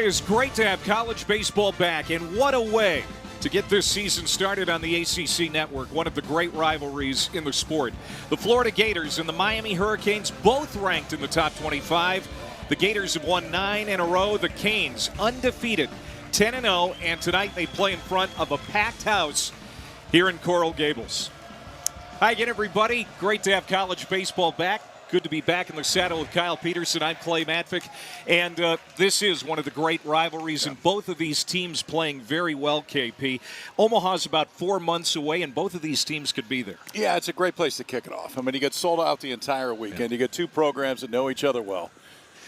It is great to have college baseball back, and what a way to get this season started on the ACC network, one of the great rivalries in the sport. The Florida Gators and the Miami Hurricanes both ranked in the top 25. The Gators have won 9 in a row. The Canes undefeated, 10-0, and tonight they play in front of a packed house here in Coral Gables. Hi again, everybody. Great to have college baseball back. Good to be back in the saddle with Kyle Peterson. I'm Clay Matvick, and this is one of the great rivalries, and both of these teams playing very well, KP. Omaha's about 4 months away, and both of these teams could be there. Yeah, it's a greght place to kick it off. I mean, you get sold out the entire weekend. You get two programs that know each other well.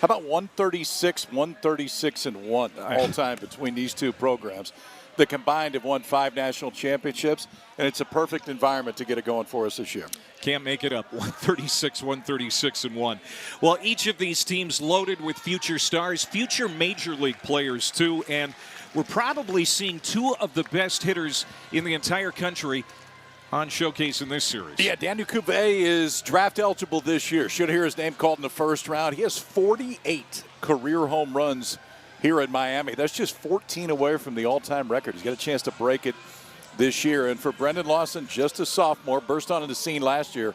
How about 136-1 all time between these two programs? The combined have won 5 national championships, and it's a perfect environment to get it going for us this year. Can't make it up. 136-1. Well, each of these teams loaded with future stars, future major league players too, and we're probably seeing two of the best hitters in the entire country on showcase in this series. Yeah, Daniel Cuvée is draft eligible this year. Should hear his name called in the first round. He has 48 career home runs here in Miami. That's just 14 away from the all-time record. He's got a chance to break it this year. And for Brendan Lawson, just a sophomore, burst onto the scene last year,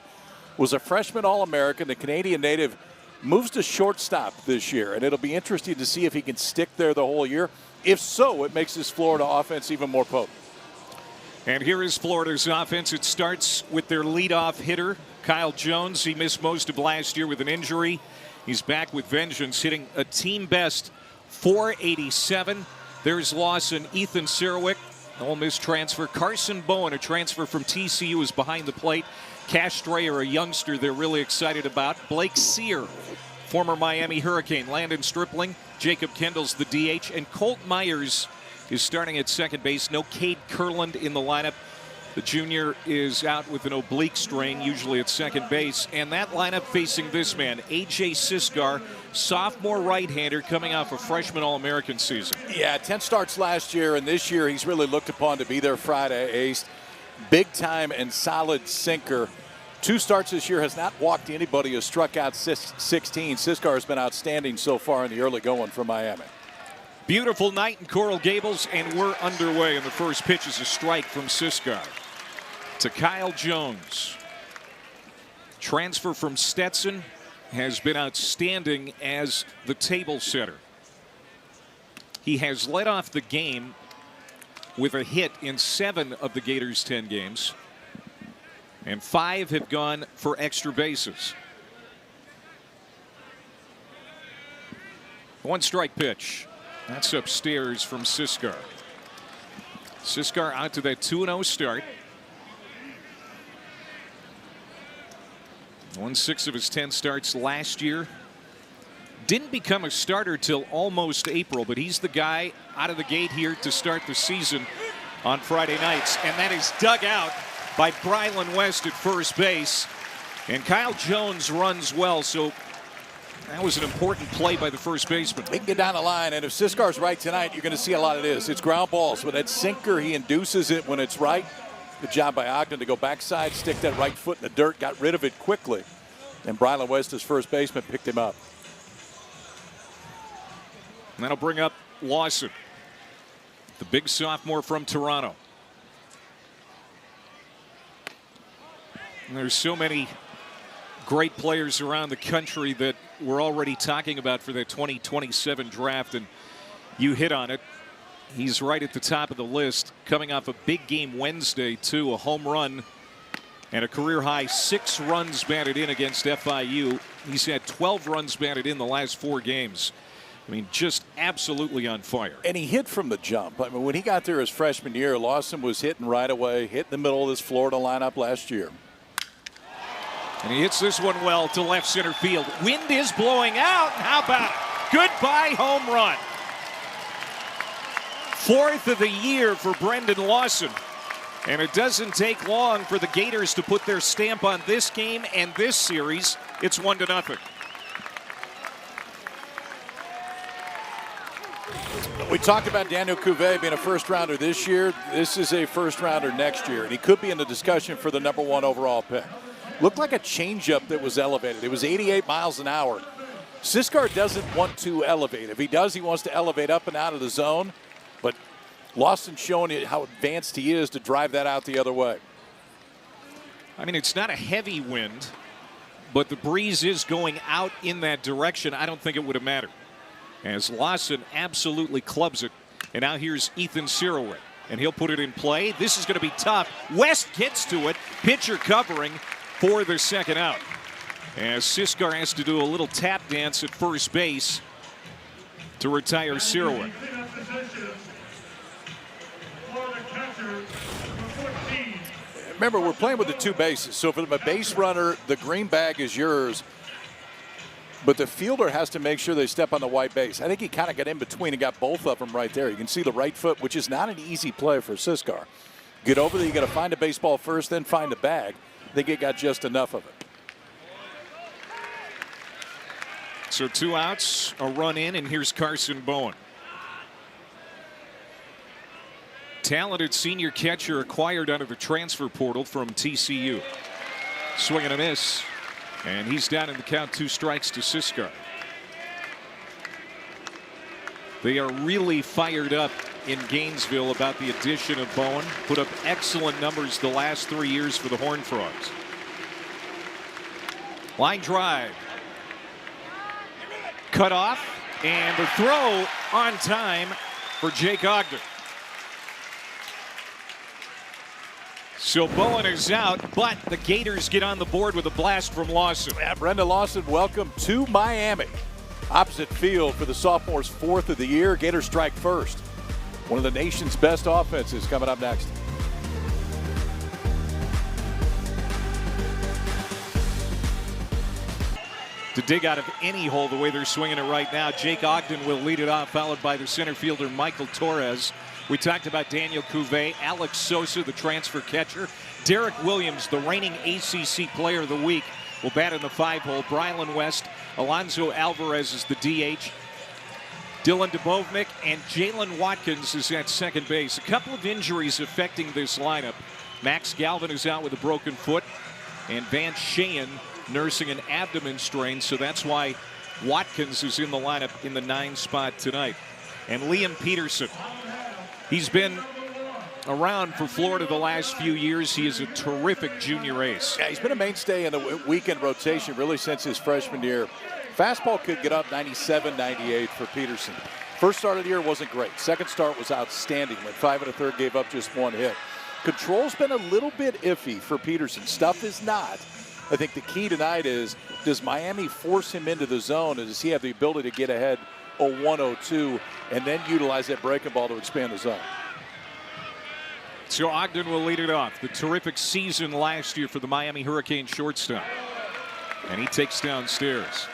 was a freshman All-American. The Canadian native moves to shortstop this year, and it'll be interesting to see if he can stick there the whole year. If so, it makes his Florida offense even more potent. And here is Florida's offense. It starts with their leadoff hitter, Kyle Jones. He missed most of last year with an injury. He's back with vengeance, hitting a team best .487. There's Lawson. Ethan Sarawick, Ole Miss transfer. Carson Bowen, a transfer from TCU, is behind the plate. Cash Strayer, a youngster they're really excited about. Blake Sear, former Miami Hurricane. Landon Stripling, Jacob Kendall's the DH, and Colt Myers is starting at second base. No Cade Kurland in the lineup. The junior is out with an oblique strain, usually at second base. And that lineup facing this man, A.J. Siskar, sophomore right-hander coming off a freshman All-American season. Yeah, 10 starts last year, and this year he's really looked upon to be their Friday ace. Big time and solid sinker. 2 starts this year, has not walked anybody, has struck out 16. Siskar has been outstanding so far in the early going for Miami. Beautiful night in Coral Gables, and we're underway. And the first pitch is a strike from Siskar to Kyle Jones. Transfer from Stetson, has been outstanding as the table setter. He has led off the game with a hit in 7 of the Gators' 10 games, and 5 have gone for extra bases. 1 strike pitch. That's upstairs from Siskar. Siskar out to that 2-0 start. Won 6 of his 10 starts last year. Didn't become a starter till almost April, but he's the guy out of the gate here to start the season on Friday nights. And that is dug out by Brylan West at first base. And Kyle Jones runs well, so that was an important play by the first baseman. He can get down the line, and if Siskar's right tonight, you're going to see a lot of this. It's ground balls. With that sinker, he induces it when it's right. Good job by Ogden to go backside, stick that right foot in the dirt, got rid of it quickly. And Brylan West, his first baseman, picked him up. And that'll bring up Lawson, the big sophomore from Toronto. And there's so many great players around the country that we're already talking about for the 2027 draft, and you hit on it. He's right at the top of the list, coming off a big game Wednesday, too. A home run and a career-high 6 runs batted in against FIU. He's had 12 runs batted in the last 4 games. I mean, just absolutely on fire. And he hit from the jump. I mean, when he got there his freshman year, Lawson was hitting right away, hit in the middle of this Florida lineup last year. And he hits this one well to left center field. Wind is blowing out. How about it? Goodbye home run. 4th of the year for Brendan Lawson. And it doesn't take long for the Gators to put their stamp on this game and this series. It's 1-0. We talked about Daniel Cuvée being a first-rounder this year. This is a first-rounder next year, and he could be in the discussion for the #1 overall pick. Looked like a changeup that was elevated. It was 88 miles an hour. Siskar doesn't want to elevate. If he does, he wants to elevate up and out of the zone. But Lawson's showing you how advanced he is to drive that out the other way. I mean, it's not a heavy wind, but the breeze is going out in that direction. I don't think it would have mattered, as Lawson absolutely clubs it. And now here's Ethan Sirowit, and he'll put it in play. This is going to be tough. West gets to it. Pitcher covering for the second out, as Siskar has to do a little tap dance at first base to retire Sirowit. Remember, we're playing with the two bases, so for the base runner, the green bag is yours, but the fielder has to make sure they step on the white base. I think he kind of got in between and got both of them right there. You can see the right foot, which is not an easy play for Siskar. Get over there, you got to find a baseball first, then find the bag. I think he got just enough of it. So 2 outs, a run in, and here's Carson Bowen. Talented senior catcher acquired out of the transfer portal from TCU. Swing and a miss, and he's down in the count. 2 strikes to Siskar. They are really fired up in Gainesville about the addition of Bowen. Put up excellent numbers the last 3 years for the Horned Frogs. Line drive. Cut off, and the throw on time for Jake Ogden. So Bowen is out, but the Gators get on the board with a blast from Lawson. Yeah, Brendan Lawson, welcome to Miami. Opposite field for the sophomore's 4th of the year. Gators strike first. One of the nation's best offenses coming up next. To dig out of any hole the way they're swinging it right now, Jake Ogden will lead it off, followed by the center fielder Michael Torres. We talked about Daniel Cuvée, Alex Sosa, the transfer catcher. Derek Williams, the reigning ACC player of the week, will bat in the 5-hole. Brylan West, Alonzo Alvarez is the DH. Dylan Dubovnik and Jalen Watkins is at second base. A couple of injuries affecting this lineup. Max Galvin is out with a broken foot, and Van Sheehan nursing an abdomen strain, so that's why Watkins is in the lineup in the 9 spot tonight. And Liam Peterson, he's been around for Florida the last few years. He is a terrific junior ace. Yeah, he's been a mainstay in the weekend rotation really since his freshman year. Fastball could get up 97, 98 for Peterson. First start of the year wasn't great. Second start was outstanding. Went 5 1/3, gave up just 1 hit. Control's been a little bit iffy for Peterson. Stuff is not. I think the key tonight is, does Miami force him into the zone, and does he have the ability to get ahead 0-1, 0-2, and then utilize that breaking ball to expand the zone? So Ogden will lead it off. The terrific season last year for the Miami Hurricane shortstop. And he takes downstairs.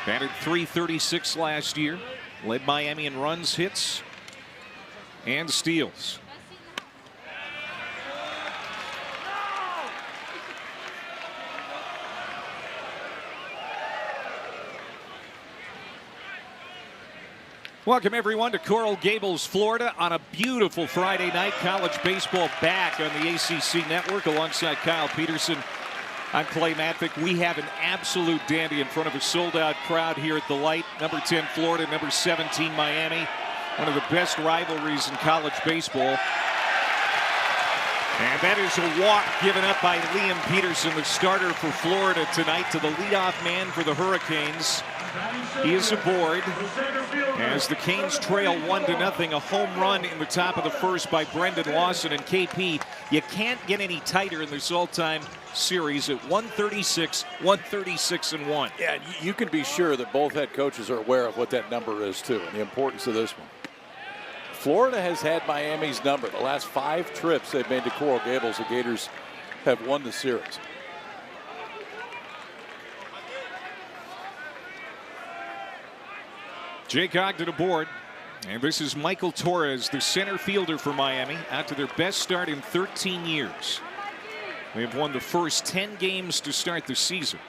Batted .336 last year. Led Miami in runs, hits, and steals. Welcome everyone to Coral Gables, Florida on a beautiful Friday night. College baseball back on the ACC network alongside Kyle Peterson. I'm Clay Matvick. We have an absolute dandy in front of a sold-out crowd here at the Light. Number 10 Florida, number 17 Miami. One of the best rivalries in college baseball. And that is a walk given up by Liam Peterson, the starter for Florida tonight, to the leadoff man for the Hurricanes. He is aboard as the Canes trail 1-0. A home run in the top of the first by Brendan Lawson. And KP, you can't get any tighter in this all-time series at 136, 136-1. Yeah, you can be sure that both head coaches are aware of what that number is too, and the importance of this one. Florida has had Miami's number. The last 5 trips they've made to Coral Gables, the Gators have won the series. Jake Ogden aboard. And this is Michael Torres, the center fielder for Miami, out to their best start in 13 years. They have won the first 10 games to start the season.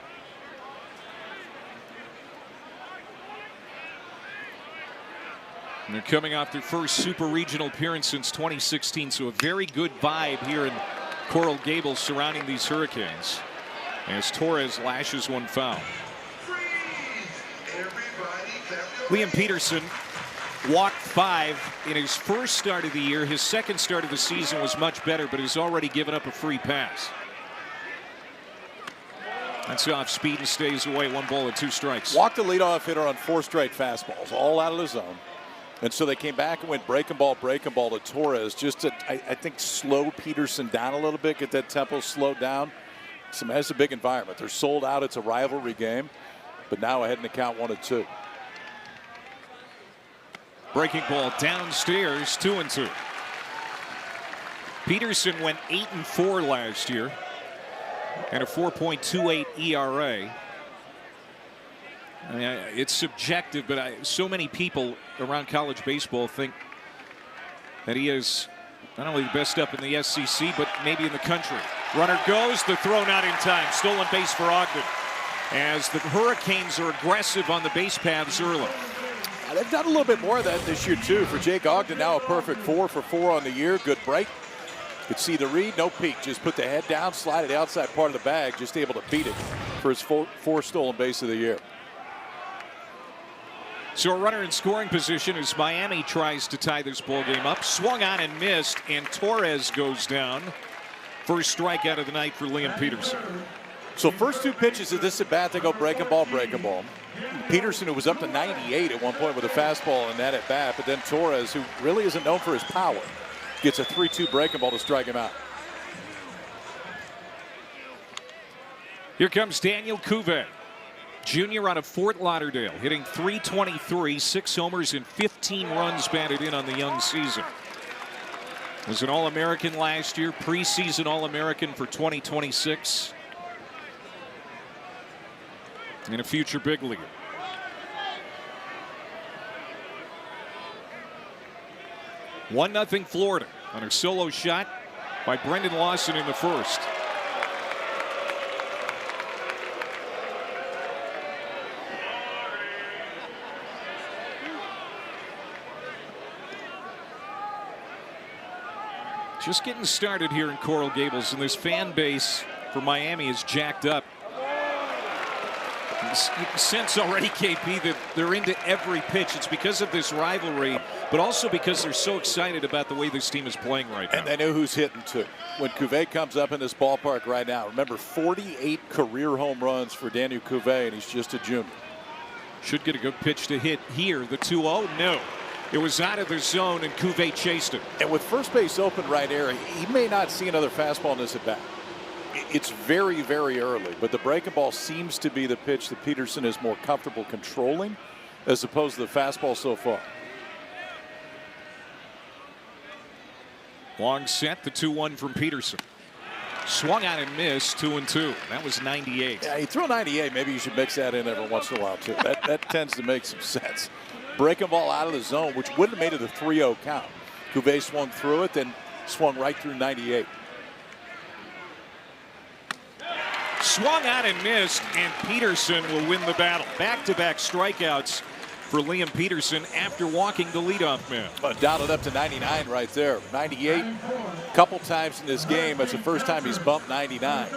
And they're coming off their first Super Regional appearance since 2016, so a very good vibe here in Coral Gables surrounding these Hurricanes. as Torres lashes one foul. Liam Peterson walked 5 in his first start of the year. His second start of the season was much better, but has already given up a free pass. That's off speed and stays away. 1 ball and 2 strikes. Walked the leadoff hitter on 4 straight fastballs, all out of the zone. And so they came back and went breaking ball to Torres, just to, I think, slow Peterson down a little bit, get that tempo slowed down. That's a big environment. They're sold out. It's a rivalry game, but now ahead in the count 1-2. Breaking ball downstairs, 2-2. Peterson went 8-4 last year and a 4.28 ERA. I mean, it's subjective, but so many people around college baseball think that he is not only the best up in the SEC, but maybe in the country. Runner goes, the throw not in time. Stolen base for Ogden, as the Hurricanes are aggressive on the base paths early. They've done a little bit more of that this year, too. For Jake Ogden, now a perfect 4 for 4 on the year. Good break. Could see the read, no peek. Just put the head down, slide it the outside part of the bag, just able to beat it for his 4th stolen base of the year. So a runner in scoring position as Miami tries to tie this ball game up. Swung on and missed, and Torres goes down. First strikeout of the night for Liam Peterson. So first 2 pitches of this at bat, they go breaking ball. Peterson, who was up to 98 at one point with a fastball in that at bat, but then Torres, who really isn't known for his power, gets a 3-2 breaking ball to strike him out. Here comes Daniel Cuvée, junior out of Fort Lauderdale, hitting .323, 6 homers and 15 runs batted in on the young season. Was an All-American last year, preseason All-American for 2026. And a future big leaguer. One 0 Florida on a solo shot by Brendan Lawson in the first. Just getting started here in Coral Gables, and this fan base for Miami is jacked up. You can sense already, KP, that they're into every pitch. It's because of this rivalry, but also because they're so excited about the way this team is playing right now. And they know who's hitting, too. When Cuvée comes up in this ballpark right now, remember, 48 career home runs for Daniel Cuvée, and he's just a junior. Should get a good pitch to hit here. The 2-0, no. It was out of the zone, and Cuvée chased it. And with first base open right here, he may not see another fastball in this at bat. It's very, very early, but the breaking ball seems to be the pitch that Peterson is more comfortable controlling as opposed to the fastball so far. Long set, the 2-1 from Peterson. Swung out and missed, 2-2. That was 98. Yeah, you throw 98, maybe you should mix that in every once in a while, too. That tends to make some sense. Breaking ball out of the zone, which would have made it a 3-0 count. Cuvée swung through it, then swung right through 98. Swung out and missed, and Peterson will win the battle. Back-to-back strikeouts for Liam Peterson after walking the leadoff man. Dialed it up to 99 right there. 98 a couple times in this game. It's the first time he's bumped 99.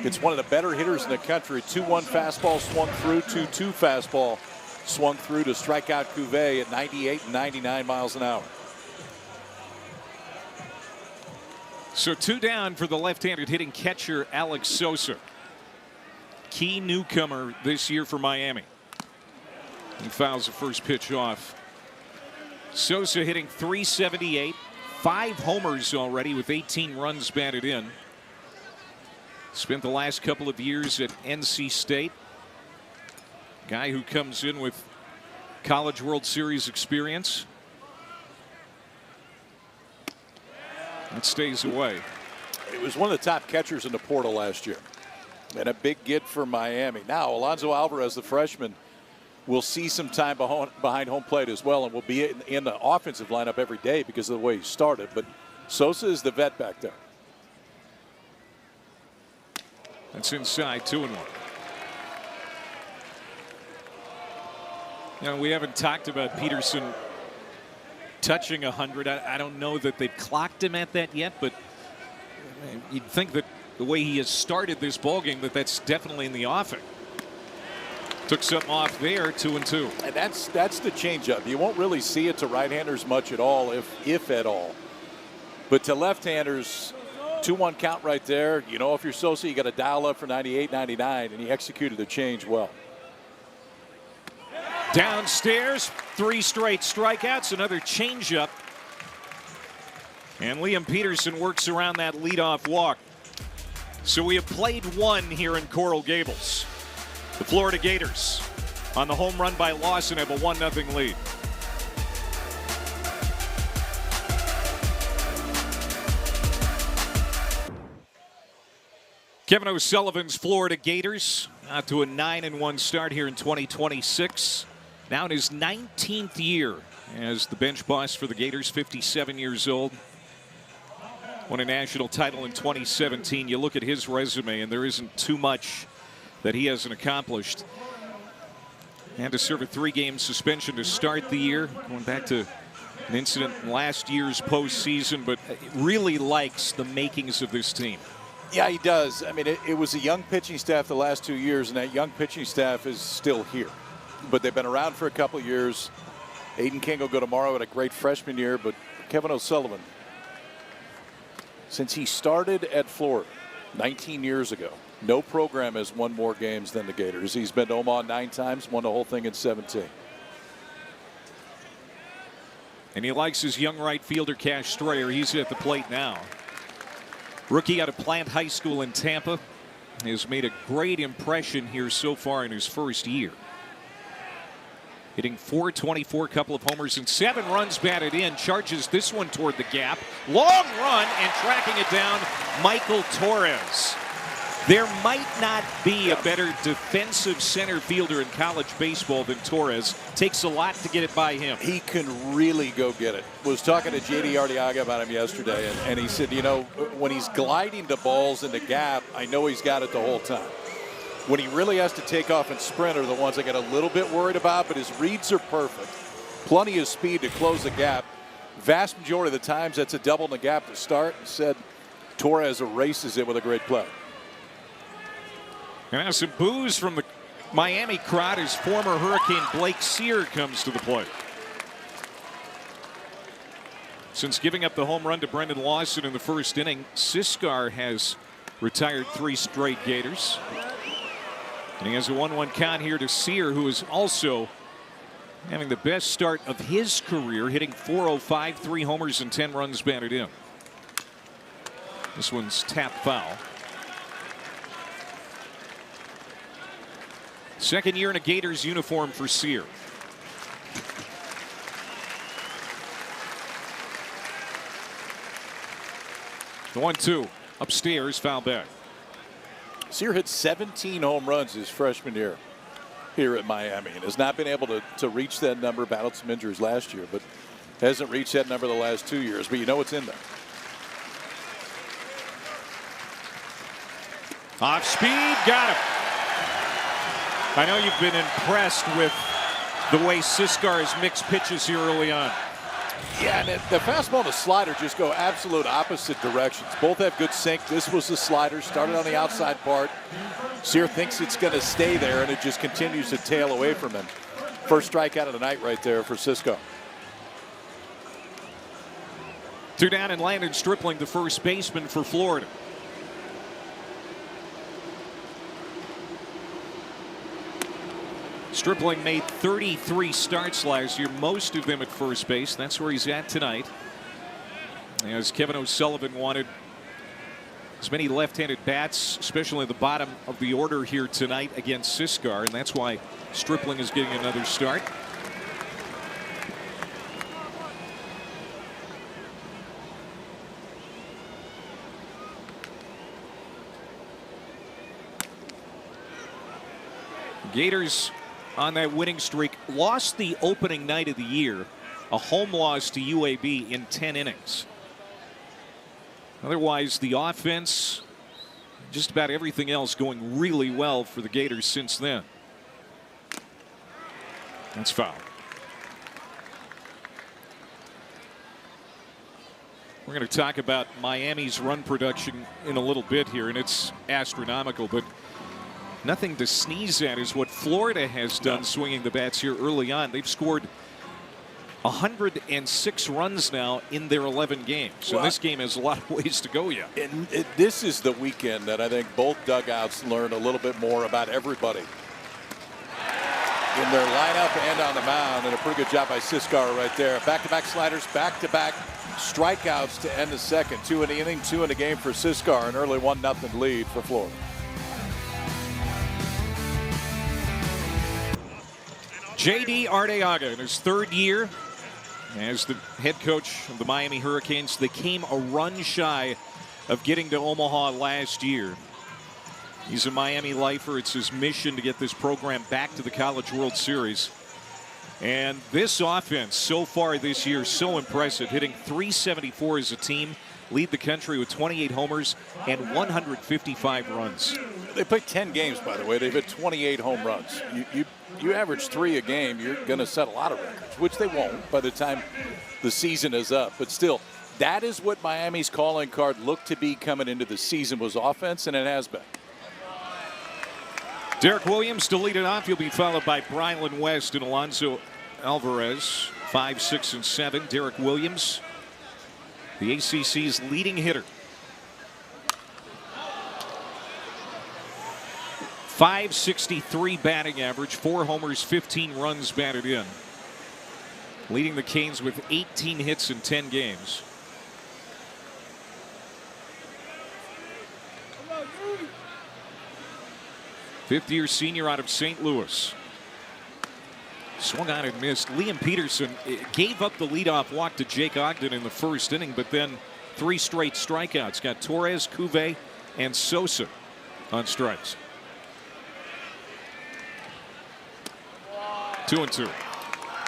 It's one of the better hitters in the country. 2-1 fastball swung through, 2-2 fastball swung through to strike out Cuvée at 98 and 99 miles an hour. So 2 down for the left-handed hitting catcher Alex Sosa. Key newcomer this year for Miami. He fouls the first pitch off. Sosa hitting .378, 5 homers already with 18 runs batted in. Spent the last couple of years at NC State. Guy who comes in with College World Series experience. It stays away. He was one of the top catchers in the portal last year. And a big get for Miami. Now, Alonso Alvarez, the freshman, will see some time behind home plate as well, and will be in the offensive lineup every day because of the way he started. But Sosa is the vet back there. That's inside, 2-1. You know, we haven't talked about Peterson touching 100. I don't know that they've clocked him at that yet, but you'd think that the way he has started this ballgame, that's definitely in the offing. Took something off there, 2-2. And that's the changeup. You won't really see it to right-handers much at all, if at all. But to left-handers, 2-1 count right there. You know, if you're Sosa, you got to dial up for 98, 99, and he executed the change well. Downstairs, 3 straight strikeouts, another changeup. And Liam Peterson works around that leadoff walk. So we have played 1 here in Coral Gables. The Florida Gators on the home run by Lawson have a 1-0 lead. Kevin O'Sullivan's Florida Gators out to a 9-1 start here in 2026. Now in his 19th year as the bench boss for the Gators, 57 years old. Won a national title in 2017. You look at his resume and there isn't too much that he hasn't accomplished. Had to serve a 3-game suspension to start the year, going back to an incident in last year's postseason, but really likes the makings of this team. Yeah, he does. I mean, it was a young pitching staff the last 2 years, and that young pitching staff is still here. But they've been around for a couple of years. Aiden King will go tomorrow, had a great freshman year, but Kevin O'Sullivan, since he started at Florida 19 years ago, no program has won more games than the Gators. He's been to Omaha 9 times, won the whole thing in 17. And he likes his young right fielder, Cash Strayer. He's at the plate now. Rookie out of Plant High School in Tampa. Has made a great impression here so far in his first year. Hitting .424, couple of homers and 7 runs batted in. Charges this one toward the gap. Long run and tracking it down, Michael Torres. There might not be a better defensive center fielder in college baseball than Torres. Takes a lot to get it by him. He can really go get it. Was talking to J.D. Arteaga about him yesterday, and he said, you know, when he's gliding to balls in the gap, I know he's got it the whole time. When he really has to take off and sprint are the ones I get a little bit worried about, but his reads are perfect. Plenty of speed to close the gap. Vast majority of the times that's a double in the gap to start. Said Torres erases it with a great play. And now some boos from the Miami crowd as former Hurricane Blake Sear comes to the plate. Since giving up the home run to Brendan Lawson in the first inning, Siskar has retired 3 straight Gators. And he has a 1-1 count here to Sear, who is also having the best start of his career, hitting .405, 3 homers and 10 runs batted in. This one's tapped foul. Second year in a Gators uniform for Sear. The 1-2 upstairs, foul back. Sear hit 17 home runs his freshman year here at Miami and has not been able to reach that number. Battled some injuries last year, but hasn't reached that number the last 2 years. But you know it's in there. Off speed, got him. I know you've been impressed with the way Siskar has mixed pitches here early on. Yeah, and the fastball and the slider just go absolute opposite directions. Both have good sink. This was the slider, started on the outside part. Sear thinks it's going to stay there, and it just continues to tail away from him. First strikeout of the night right there for Cisco. 2 down and Landon Stripling, the first baseman for Florida. Stripling made 33 starts last year, most of them at first base. That's where he's at tonight. As Kevin O'Sullivan wanted as many left-handed bats, especially at the bottom of the order here tonight against Siskar, and that's why Stripling is getting another start. Gators on that winning streak, lost the opening night of the year, a home loss to UAB in 10 innings. Otherwise, the offense, just about everything else going really well for the Gators since then. That's foul. We're going to talk about Miami's run production in a little bit here, and it's astronomical, but nothing to sneeze at is what Florida has done swinging the bats here early on. They've scored 106 runs now in their 11 games. So this game has a lot of ways to go yet. And this is the weekend that I think both dugouts learn a little bit more about everybody in their lineup and on the mound. And a pretty good job by Siskar right there. Back-to-back sliders, back-to-back strikeouts to end the second. 2 in the inning, 2 in the game for Siskar. An early 1-0 lead for Florida. J.D. Arteaga in his third year as the head coach of the Miami Hurricanes. They came a run shy of getting to Omaha last year. He's a Miami lifer. It's his mission to get this program back to the College World Series. And this offense so far this year, so impressive, hitting .374 as a team, lead the country with 28 homers and 155 runs. They played 10 games, by the way. They've hit 28 home runs. You average 3 a game, you're going to set a lot of records, which they won't by the time the season is up. But still, that is what Miami's calling card looked to be coming into the season, was offense, and it has been. Derek Williams to lead it off. He'll be followed by Brylan West and Alonso Alvarez, 5, 6, and 7. Derek Williams, the ACC's leading hitter. .563 batting average, 4 homers, 15 runs batted in. Leading the Canes with 18 hits in 10 games. Fifth-year senior out of St. Louis. Swung on and missed. Liam Peterson gave up the leadoff walk to Jake Ogden in the first inning, but then 3 straight strikeouts. Got Torres, Cuvée, and Sosa on strikes. 2-2.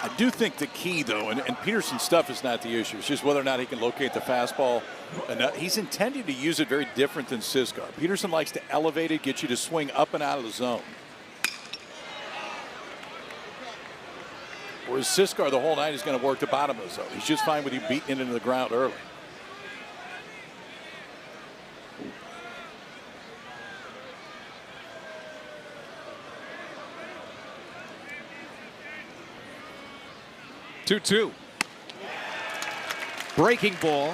I do think the key, though, and Peterson's stuff is not the issue. It's just whether or not he can locate the fastball. And he's intended to use it very different than Siskar. Peterson likes to elevate it, get you to swing up and out of the zone. Whereas Siskar the whole night is going to work the bottom of the zone. He's just fine with you beating it into the ground early. Two. Breaking ball.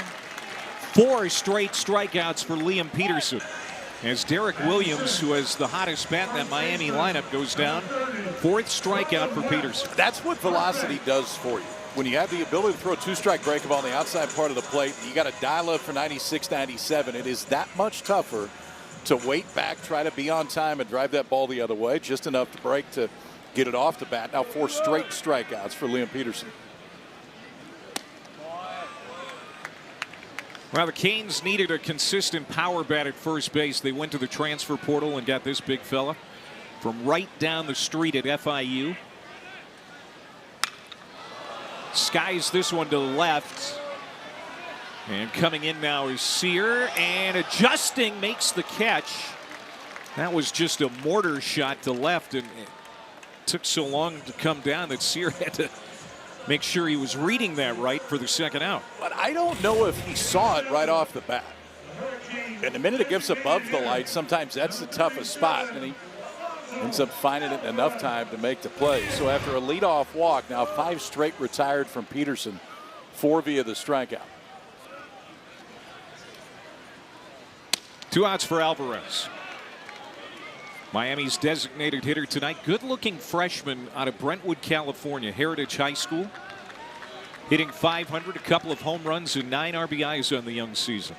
4 straight strikeouts for Liam Peterson. As Derek Williams, who has the hottest bat in that Miami lineup, goes down. 4th strikeout for Peterson. That's what velocity does for you. When you have the ability to throw a 2-strike breakable on the outside part of the plate, you got to dial up for 96, 97. It is that much tougher to wait back, try to be on time, and drive that ball the other way. Just enough to break to get it off the bat. Now 4 straight strikeouts for Liam Peterson. Well, the Canes needed a consistent power bat at first base. They went to the transfer portal and got this big fella from right down the street at FIU. Skies this one to the left. And coming in now is Sear, and adjusting, makes the catch. That was just a mortar shot to left, and it took so long to come down that Sear had to make sure he was reading that right for the second out. But I don't know if he saw it right off the bat. And the minute it gets above the light, sometimes that's the toughest spot. And he ends up finding it enough time to make the play. So after a leadoff walk, now 5 straight retired from Peterson, 4 via the strikeout. 2 outs for Alvarez. Miami's designated hitter tonight, good-looking freshman out of Brentwood, California, Heritage High School. Hitting .500, a couple of home runs and 9 RBIs on the young season.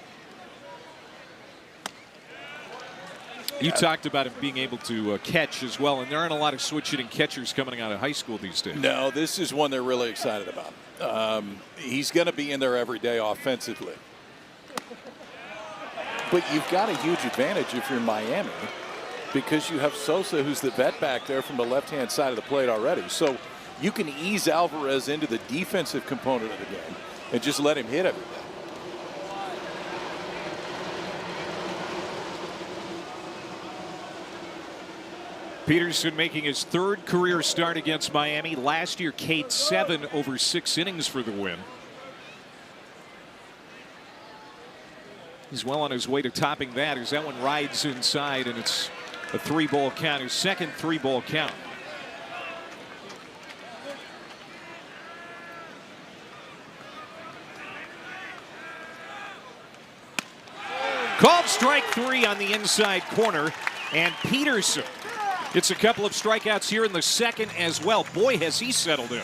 You talked about him being able to catch as well, and there aren't a lot of switch-hitting catchers coming out of high school these days. No, this is one they're really excited about. He's going to be in there every day offensively. But you've got a huge advantage if you're in Miami, because you have Sosa, who's the vet back there from the left-hand side of the plate already. So you can ease Alvarez into the defensive component of the game and just let him hit every day. Peterson making his 3rd career start against Miami. Last year, K'd 7 over 6 innings for the win. He's well on his way to topping that as that one rides inside, and it's a 3-ball count, his second 3-ball count. Called strike 3 on the inside corner, and Peterson gets a couple of strikeouts here in the second as well. Boy, has he settled in.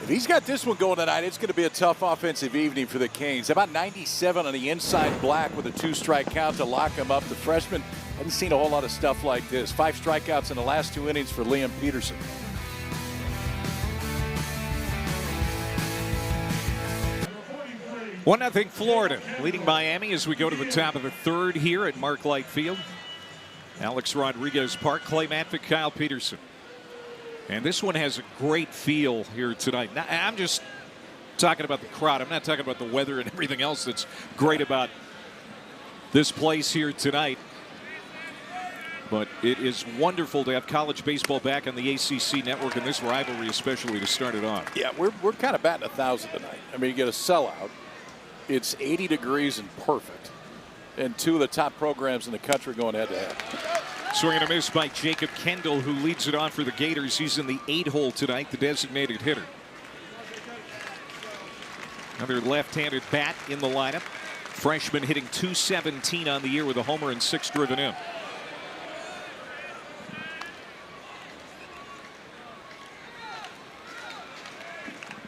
If he's got this one going tonight, it's going to be a tough offensive evening for the Canes. About 97 on the inside black with a 2-strike count to lock him up. The freshman hadn't seen a whole lot of stuff like this. 5 strikeouts in the last 2 innings for Liam Peterson. 1-0 Florida, leading Miami as we go to the top of the third here at Mark Light Field. Alex Rodriguez Park, Clay Matvick, Kyle Peterson. And this one has a great feel here tonight. Now, I'm just talking about the crowd. I'm not talking about the weather and everything else that's great about this place here tonight. But it is wonderful to have college baseball back on the ACC network and this rivalry especially to start it off. Yeah, we're kind of batting 1,000 tonight. I mean, you get a sellout. It's 80 degrees and perfect. And 2 of the top programs in the country going head-to-head. Swing and a miss by Jacob Kendall, who leads it on for the Gators. He's in the 8-hole tonight, the designated hitter. Another left-handed bat in the lineup. Freshman hitting .217 on the year with a homer and 6 driven in.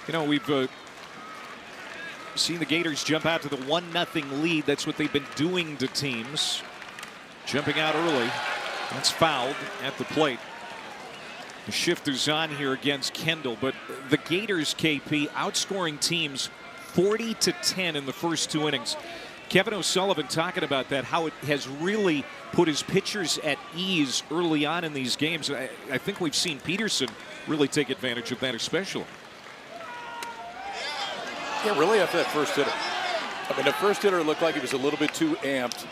You know, we've seen the Gators jump out to the 1-0 lead. That's what they've been doing to teams. Jumping out early. That's fouled at the plate. The shift is on here against Kendall, but the Gators, KP, outscoring teams 40-10 in the first 2 innings. Kevin O'Sullivan talking about that, how it has really put his pitchers at ease early on in these games. I think we've seen Peterson really take advantage of that especially. Yeah, really after that first hitter. I mean, the first hitter looked like he was a little bit too amped.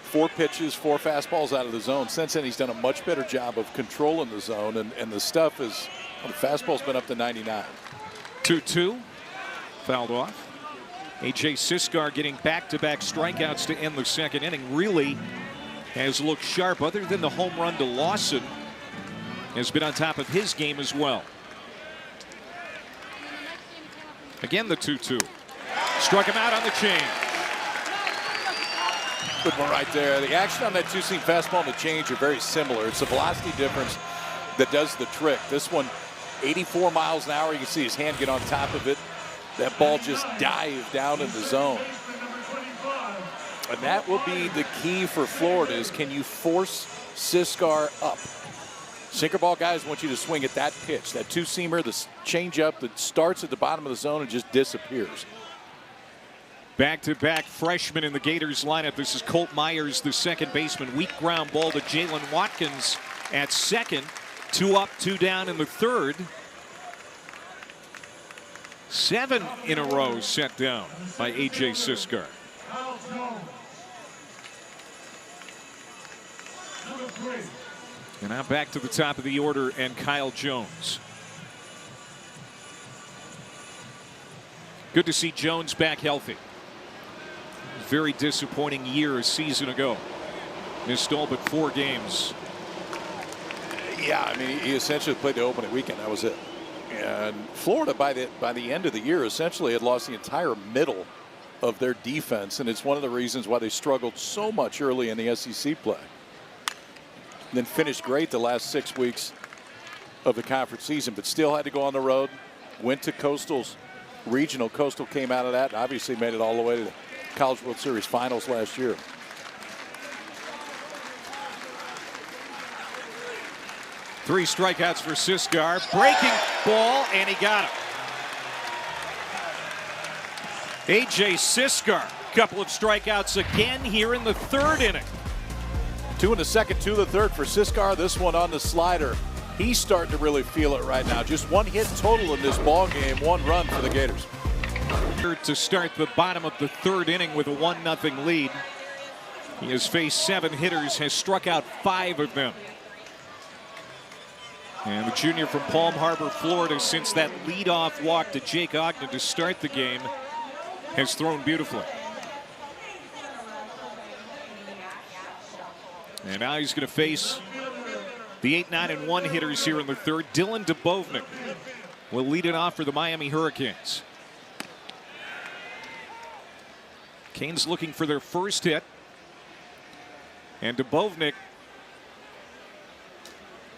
4 pitches, 4 fastballs out of the zone. Since then, he's done a much better job of controlling the zone, and the stuff is, well, the fastball's been up to 99. 2-2, fouled off. A.J. Siskar getting back-to-back strikeouts to end the second inning. Really has looked sharp, other than the home run to Lawson. Has been on top of his game as well. Again, the 2-2. Struck him out on the change. Good one right there. The action on that 2-seam fastball and the change are very similar. It's the velocity difference that does the trick. This one, 84 miles an hour. You can see his hand get on top of it. That ball just dived down in the zone. And that will be the key for Florida is, can you force Siskar up? Sinker ball guys want you to swing at that pitch, that 2-seamer, the changeup that starts at the bottom of the zone and just disappears. Back-to-back freshmen in the Gators lineup. This is Colt Myers, the second baseman. Weak ground ball to Jalen Watkins at second. 2 up, 2 down in the third. 7 in a row set down by A.J. Siskar. And now back to the top of the order and Kyle Jones. Good to see Jones back healthy. Very disappointing year a season ago. Missed all but 4 games. Yeah, I mean, he essentially played the opening weekend. That was it. And Florida, by the end of the year, essentially had lost the entire middle of their defense, and it's one of the reasons why they struggled so much early in the SEC play. And then finished great the last 6 weeks of the conference season, but still had to go on the road. Went to Coastal's regional. Coastal came out of that and obviously made it all the way to the College World Series finals last year. Three strikeouts for Siskar. Breaking ball, and he got him. A.J. Siskar, couple of strikeouts again here in the third inning. 2 in the second, 2 in the third for Siskar. This one on the slider. He's starting to really feel it right now. Just 1 hit total in this ball game, 1 run for the Gators. To start the bottom of the third inning with a 1-0 lead. He has faced 7 hitters, has struck out 5 of them. And the junior from Palm Harbor, Florida, since that leadoff walk to Jake Ogden to start the game, has thrown beautifully. And now he's going to face the 8-9-1 hitters here in the third. Dylan Dubovnik will lead it off for the Miami Hurricanes. Canes looking for their first hit. And Dubovnik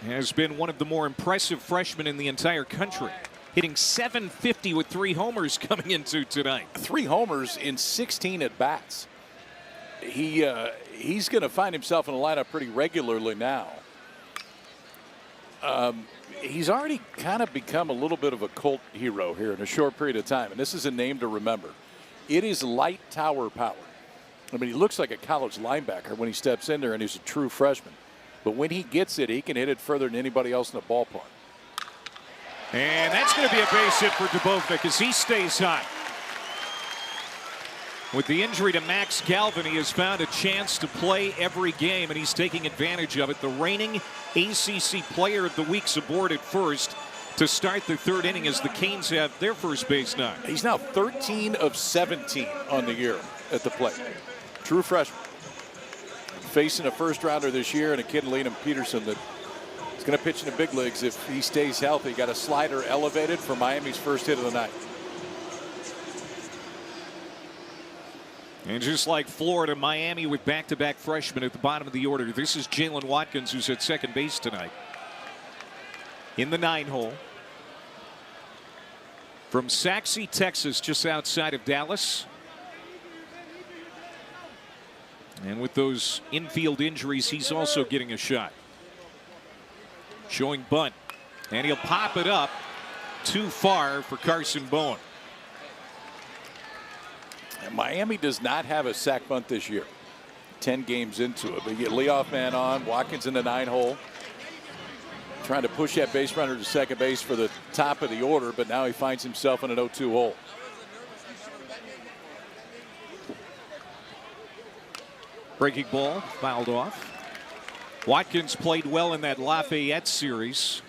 has been one of the more impressive freshmen in the entire country, hitting .750 with 3 homers coming into tonight. 3 homers in 16 at-bats. He's going to find himself in the lineup pretty regularly now. He's already kind of become a little bit of a cult hero here in a short period of time, and this is a name to remember. It is light tower power. I mean, he looks like a college linebacker when he steps in there, and he's a true freshman. But when he gets it, he can hit it further than anybody else in the ballpark. And that's going to be a base hit for Dubovnik as he stays hot. With the injury to Max Galvin, he has found a chance to play every game, and he's taking advantage of it. The reigning ACC Player of the Week's aboard at first to start the third inning as the Canes have their first base knock. He's now 13 of 17 on the year at the plate. True freshman. Facing a first-rounder this year and a kid, Liam Peterson, that is going to pitch in the big leagues if he stays healthy. Got a slider elevated for Miami's first hit of the night. And just like Florida, Miami with back-to-back freshmen at the bottom of the order. This is Jalen Watkins, who's at second base tonight. In the 9-hole. From Saxe, Texas, just outside of Dallas. And with those infield injuries, he's also getting a shot. Showing bunt. And he'll pop it up too far for Carson Bowen. And Miami does not have a sac bunt this year. 10 games into it. But you get leadoff man on. Watkins in the 9-hole. Trying to push that base runner to second base for the top of the order, but now he finds himself in an 0-2 hole. Breaking ball, fouled off. Watkins played well in that Lafayette series.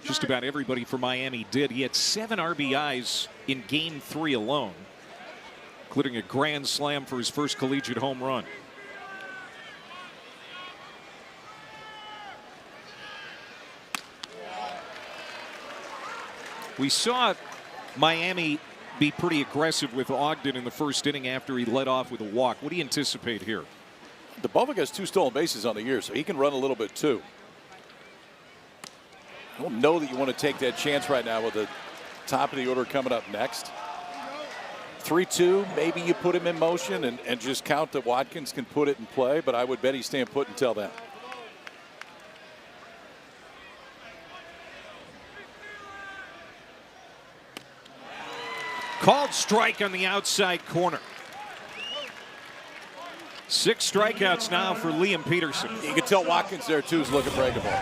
Just about everybody for Miami did. He had 7 RBIs in Game 3 alone, including a grand slam for his first collegiate home run. We saw Miami be pretty aggressive with Ogden in the first inning after he led off with a walk. What do you anticipate here? Dubovnik has 2 stolen bases on the year, so he can run a little bit too. I don't know that you want to take that chance right now with the top of the order coming up next. 3-2, maybe you put him in motion and just count that Watkins can put it in play, but I would bet he's staying put until then. Called strike on the outside corner. 6 strikeouts now for Liam Peterson. You can tell Watkins there too is looking breakable,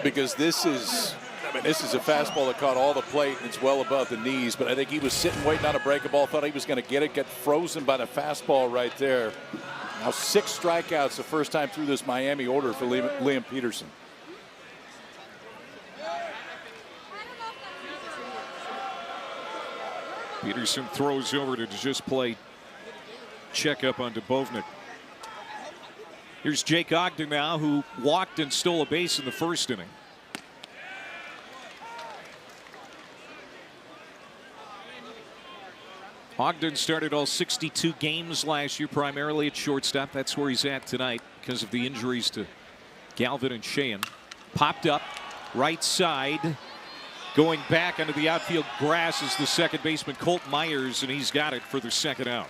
because this is a fastball that caught all the plate and it's well above the knees, but I think he was sitting waiting on a breaking ball, thought he was going to get it, got frozen by the fastball right there. Now 6 strikeouts the first time through this Miami order for Liam Peterson. Peterson throws over to just play checkup on Dubovnik. Here's Jake Ogden now, who walked and stole a base in the first inning. Ogden started all 62 games last year, primarily at shortstop. That's where he's at tonight because of the injuries to Galvin and Sheehan. Popped up right side. Going back under the outfield grass is the second baseman Colt Myers, and he's got it for the second out.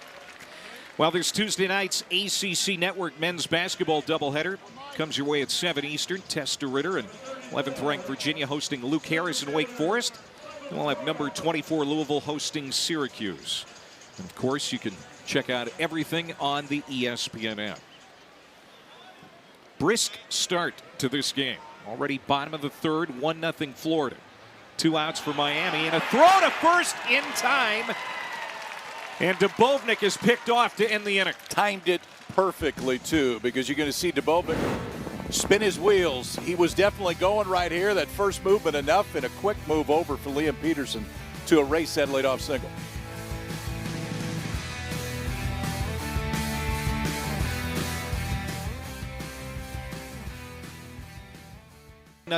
Well, this Tuesday night's ACC Network men's basketball doubleheader comes your way at 7 Eastern. Testa Ritter and 11th-ranked Virginia hosting Luke Harris and Wake Forest. And we'll have number 24 Louisville hosting Syracuse. And of course, you can check out everything on the ESPN app. Brisk start to this game. Already bottom of the third, 1-0 Florida. 2 outs for Miami and a throw to first in time. And Dubovnik is picked off to end the inning. Timed it perfectly too, because you're going to see Dubovnik spin his wheels. He was definitely going right here. That first movement enough, and a quick move over for Liam Peterson to erase that leadoff single.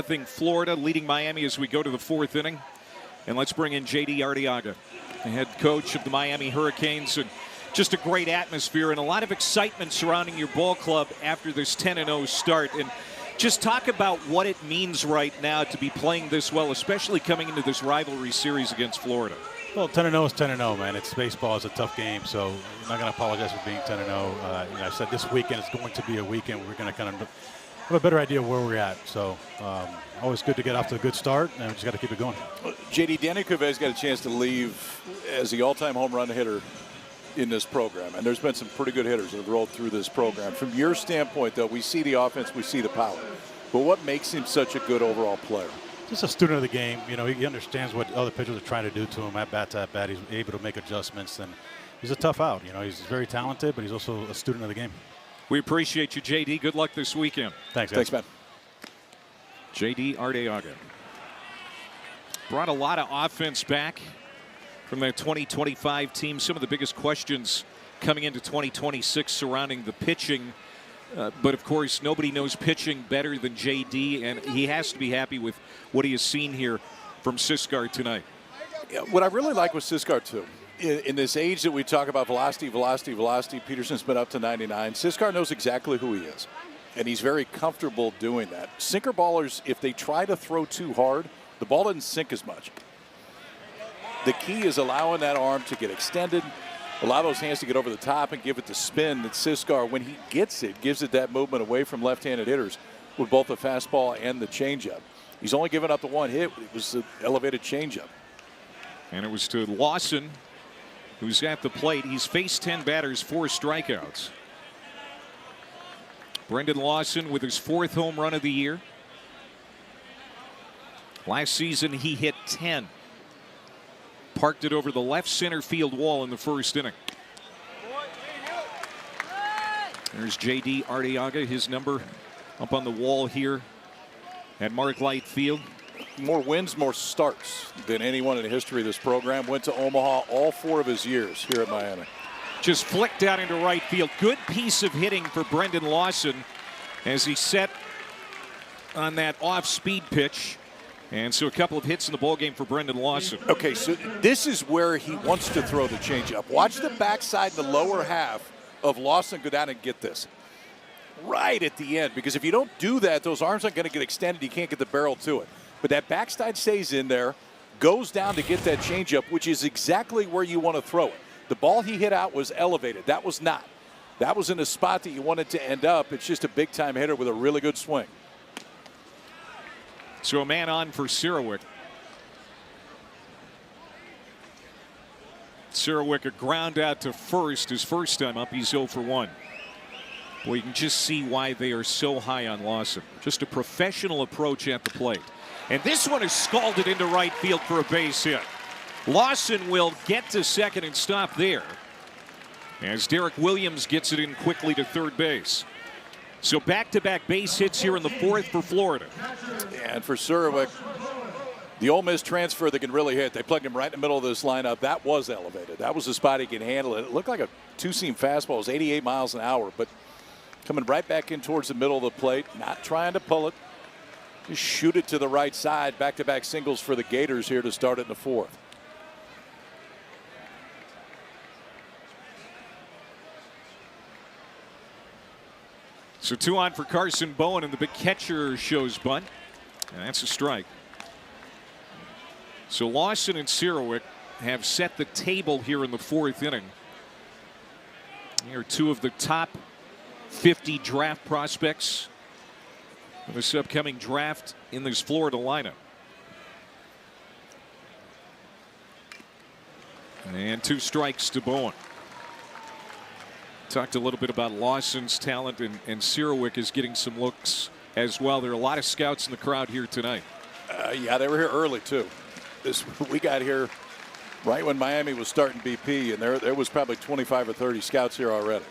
5-0 Florida, leading Miami as we go to the fourth inning. And let's bring in J.D. Arteaga, the head coach of the Miami Hurricanes. And just a great atmosphere and a lot of excitement surrounding your ball club after this 10-0 start. And just talk about what it means right now to be playing this well, especially coming into this rivalry series against Florida. Well, 10-0 is 10-0, man. It's baseball is a tough game, so I'm not going to apologize for being 10-0. I said this weekend is going to be a weekend where we're going to kind of have a better idea of where we're at. So always good to get off to a good start, and we just got to keep it going. JD, Danny Cuvet's got a chance to leave as the all-time home run hitter in this program, and there's been some pretty good hitters that have rolled through this program. From your standpoint, though, we see the offense, we see the power. But what makes him such a good overall player? Just a student of the game. You know, he understands what other pitchers are trying to do to him at bat to at bat. He's able to make adjustments, and he's a tough out. You know, he's very talented, but he's also a student of the game. We appreciate you, J.D. Good luck this weekend. Thanks, guys. Thanks, man. J.D. Arteaga brought a lot of offense back from that 2025 team. Some of the biggest questions coming into 2026 surrounding the pitching. But, of course, nobody knows pitching better than J.D., and he has to be happy with what he has seen here from Siskar tonight. Yeah, what I really like with Siskar, too, in this age that we talk about velocity, Peterson's been up to 99. Siskar knows exactly who he is, and he's very comfortable doing that. Sinker ballers, if they try to throw too hard, the ball doesn't sink as much. The key is allowing that arm to get extended, allow those hands to get over the top and give it the spin that Siskar, when he gets it, gives it that movement away from left-handed hitters with both the fastball and the changeup. He's only given up the one hit. It was an elevated changeup. And it was to Lawson, who's at the plate. He's faced 10 batters, 4 strikeouts. Brendan Lawson with his 4th home run of the year. Last season, he hit 10. Parked it over the left center field wall in the first inning. There's J.D. Arteaga, his number up on the wall here at Mark Light Field. More wins, more starts than anyone in the history of this program. Went to Omaha all 4 of his years here at Miami. Just flicked out into right field. Good piece of hitting for Brendan Lawson as he set on that off-speed pitch. And so a couple of hits in the ballgame for Brendan Lawson. Okay, so this is where he wants to throw the changeup. Watch the backside, the lower half of Lawson go down and get this right at the end. Because if you don't do that, those arms aren't going to get extended. You can't get the barrel to it. But that backside stays in there, goes down to get that changeup, which is exactly where you want to throw it. The ball he hit out was elevated. That was not. That was in a spot that you wanted to end up. It's just a big-time hitter with a really good swing. So a man on for Sirowick. Sirowick a ground out to first. His first time up, he's 0 for 1. Well, you can just see why they are so high on Lawson. Just a professional approach at the plate. And this one is scalded into right field for a base hit. Lawson will get to second and stop there as Derek Williams gets it in quickly to third base. So back-to-back base hits here in the 4th for Florida. And for Sirowick, the Ole Miss transfer that can really hit. They plugged him right in the middle of this lineup. That was elevated. That was the spot he can handle it. It looked like a two-seam fastball. It was 88 miles an hour, but coming right back in towards the middle of the plate, not trying to pull it. Just shoot it to the right side. Back-to-back singles for the Gators here to start it in the 4th. So 2 on for Carson Bowen, and the big catcher shows bunt. And that's a strike. So Lawson and Sirowick have set the table here in the 4th inning. They are 2 of the top 50 draft prospects in this upcoming draft in this Florida lineup. And 2 strikes to Bowen. Talked a little bit about Lawson's talent, and Sirowick is getting some looks as well. There are a lot of scouts in the crowd here tonight. Yeah, they were here early, too. We got here right when Miami was starting BP, and there was probably 25 or 30 scouts here already.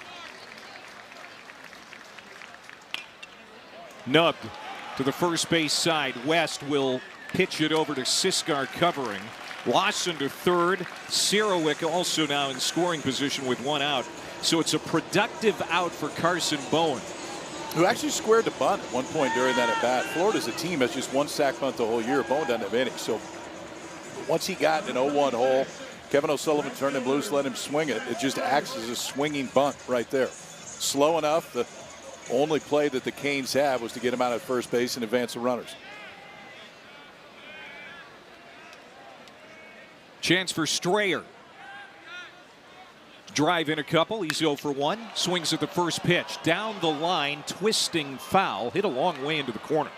Nubbed to the first base side. West will pitch it over to Siskar covering. Lawson to third. Sirowick also now in scoring position with 1 out. So it's a productive out for Carson Bowen. who actually squared the bunt at one point during that at bat. Florida's a team that's just one sack bunt the whole year. Bowen doesn't have any. So once he got an 0-1 hole, Kevin O'Sullivan turned him loose, let him swing it. It just acts as a swinging bunt right there. Slow enough. The only play that the Canes had was to get him out at first base and advance the runners. Chance for Strayer. Drive in a couple. He's 0 for 1. Swings at the first pitch. Down the line, twisting foul. Hit a long way into the corner.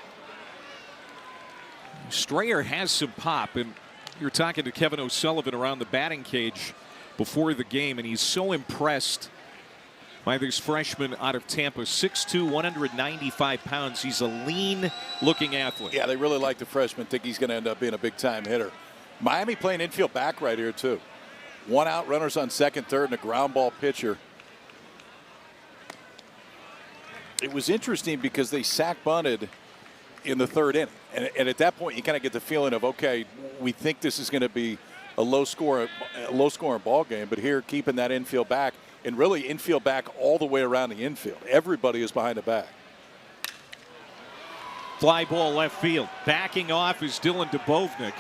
Strayer has some pop, and you're talking to Kevin O'Sullivan around the batting cage before the game, and he's so impressed by this freshman out of Tampa. 6'2", 195 pounds. He's a lean-looking athlete. Yeah, they really like the freshman. Think he's going to end up being a big-time hitter. Miami playing infield back right here, too. 1 out, runners on second, third, and a ground ball pitcher. It was interesting because they sack bunted in the third inning. And at that point, you kind of get the feeling of, okay, we think this is going to be a low-scoring ball game. But here, keeping that infield back, and really infield back all the way around the infield. Everybody is behind the back. Fly ball left field. Backing off is Dylan Dubovnik.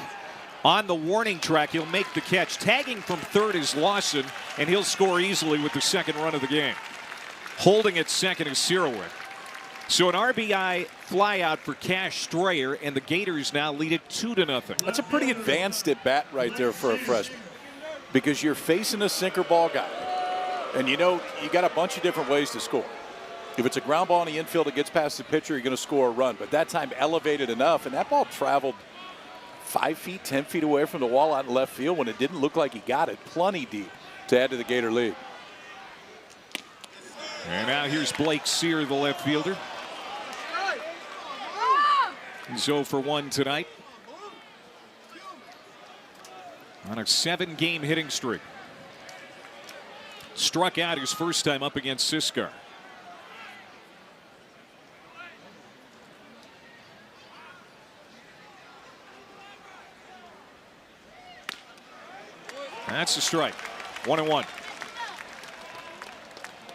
On the warning track, he'll make the catch. Tagging from third is Lawson, and he'll score easily with the second run of the game. Holding at second is Sirowick. So an RBI fly out for Cash Strayer, and the Gators now lead it 2-0. That's a pretty advanced at bat right there for a freshman, because you're facing a sinker ball guy, and you know you got a bunch of different ways to score. If it's a ground ball in the infield that gets past the pitcher, you're going to score a run. But that time elevated enough, and that ball traveled 5 feet, 10 feet away from the wall out in left field when it didn't look like he got it. Plenty deep to add to the Gator lead. And now here's Blake Sear, the left fielder. He's 0 for 1 tonight on a 7-game hitting streak. Struck out his first time up against Siskar. That's a strike. 1-1.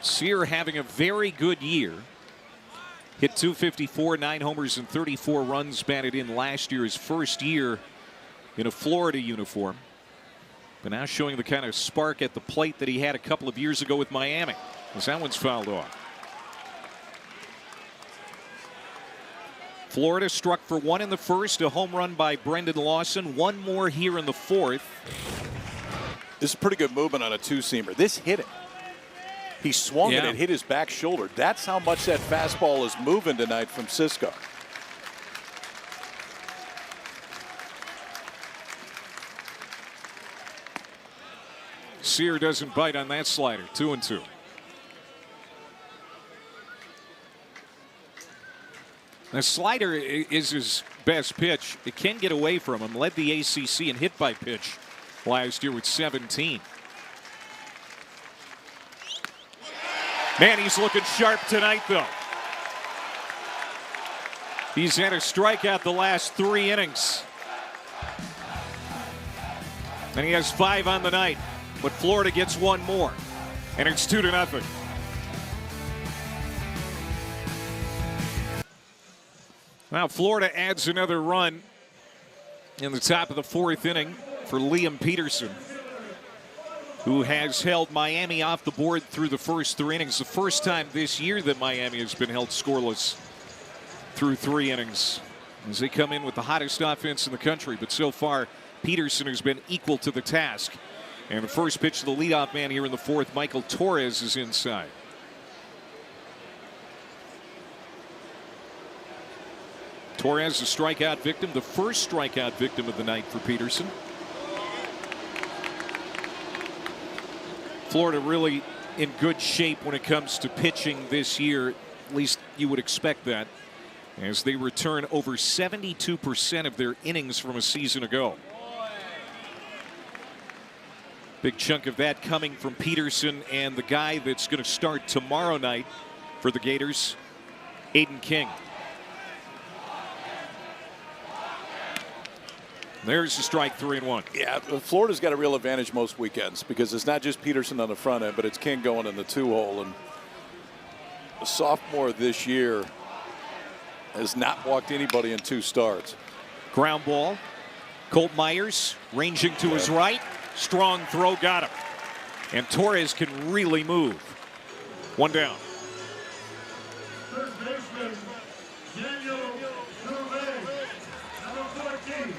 Sear having a very good year. Hit .254, 9 homers and 34 runs batted in last year, his first year in a Florida uniform. But now showing the kind of spark at the plate that he had a couple of years ago with Miami, as that one's fouled off. Florida struck for 1 in the first, a home run by Brendan Lawson, 1 more here in the fourth. This is pretty good movement on a two-seamer. This hit it. He swung it and hit his back shoulder. That's how much that fastball is moving tonight from Cisco. Sear doesn't bite on that slider. 2-2. The slider is his best pitch. It can get away from him. Led the ACC in hit by pitch last year with 17. Man, he's looking sharp tonight, though. He's had a strikeout the last 3 innings. And he has 5 on the night. But Florida gets 1 more. And it's 2-0. Now Florida adds another run in the top of the 4th inning for Liam Peterson, who has held Miami off the board through the first 3 innings. The first time this year that Miami has been held scoreless through 3 innings, as they come in with the hottest offense in the country. But so far, Peterson has been equal to the task. And the first pitch to the leadoff man here in the 4th, Michael Torres, is inside. Torres, a strikeout victim, the first strikeout victim of the night for Peterson. Florida really in good shape when it comes to pitching this year. At least you would expect that, as they return over 72% of their innings from a season ago. Big chunk of that coming from Peterson and the guy that's going to start tomorrow night for the Gators, Aiden King. There's the strike, 3-1. Yeah, Florida's got a real advantage most weekends because it's not just Peterson on the front end, but it's King going in the 2-hole. And a sophomore this year, has not walked anybody in 2 starts. Ground ball. Colt Myers ranging to his right. Strong throw, got him. And Torres can really move. 1 down. Third baseman, Daniel Cuvée, number 14.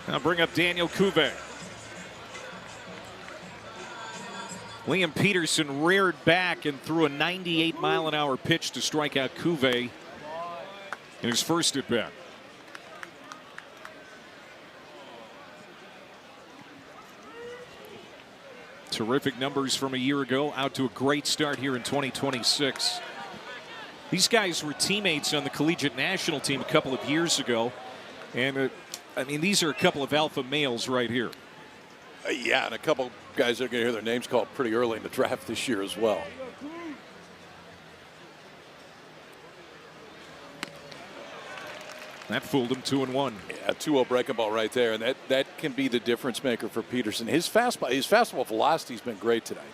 Now bring up Daniel Cuvée. Liam Peterson reared back and threw a 98-mile-an-hour pitch to strike out Cuvée in his first at bat. Terrific numbers from a year ago, out to a great start here in 2026. These guys were teammates on the collegiate national team a couple of years ago. And, I mean, these are a couple of alpha males right here. Yeah, and a couple guys are going to hear their names called pretty early in the draft this year as well. That fooled him. 2-1. Yeah, 2-0 breaking ball right there, and that can be the difference maker for Peterson. His fastball velocity has been great tonight.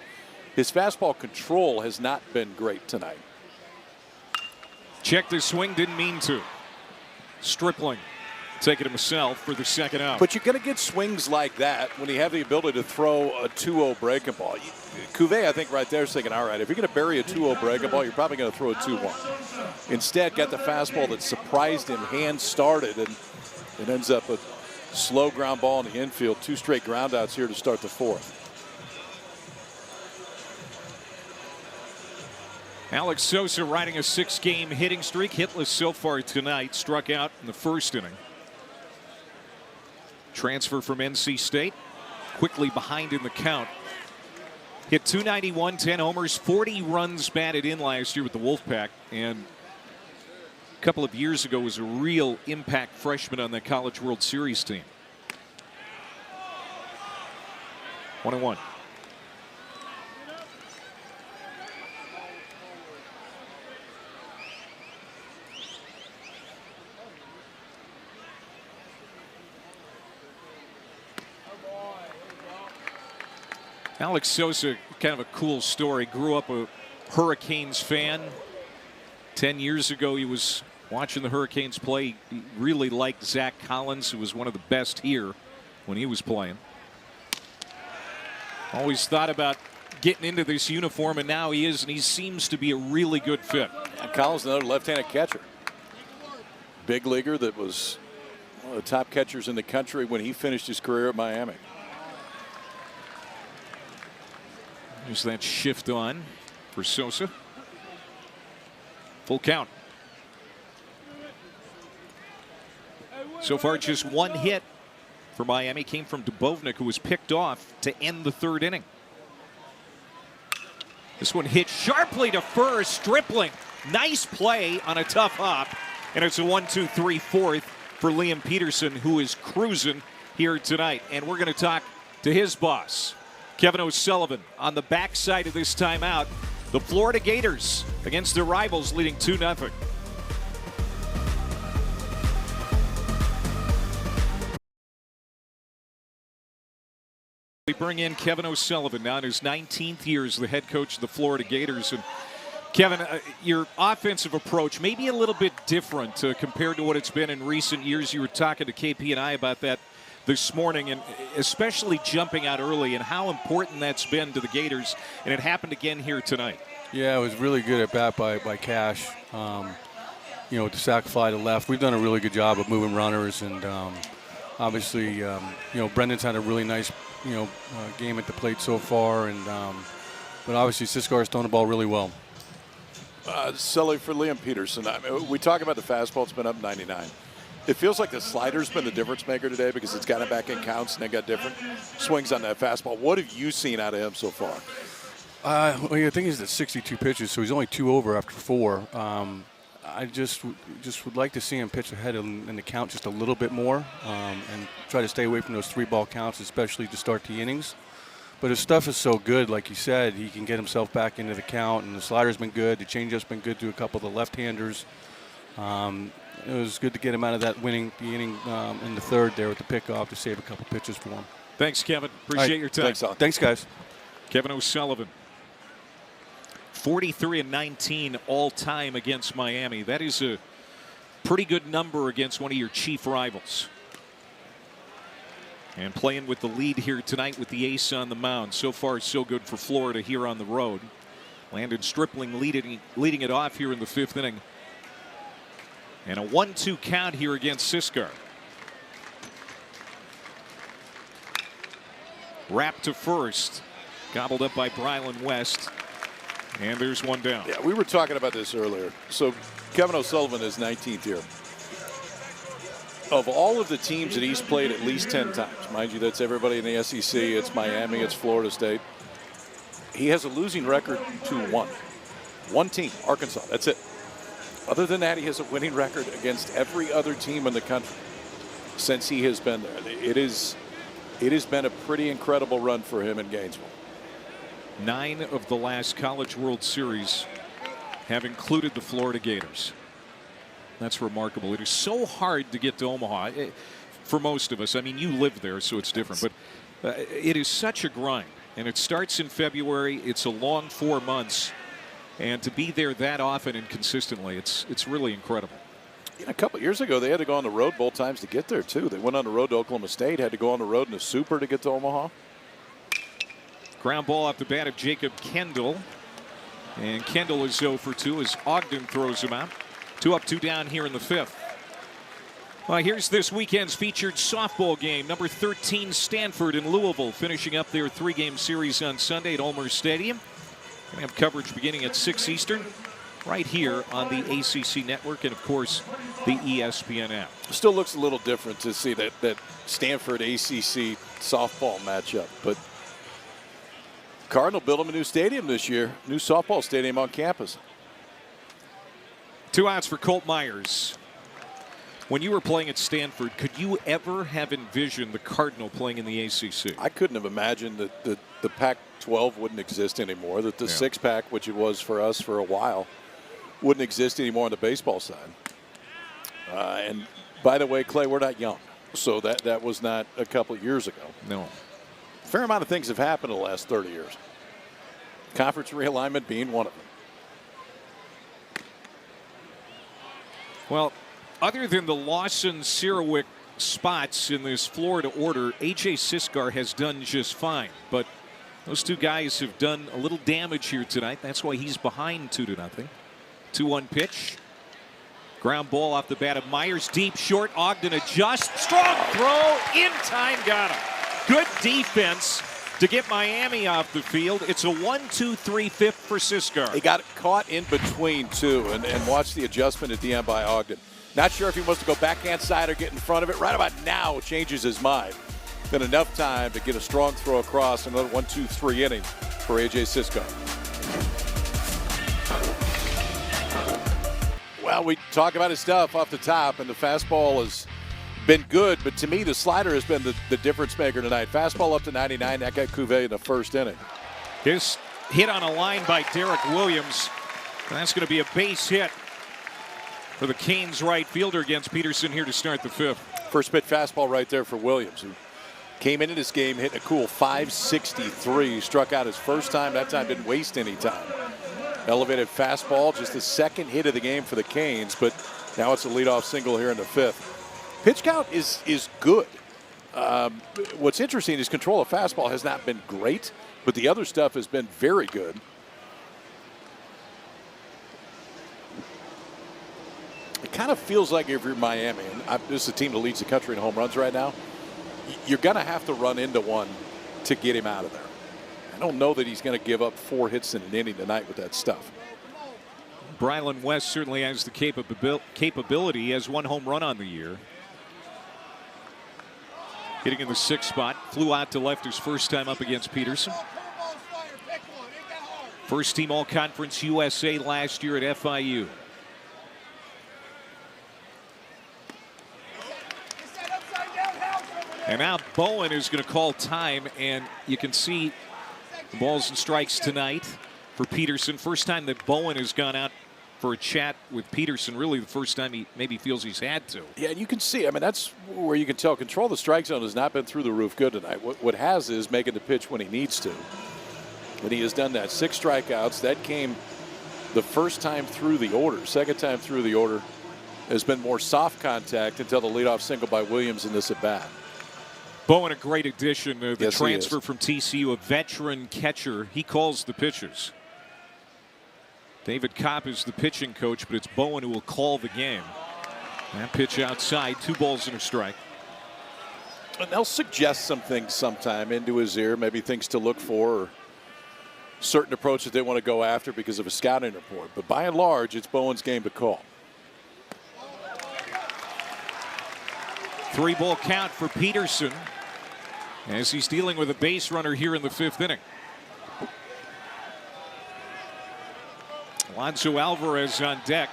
His fastball control has not been great tonight. Check the swing, didn't mean to. Stripling taking it himself for the second out. But you're going to get swings like that when you have the ability to throw a 2-0 breaking ball. Cuvée, I think, right there is thinking, all right, if you're going to bury a 2-0 breaking ball, you're probably going to throw a 2-1. Instead, got the fastball that surprised him, hand started, and it ends up a slow ground ball in the infield. 2 straight ground outs here to start the 4th. Alex Sosa riding a 6-game hitting streak, hitless so far tonight, struck out in the first inning. Transfer from NC State, quickly behind in the count. Hit .291, 10 homers, 40 runs batted in last year with the Wolfpack, and a couple of years ago was a real impact freshman on the College World Series team. 1-1. Alex Sosa, kind of a cool story. Grew up a Hurricanes fan. 10 years ago, he was watching the Hurricanes play. He really liked Zach Collins, who was one of the best here when he was playing. Always thought about getting into this uniform, and now he is, and he seems to be a really good fit. And Collins, another left-handed catcher. Big leaguer that was one of the top catchers in the country when he finished his career at Miami. There's that shift on for Sosa. Full count. So far, just 1 hit for Miami came from Dubovnik, who was picked off to end the 3rd inning. This one hit sharply to first. Stripling. Nice play on a tough hop. And it's a 1-2-3 4th for Liam Peterson, who is cruising here tonight. And we're going to talk to his boss, Kevin O'Sullivan, on the backside of this timeout. The Florida Gators against their rivals, leading 2-0. We bring in Kevin O'Sullivan now in his 19th year as the head coach of the Florida Gators. And Kevin, your offensive approach may be a little bit different compared to what it's been in recent years. You were talking to KP and I about that this morning, and especially jumping out early and how important that's been to the Gators, and it happened again here tonight. Yeah, it was really good at bat by Cash. You know, with the sac fly to left, we've done a really good job of moving runners, and obviously, you know, Brendan's had a really nice, game at the plate so far, and but obviously Siskar's thrown the ball really well. Silly for Liam Peterson. I mean, we talk about the fastball; it's been up 99. It feels like the slider's been the difference maker today because it's got him back in counts and they got different swings on that fastball. What have you seen out of him so far? Well, I think he's at 62 pitches, so he's only 2 over after 4. I just would like to see him pitch ahead in the count just a little bit more and try to stay away from those 3-ball counts, especially to start the innings. But his stuff is so good, like you said, he can get himself back into the count, and the slider's been good. The changeup's been good to a couple of the left-handers. It was good to get him out of that inning in the 3rd there with the pickoff to save a couple pitches for him. Thanks, Kevin. Appreciate your time. Thanks, Thanks, guys. Kevin O'Sullivan. 43-19 all time against Miami. That is a pretty good number against one of your chief rivals. And playing with the lead here tonight with the ace on the mound. So far, so good for Florida here on the road. Landon Stripling leading it off here in the 5th inning. And a 1-2 count here against Siskar. Wrapped to first. Gobbled up by Brylan West. And there's one down. Yeah, we were talking about this earlier. So Kevin O'Sullivan is 19th here. Of all of the teams that he's played at least 10 times, mind you, that's everybody in the SEC, it's Miami, it's Florida State. He has a losing record 2-1. One team, Arkansas, that's it. Other than that, he has a winning record against every other team in the country since he has been there. It has been a pretty incredible run for him in Gainesville. 9 of the last College World Series have included the Florida Gators. That's remarkable. It is so hard to get to Omaha for most of us. I mean, you live there, so it's different. But it is such a grind. And it starts in February. It's a long 4 months. And to be there that often and consistently, it's really incredible. A couple of years ago, they had to go on the road both times to get there, too. They went on the road to Oklahoma State, had to go on the road in a Super to get to Omaha. Ground ball off the bat of Jacob Kendall. And Kendall is 0 for 2 as Ogden throws him out. 2 up, 2 down here in the 5th. Well, here's this weekend's featured softball game. Number 13, Stanford in Louisville, finishing up their 3-game series on Sunday at Ulmer Stadium. Going to have coverage beginning at 6 Eastern, right here on the ACC Network and, of course, the ESPN app. Still looks a little different to see that Stanford ACC softball matchup, but Cardinal built them a new stadium this year, new softball stadium on campus. 2 outs for Colt Myers. When you were playing at Stanford, could you ever have envisioned the Cardinal playing in the ACC? I couldn't have imagined that the Pac-12 wouldn't exist anymore, that the six-pack, which it was for us for a while, wouldn't exist anymore on the baseball side. And by the way, Clay, we're not young, so that was not a couple of years ago. No. A fair amount of things have happened in the last 30 years. Conference realignment being one of them. Well, other than the Lawson-Sirawick spots in this Florida order, A.J. Siskar has done just fine. But those 2 guys have done a little damage here tonight. That's why he's behind 2-0. 2-1 pitch. Ground ball off the bat of Myers. Deep, short. Ogden adjusts. Strong throw. In time. Got him. Good defense to get Miami off the field. It's a 1-2-3-5 for Siskar. He got caught in between, too, and watch the adjustment at the end by Ogden. Not sure if he wants to go backhand side or get in front of it. Right about now, changes his mind. Been enough time to get a strong throw across. Another 1-2-3 inning for A.J. Siskar. Well, we talk about his stuff off the top, and the fastball has been good, but to me, the slider has been the difference maker tonight. Fastball up to 99. That got Cuvée in the 1st inning. This hit on a line by Derek Williams. That's going to be a base hit for the Canes right fielder against Peterson here to start the 5th. First pitch fastball right there for Williams, who came into this game hitting a cool 563. Struck out his first time. That time didn't waste any time. Elevated fastball, just the 2nd hit of the game for the Canes, but now it's a leadoff single here in the 5th. Pitch count is good. What's interesting is control of fastball has not been great, but the other stuff has been very good. It kind of feels like if you're Miami, and this is a team that leads the country in home runs right now, you're going to have to run into one to get him out of there. I don't know that he's going to give up 4 hits in an inning tonight with that stuff. Brylan West certainly has the capability. He has 1 home run on the year. Hitting in the 6th spot. Flew out to left his first time up against Peterson. First team All-Conference USA last year at FIU. And now Bowen is going to call time, and you can see the balls and strikes tonight for Peterson. First time that Bowen has gone out for a chat with Peterson. Really the first time he maybe feels he's had to. Yeah, and you can see, I mean, that's where you can tell control of the strike zone has not been through the roof good tonight. What has is making the pitch when he needs to. And he has done that. 6 strikeouts. That came the first time through the order. Second time through the order has been more soft contact until the leadoff single by Williams in this at bat. Bowen, a great addition. The Yes, transfer from TCU, a veteran catcher. He calls the pitches. David Kopp is the pitching coach, but it's Bowen who will call the game. That pitch outside, 2 balls and a strike. And they'll suggest some things sometime into his ear, maybe things to look for, or certain approaches they want to go after because of a scouting report. But by and large, it's Bowen's game to call. 3-ball count for Peterson as he's dealing with a base runner here in the 5th inning. Alonso Alvarez on deck.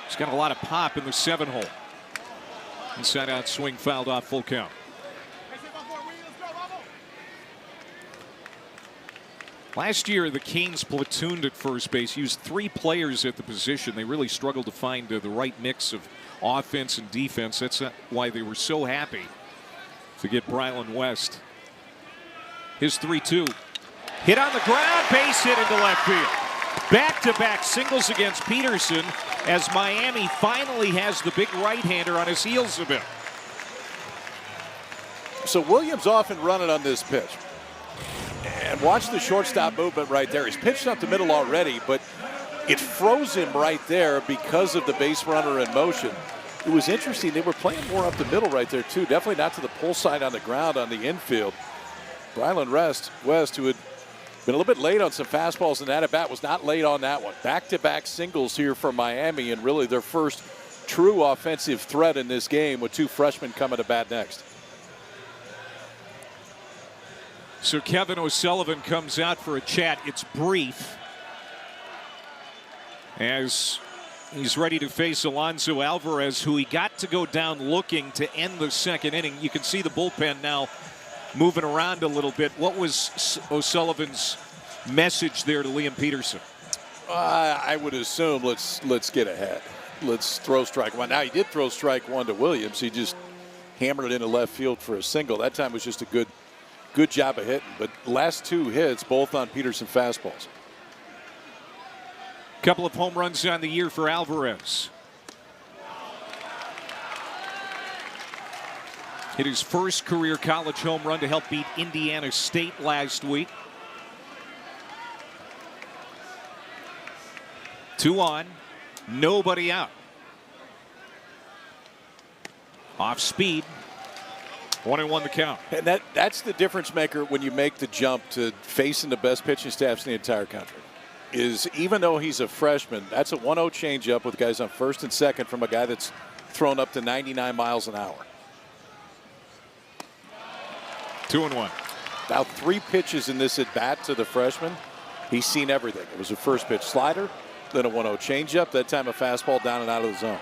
He's got a lot of pop in the 7-hole. Inside out swing fouled off, full count. Last year, the Canes platooned at first base, used 3 players at the position. They really struggled to find the right mix of offense and defense. That's why they were so happy to get Brylan West. His 3-2. Hit on the ground, base hit into left field. Back-to-back singles against Peterson as Miami finally has the big right-hander on his heels a bit. So Williams off and running on this pitch. And watch the shortstop movement right there. He's pitched up the middle already, but it froze him right there because of the base runner in motion. It was interesting. They were playing more up the middle right there, too. Definitely not to the pull side on the ground on the infield. Brylan West, who had been a little bit late on some fastballs in that at bat, was not late on that one. Back-to-back singles here for Miami, and really their first true offensive threat in this game with 2 freshmen coming to bat next. So Kevin O'Sullivan comes out for a chat. It's brief as he's ready to face Alonso Alvarez, who he got to go down looking to end the 2nd inning. You can see the bullpen now moving around a little bit. What was O'Sullivan's message there to Liam Peterson? I would assume let's get ahead. Let's throw strike 1. Now he did throw strike 1 to Williams. He just hammered it into left field for a single. That time was just a good job of hitting. But last 2 hits, both on Peterson fastballs. Couple of home runs on the year for Alvarez. Hit his first career college home run to help beat Indiana State last week. 2 on, nobody out. Off speed. 1-1 the count. And that's the difference maker when you make the jump to facing the best pitching staffs in the entire country. Is even though he's a freshman, that's a 1-0 changeup with guys on first and second from a guy that's thrown up to 99 miles an hour. 2-1. Now 3 pitches in this at bat to the freshman. He's seen everything. It was a first pitch slider, then a 1-0 changeup. That time a fastball down and out of the zone.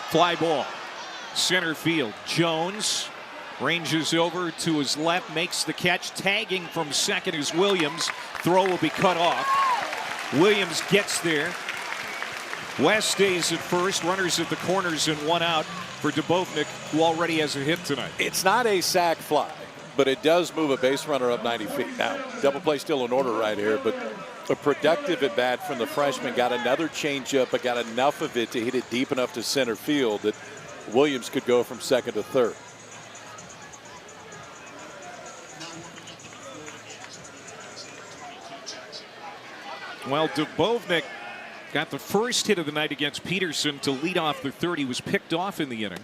Fly ball. Center field. Jones ranges over to his left, makes the catch. Tagging from second is Williams. Throw will be cut off. Williams gets there. West stays at first. Runners at the corners and 1 out for Dubovnik, who already has a hit tonight. It's not a sac fly, but it does move a base runner up 90 feet. Now, double play still in order right here, but a productive at bat from the freshman. Got another changeup, but got enough of it to hit it deep enough to center field that Williams could go from second to third. Well, Dubovnik got the first hit of the night against Peterson to lead off the third. He was picked off in the inning,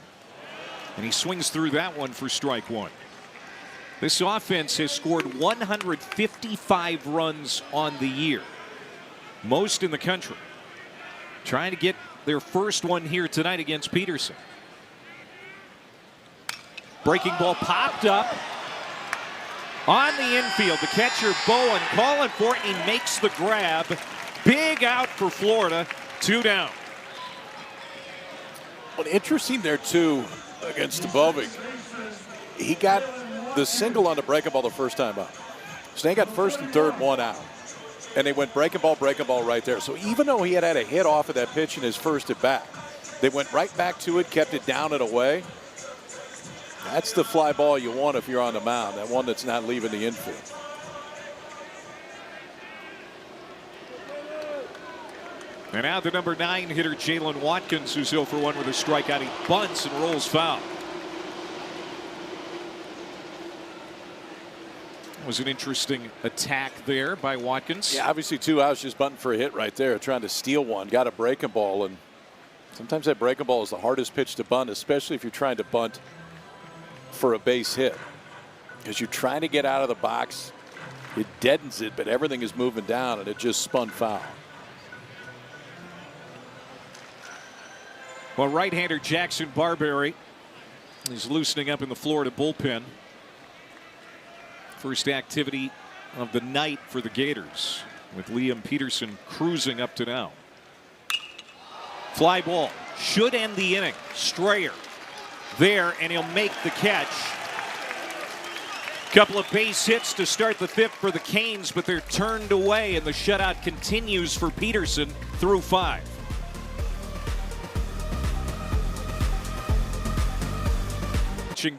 and he swings through that one for strike 1. This offense has scored 155 runs on the year, most in the country. Trying to get their first one here tonight against Peterson. Breaking ball popped up on the infield. The catcher Bowen calling for it. He makes the grab. Big out for Florida. 2 down. Well, interesting there too against Dubovnik. He got the single on the breaking ball the first time out. So they got first and third, 1 out. And they went breaking ball right there. So even though he had a hit off of that pitch in his first at bat, they went right back to it, kept it down and away. That's the fly ball you want if you're on the mound, that one that's not leaving the infield. And now the number 9 hitter, Jalen Watkins, who's 0 for 1 with a strikeout. He bunts and rolls foul. It was an interesting attack there by Watkins. Yeah, obviously 2 outs, just bunting for a hit right there, trying to steal one. Got a breaking ball, and sometimes that breaking ball is the hardest pitch to bunt, especially if you're trying to bunt for a base hit. Because you're trying to get out of the box, it deadens it, but everything is moving down, and it just spun foul. Well, right-hander Jackson Barberry is loosening up in the Florida bullpen. First activity of the night for the Gators, with Liam Peterson cruising up to now. Fly ball should end the inning. Strayer there, and he'll make the catch. Couple of base hits to start the 5th for the Canes, but they're turned away, and the shutout continues for Peterson through 5.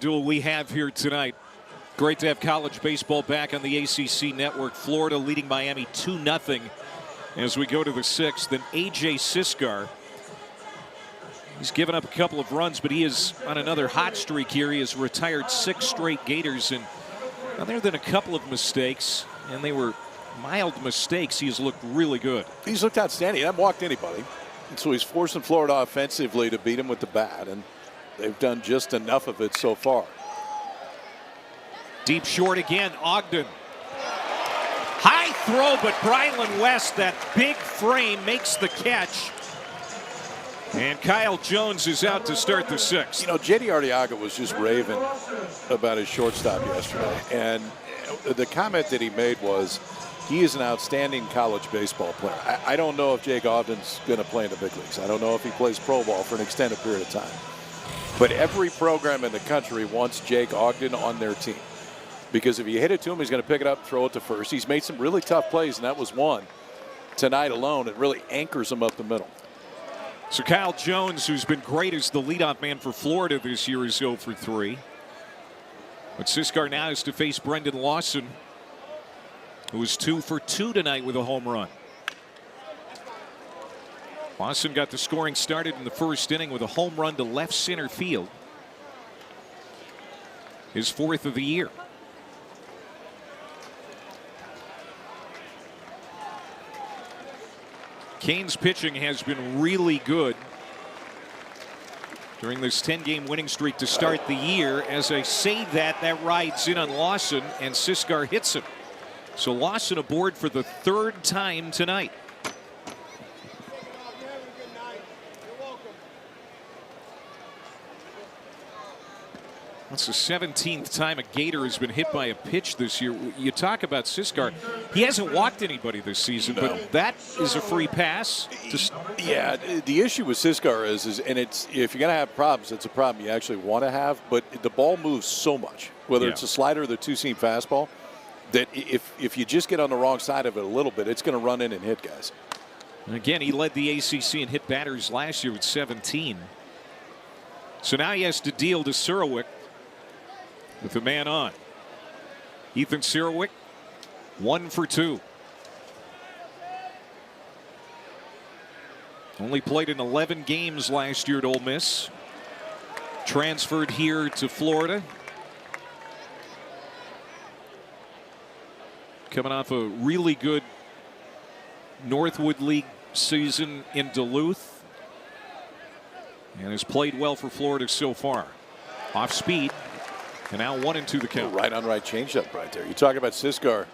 Duel we have here tonight. Great to have college baseball back on the ACC network. Florida leading Miami 2-0 as we go to the 6th. Then A.J. Siskar. He's given up a couple of runs, but he is on another hot streak here. He has retired 6 straight Gators, and other than a couple of mistakes, and they were mild mistakes, he has looked really good. He's looked outstanding. He hasn't walked anybody. And so he's forcing Florida offensively to beat him with the bat, and they've done just enough of it so far. Deep short again, Ogden. High throw, but Brylan West, that big frame, makes the catch. And Kyle Jones is out to start the 6th. You know, J.D. Arteaga was just raving about his shortstop yesterday. And the comment that he made was he is an outstanding college baseball player. I don't know if Jake Ogden's going to play in the big leagues. I don't know if he plays pro ball for an extended period of time. But every program in the country wants Jake Ogden on their team. Because if you hit it to him, he's going to pick it up, throw it to first. He's made some really tough plays, and that was one tonight alone. It really anchors him up the middle. So Kyle Jones, who's been great as the leadoff man for Florida this year, is 0 for 3. But Siskar now has to face Brendan Lawson, who was 2 for 2 tonight with a home run. Lawson got the scoring started in the 1st inning with a home run to left center field. His 4th of the year. Canes pitching has been really good during this 10-game winning streak to start the year. As I say that, that rides in on Lawson, and Siskar hits him. So Lawson aboard for the 3rd time tonight. That's the 17th time a Gator has been hit by a pitch this year. You talk about Siskar. He hasn't walked anybody this season, but that is a free pass. Yeah, the issue with Siskar is and it's if you're going to have problems, it's a problem you actually want to have. But the ball moves so much, whether it's a slider or the 2-seam fastball, that if you just get on the wrong side of it a little bit, it's going to run in and hit guys. And again, he led the ACC in hit batters last year with 17. So now he has to deal to Surowick with the man on. Ethan Surowick, 1 for 2. Only played in 11 games last year at Ole Miss. Transferred here to Florida. Coming off a really good Northwood League season in Duluth. And has played well for Florida so far. Off speed. And now 1-2 the count. Right on right changeup right there. You talk about Siskar,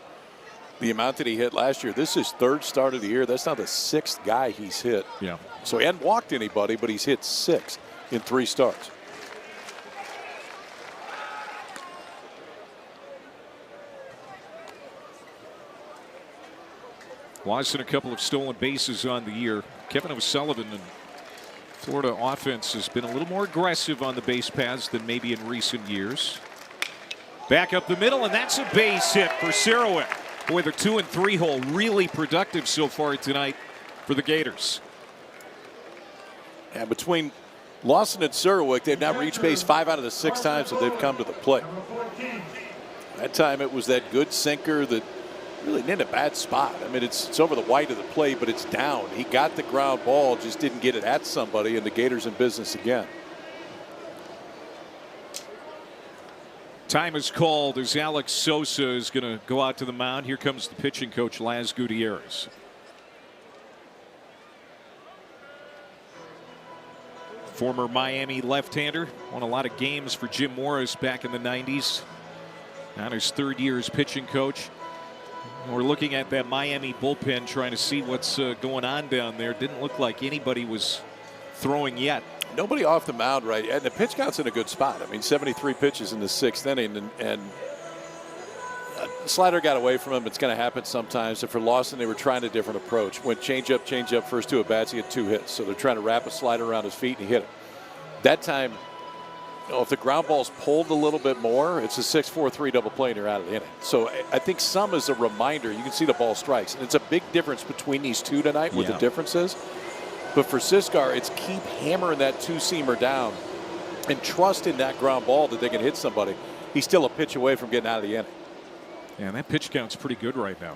the amount that he hit last year. This is 3rd start of the year. That's now the 6th guy he's hit. Yeah. So he hadn't walked anybody, but he's hit 6 in 3 starts. Lawson a couple of stolen bases on the year. Kevin O'Sullivan and Florida offense has been a little more aggressive on the base paths than maybe in recent years. Back up the middle, and that's a base hit for Surowick. Boy, the 2 and 3 hole really productive so far tonight for the Gators. Yeah, between Lawson and Surwick, they've now reached base 5 out of the 6 times that they've come to the plate. That time it was that good sinker that really in a bad spot. I mean, it's over the white of the plate, but it's down. He got the ground ball, just didn't get it at somebody, and the Gators in business again. Time is called as Alex Sosa is going to go out to the mound. Here comes the pitching coach, Laz Gutierrez. Former Miami left-hander, won a lot of games for Jim Morris back in the 90s. On his 3rd year as pitching coach. We're looking at that Miami bullpen trying to see what's going on down there. Didn't look like anybody was throwing yet. Nobody off the mound right, and the pitch count's in a good spot. I mean, 73 pitches in the 6th inning, and slider got away from him. It's going to happen sometimes. And for Lawson, they were trying a different approach. Went change up, first 2 at bats. He had 2 hits. So they're trying to wrap a slider around his feet, and he hit it. That time, if the ground ball's pulled a little bit more, it's a 6-4-3 double play and you're out of the inning. So I think some is a reminder. You can see the ball strikes. And it's a big difference between these 2 tonight, what the difference is. But for Siskar, it's keep hammering that 2-seamer down and trust in that ground ball that they can hit somebody. He's still a pitch away from getting out of the inning. Yeah, and that pitch count's pretty good right now.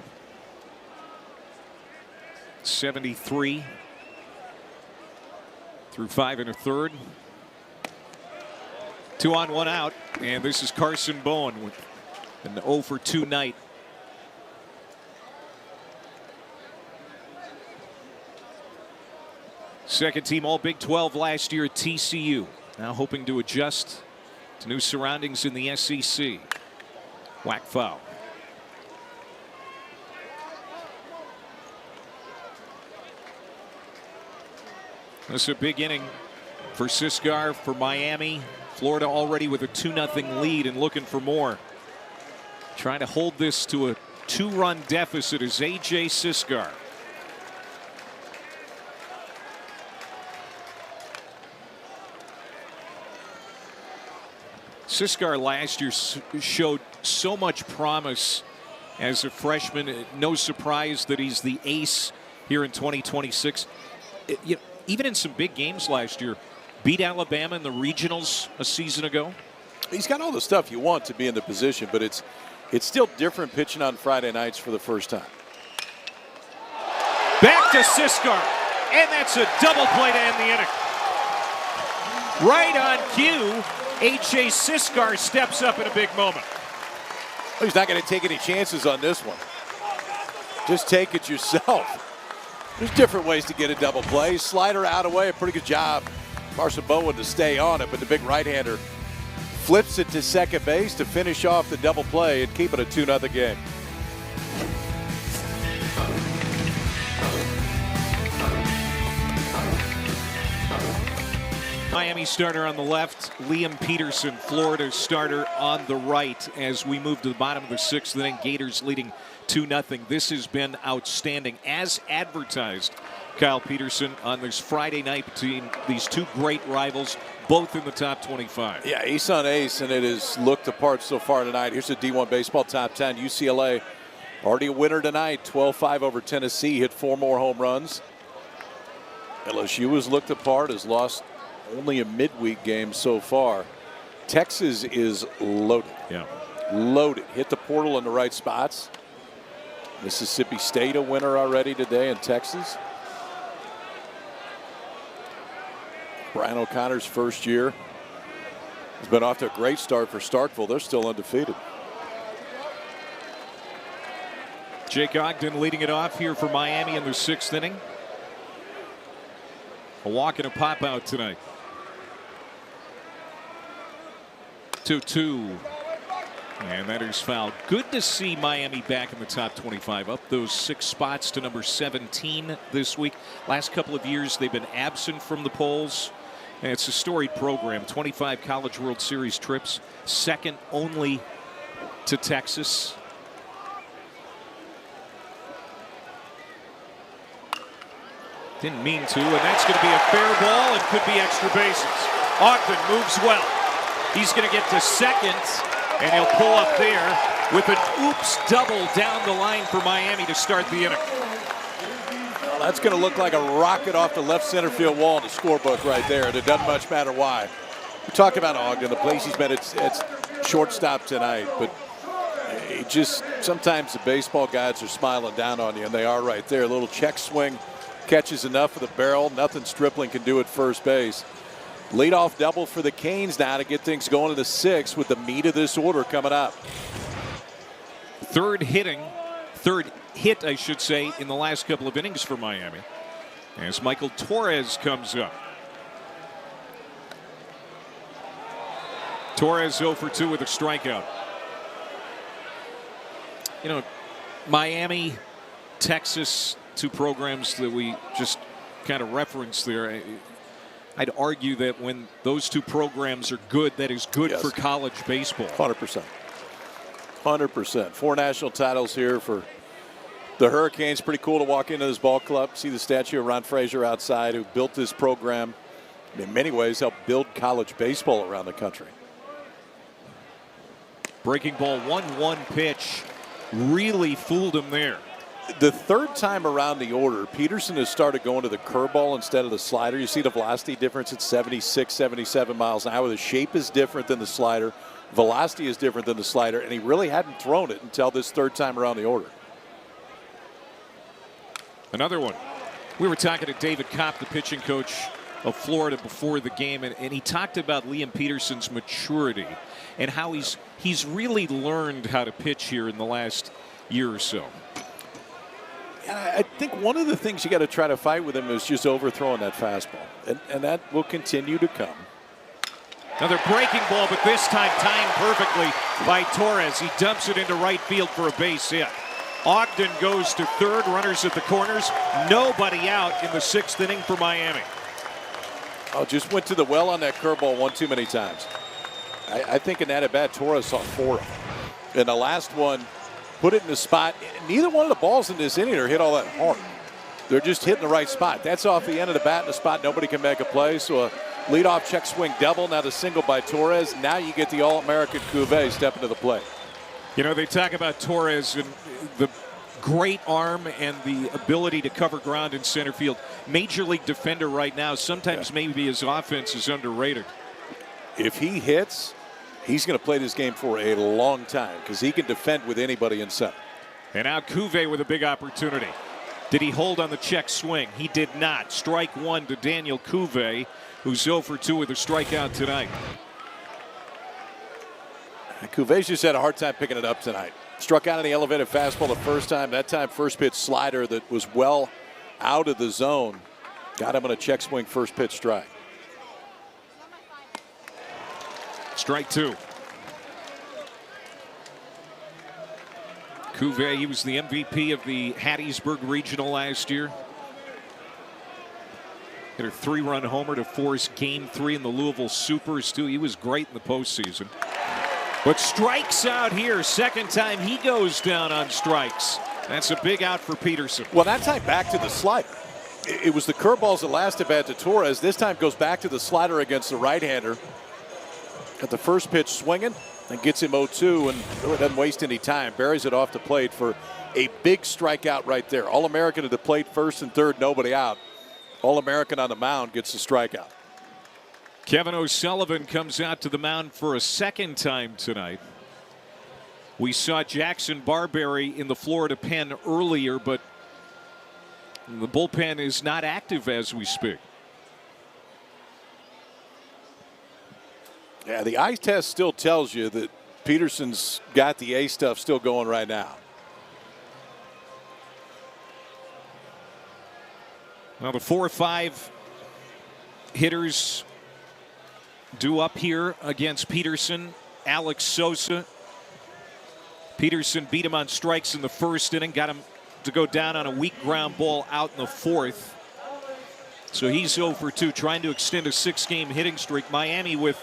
73 through 5 1/3. 2 on, 1 out, and this is Carson Bowen with an 0 for 2 night. Second team All Big 12 last year at TCU. Now hoping to adjust to new surroundings in the SEC. Whack foul. This is a big inning for Siskar, for Miami. Florida already with a 2-0 lead and looking for more. Trying to hold this to a 2-run deficit is A.J. Siskar. Siskar last year showed so much promise as a freshman. No surprise that he's the ace here in 2026. Even in some big games last year, beat Alabama in the regionals a season ago. He's got all the stuff you want to be in the position, but it's still different pitching on Friday nights for the first time. Back to Siskar, and that's a double play to end the inning. Right on cue, A.J. Siskar steps up in a big moment. He's not going to take any chances on this one. Just take it yourself. There's different ways to get a double play. Slider out of way, a pretty good job. Carson Bowen to stay on it, but the big right-hander flips it to second base to finish off the double play and keep it a 2-0 game. Miami starter on the left, Liam Peterson, Florida starter on the right as we move to the bottom of the 6th inning. Gators leading 2-0. This has been outstanding as advertised. Kyle Peterson on this Friday night between these 2 great rivals, both in the top 25. Yeah, ace on ace, and it has looked apart so far tonight. Here's the D1 baseball top 10. UCLA already a winner tonight, 12-5 over Tennessee, hit 4 more home runs. LSU has looked apart, has lost only a midweek game so far. Texas is loaded. Yeah. Loaded. Hit the portal in the right spots. Mississippi State a winner already today in Texas. Brian O'Connor's first year has been off to a great start for Starkville. They're still undefeated. Jake Ogden leading it off here for Miami in their 6th inning. A walk and a pop out tonight. 2-2. And that is fouled. Good to see Miami back in the top 25, up those 6 spots to number 17 this week. Last couple of years they've been absent from the polls. And it's a storied program, 25 College World Series trips, second only to Texas. Didn't mean to, and that's going to be a fair ball and could be extra bases. Ogden moves well. He's going to get to second, and he'll pull up there with an oops double down the line for Miami to start the inning. Well, That's going to look like a rocket off the left center field wall in the scorebook right there. And it doesn't much matter why. We talk about Ogden, the place he's been at shortstop tonight, but it just sometimes the baseball guys are smiling down on you, and they are right there. A little check swing catches enough of the barrel. Nothing Stripling can do at first base. Leadoff double for the Canes now to get things going to the 6th with the meat of this order coming up. Third hit, I should say, in the last couple of innings for Miami, as Michael Torres comes up. Torres 0 for 2 with a strikeout. You know, Miami, Texas, two programs that we just kind of referenced there. I'd argue that when those two programs are good, that is good for college baseball. 100%. 100%. 4 national titles here for the Hurricanes. Pretty cool to walk into this ball club, see the statue of Ron Frazier outside, who built this program. In many ways, helped build college baseball around the country. Breaking ball, 1-1 pitch. Really fooled him there. The third time around the order, Peterson has started going to the curveball instead of the slider. You see the velocity difference at 76, 77 miles an hour. The shape is different than the slider. Velocity is different than the slider, and he really hadn't thrown it until this third time around the order. Another one. We were talking to David Kopp, the pitching coach of Florida, before the game, and he talked about Liam Peterson's maturity and how he's really learned how to pitch here in the last year or so. And I think one of the things you got to try to fight with him is just overthrowing that fastball, and that will continue to come. Another breaking ball, but this time timed perfectly by Torres. He dumps it into right field for a base hit. Ogden goes to third, runners at the corners. Nobody out in the 6th inning for Miami. Oh, just went to the well on that curveball one too many times. I think in that at bat, Torres saw 4 of them. And the last one, put it in the spot. Neither one of the balls in this inning are hit all that hard. They're just hitting the right spot. That's off the end of the bat in the spot nobody can make a play. So a leadoff check swing double, now the single by Torres. Now you get the All-American Cuvée stepping to the plate. You know, they talk about Torres and the great arm and the ability to cover ground in center field. Major league defender right now. Sometimes maybe his offense is underrated. If he hits, he's going to play this game for a long time because he can defend with anybody in center. And now Cuvée with a big opportunity. Did he hold on the check swing? He did not. Strike one to Daniel Cuvée, who's 0 for 2 with a strikeout tonight. Cuvé's just had a hard time picking it up tonight. Struck out on the elevated fastball the first time. That time, first pitch slider that was well out of the zone. Got him on a check swing first pitch strike. Strike two. Cuvée, he was the MVP of the Hattiesburg Regional last year. Hit a 3-run homer to force Game 3 in the Louisville Supers, too. He was great in the postseason. But strikes out here. Second time he goes down on strikes. That's a big out for Peterson. Well, that time back to the slider. It was the curveballs that last at bat to Torres. This time goes back to the slider against the right-hander. At the first pitch swinging and gets him 0-2 and really doesn't waste any time. Buries it off the plate for a big strikeout right there. All-American at the plate, first and third, nobody out. All-American on the mound gets the strikeout. Kevin O'Sullivan comes out to the mound for a second time tonight. We saw Jackson Barberry in the Florida pen earlier, but the bullpen is not active as we speak. Yeah, the eye test still tells you that Peterson's got the A stuff still going right now. Well, the 4 or 5 hitters due up here against Peterson. Alex Sosa. Peterson beat him on strikes in the first inning, got him to go down on a weak ground ball out in the 4th. So he's 0 for 2, trying to extend a 6-game hitting streak. Miami with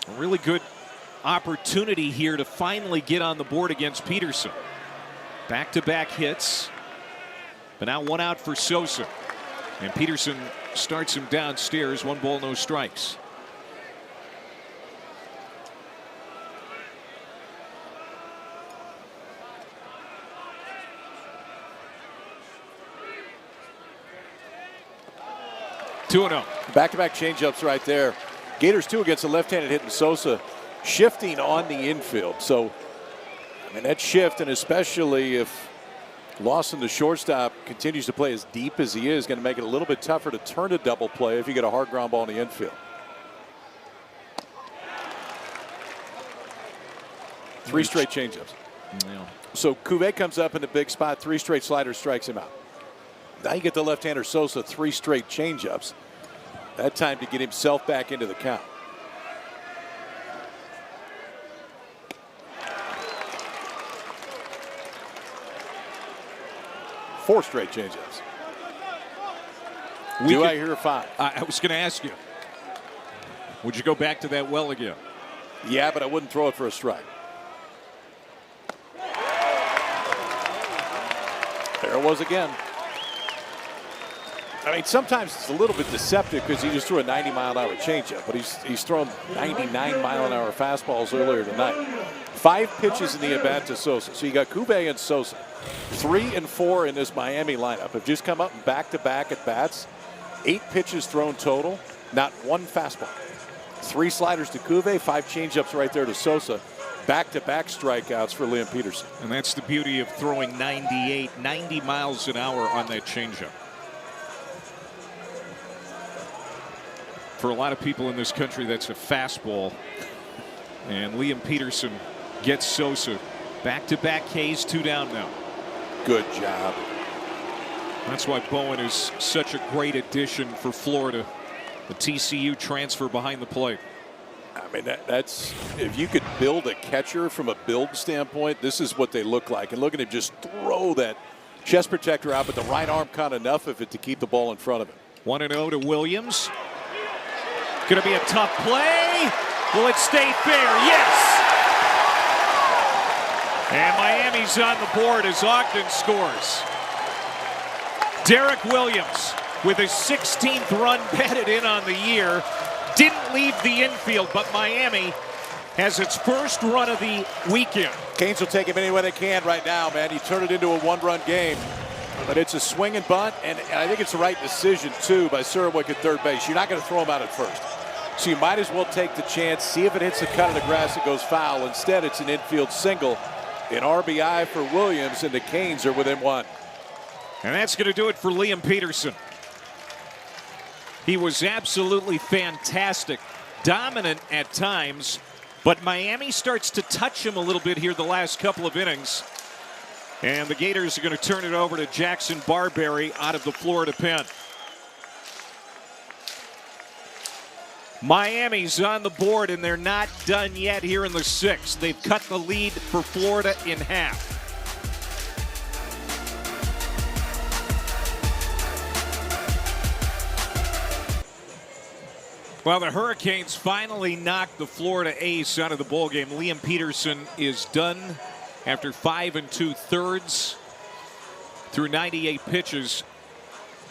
a really good opportunity here to finally get on the board against Peterson. Back-to-back hits, but now 1 out for Sosa. And Peterson starts him downstairs, 1 ball, no strikes. 2-0. Back-to-back changeups right there. Gators 2 against a left-handed hitting Sosa, shifting on the infield. So, I mean, that shift, and especially if Lawson, the shortstop, continues to play as deep as he is, going to make it a little bit tougher to turn a double play if you get a hard ground ball in the infield. 3 straight changeups. Yeah. So Cuvée comes up in the big spot, 3 straight sliders, strikes him out. Now you get the left-hander Sosa, 3 straight changeups. That time to get himself back into the count. Four straight changeups. Do I hear 5? I was going to ask you, would you go back to that well again? Yeah, but I wouldn't throw it for a strike. There it was again. I mean, sometimes it's a little bit deceptive because he just threw a 90-mile-an-hour changeup, but he's thrown 99-mile-an-hour fastballs earlier tonight. 5 pitches in the at-bat to Sosa. So you got Cuvée and Sosa. 3 and 4 in this Miami lineup have just come up in back-to-back at-bats. 8 pitches thrown total, not 1 fastball. 3 sliders to Cuvée, 5 changeups right there to Sosa. Back-to-back strikeouts for Liam Peterson. And that's the beauty of throwing 90 miles an hour on that changeup. For a lot of people in this country, that's a fastball. And Liam Peterson gets Sosa. Back-to-back Ks, 2 down now. Good job. That's why Bowen is such a great addition for Florida. The TCU transfer behind the plate. I mean, that's, if you could build a catcher from a build standpoint, this is what they look like. And look at him just throw that chest protector out, but the right arm caught enough of it to keep the ball in front of him. 1-0 to Williams. Going to be a tough play. Will it stay fair? Yes. And Miami's on the board as Ogden scores. Derek Williams with his 16th run batted in on the year. Didn't leave the infield, but Miami has its first run of the weekend. Canes will take him any way they can right now, man. You turn it into a 1-run game. But it's a swing and bunt, and I think it's the right decision, too, by Surwick at third base. You're not going to throw him out at first. So you might as well take the chance, see if it hits the cut of the grass that goes foul. Instead, it's an infield single. An RBI for Williams, and the Canes are within 1. And that's going to do it for Liam Peterson. He was absolutely fantastic, dominant at times, but Miami starts to touch him a little bit here the last couple of innings. And the Gators are going to turn it over to Jackson Barberry out of the Florida pen. Miami's on the board, and they're not done yet here in the 6th. They've cut the lead for Florida in half. Well, the Hurricanes finally knocked the Florida Ace out of the ballgame. Liam Peterson is done after 5 2/3 through 98 pitches.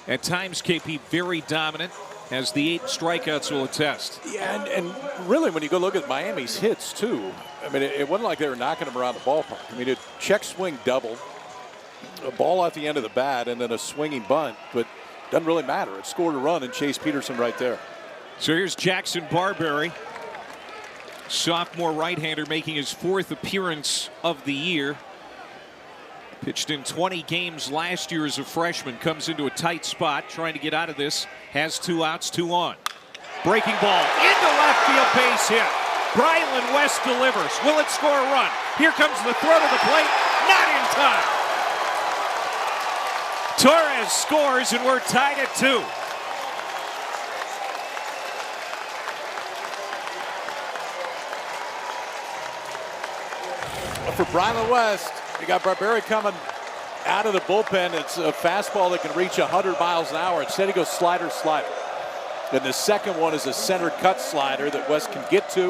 At times, KP very dominant, as the 8 strikeouts will attest. Yeah, and really, when you go look at Miami's hits, too, I mean, it wasn't like they were knocking them around the ballpark. I mean, a check swing double, a ball at the end of the bat, and then a swinging bunt, but doesn't really matter. It scored a run and chased Peterson right there. So here's Jackson Barberry, sophomore right-hander, making his 4th appearance of the year. Pitched in 20 games last year as a freshman. Comes into a tight spot, trying to get out of this. Has 2 outs, 2 on. Breaking ball into left field, base hit. Brylan West delivers. Will it score a run? Here comes the throw to the plate. Not in time. Torres scores, and we're tied at 2. For Brylan West, you got Barberry coming out of the bullpen. It's a fastball that can reach 100 miles an hour. Instead, he goes slider, slider. Then the second one is a center cut slider that West can get to.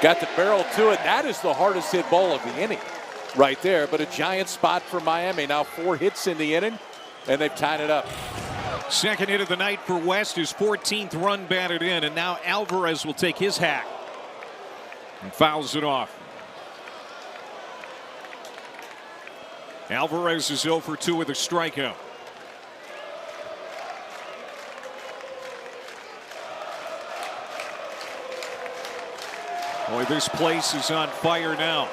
Got the barrel to it. That is the hardest hit ball of the inning right there. But a giant spot for Miami. Now 4 hits in the inning, and they've tied it up. Second hit of the night for West, his 14th run batted in, and now Alvarez will take his hack and fouls it off. Alvarez is 0 for 2 with a strikeout. Boy, this place is on fire now.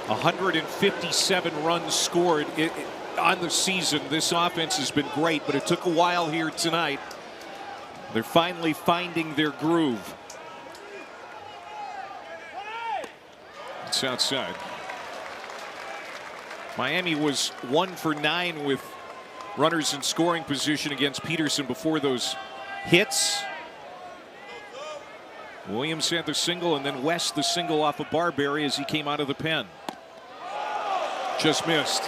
$157 runs scored on the season. This offense has been great, but it took a while here tonight. They're finally finding their groove. It's outside. Miami was 1 for 9 with runners in scoring position against Peterson before those hits. Williams had the single, and then West the single off of Barberry as he came out of the pen. Just missed.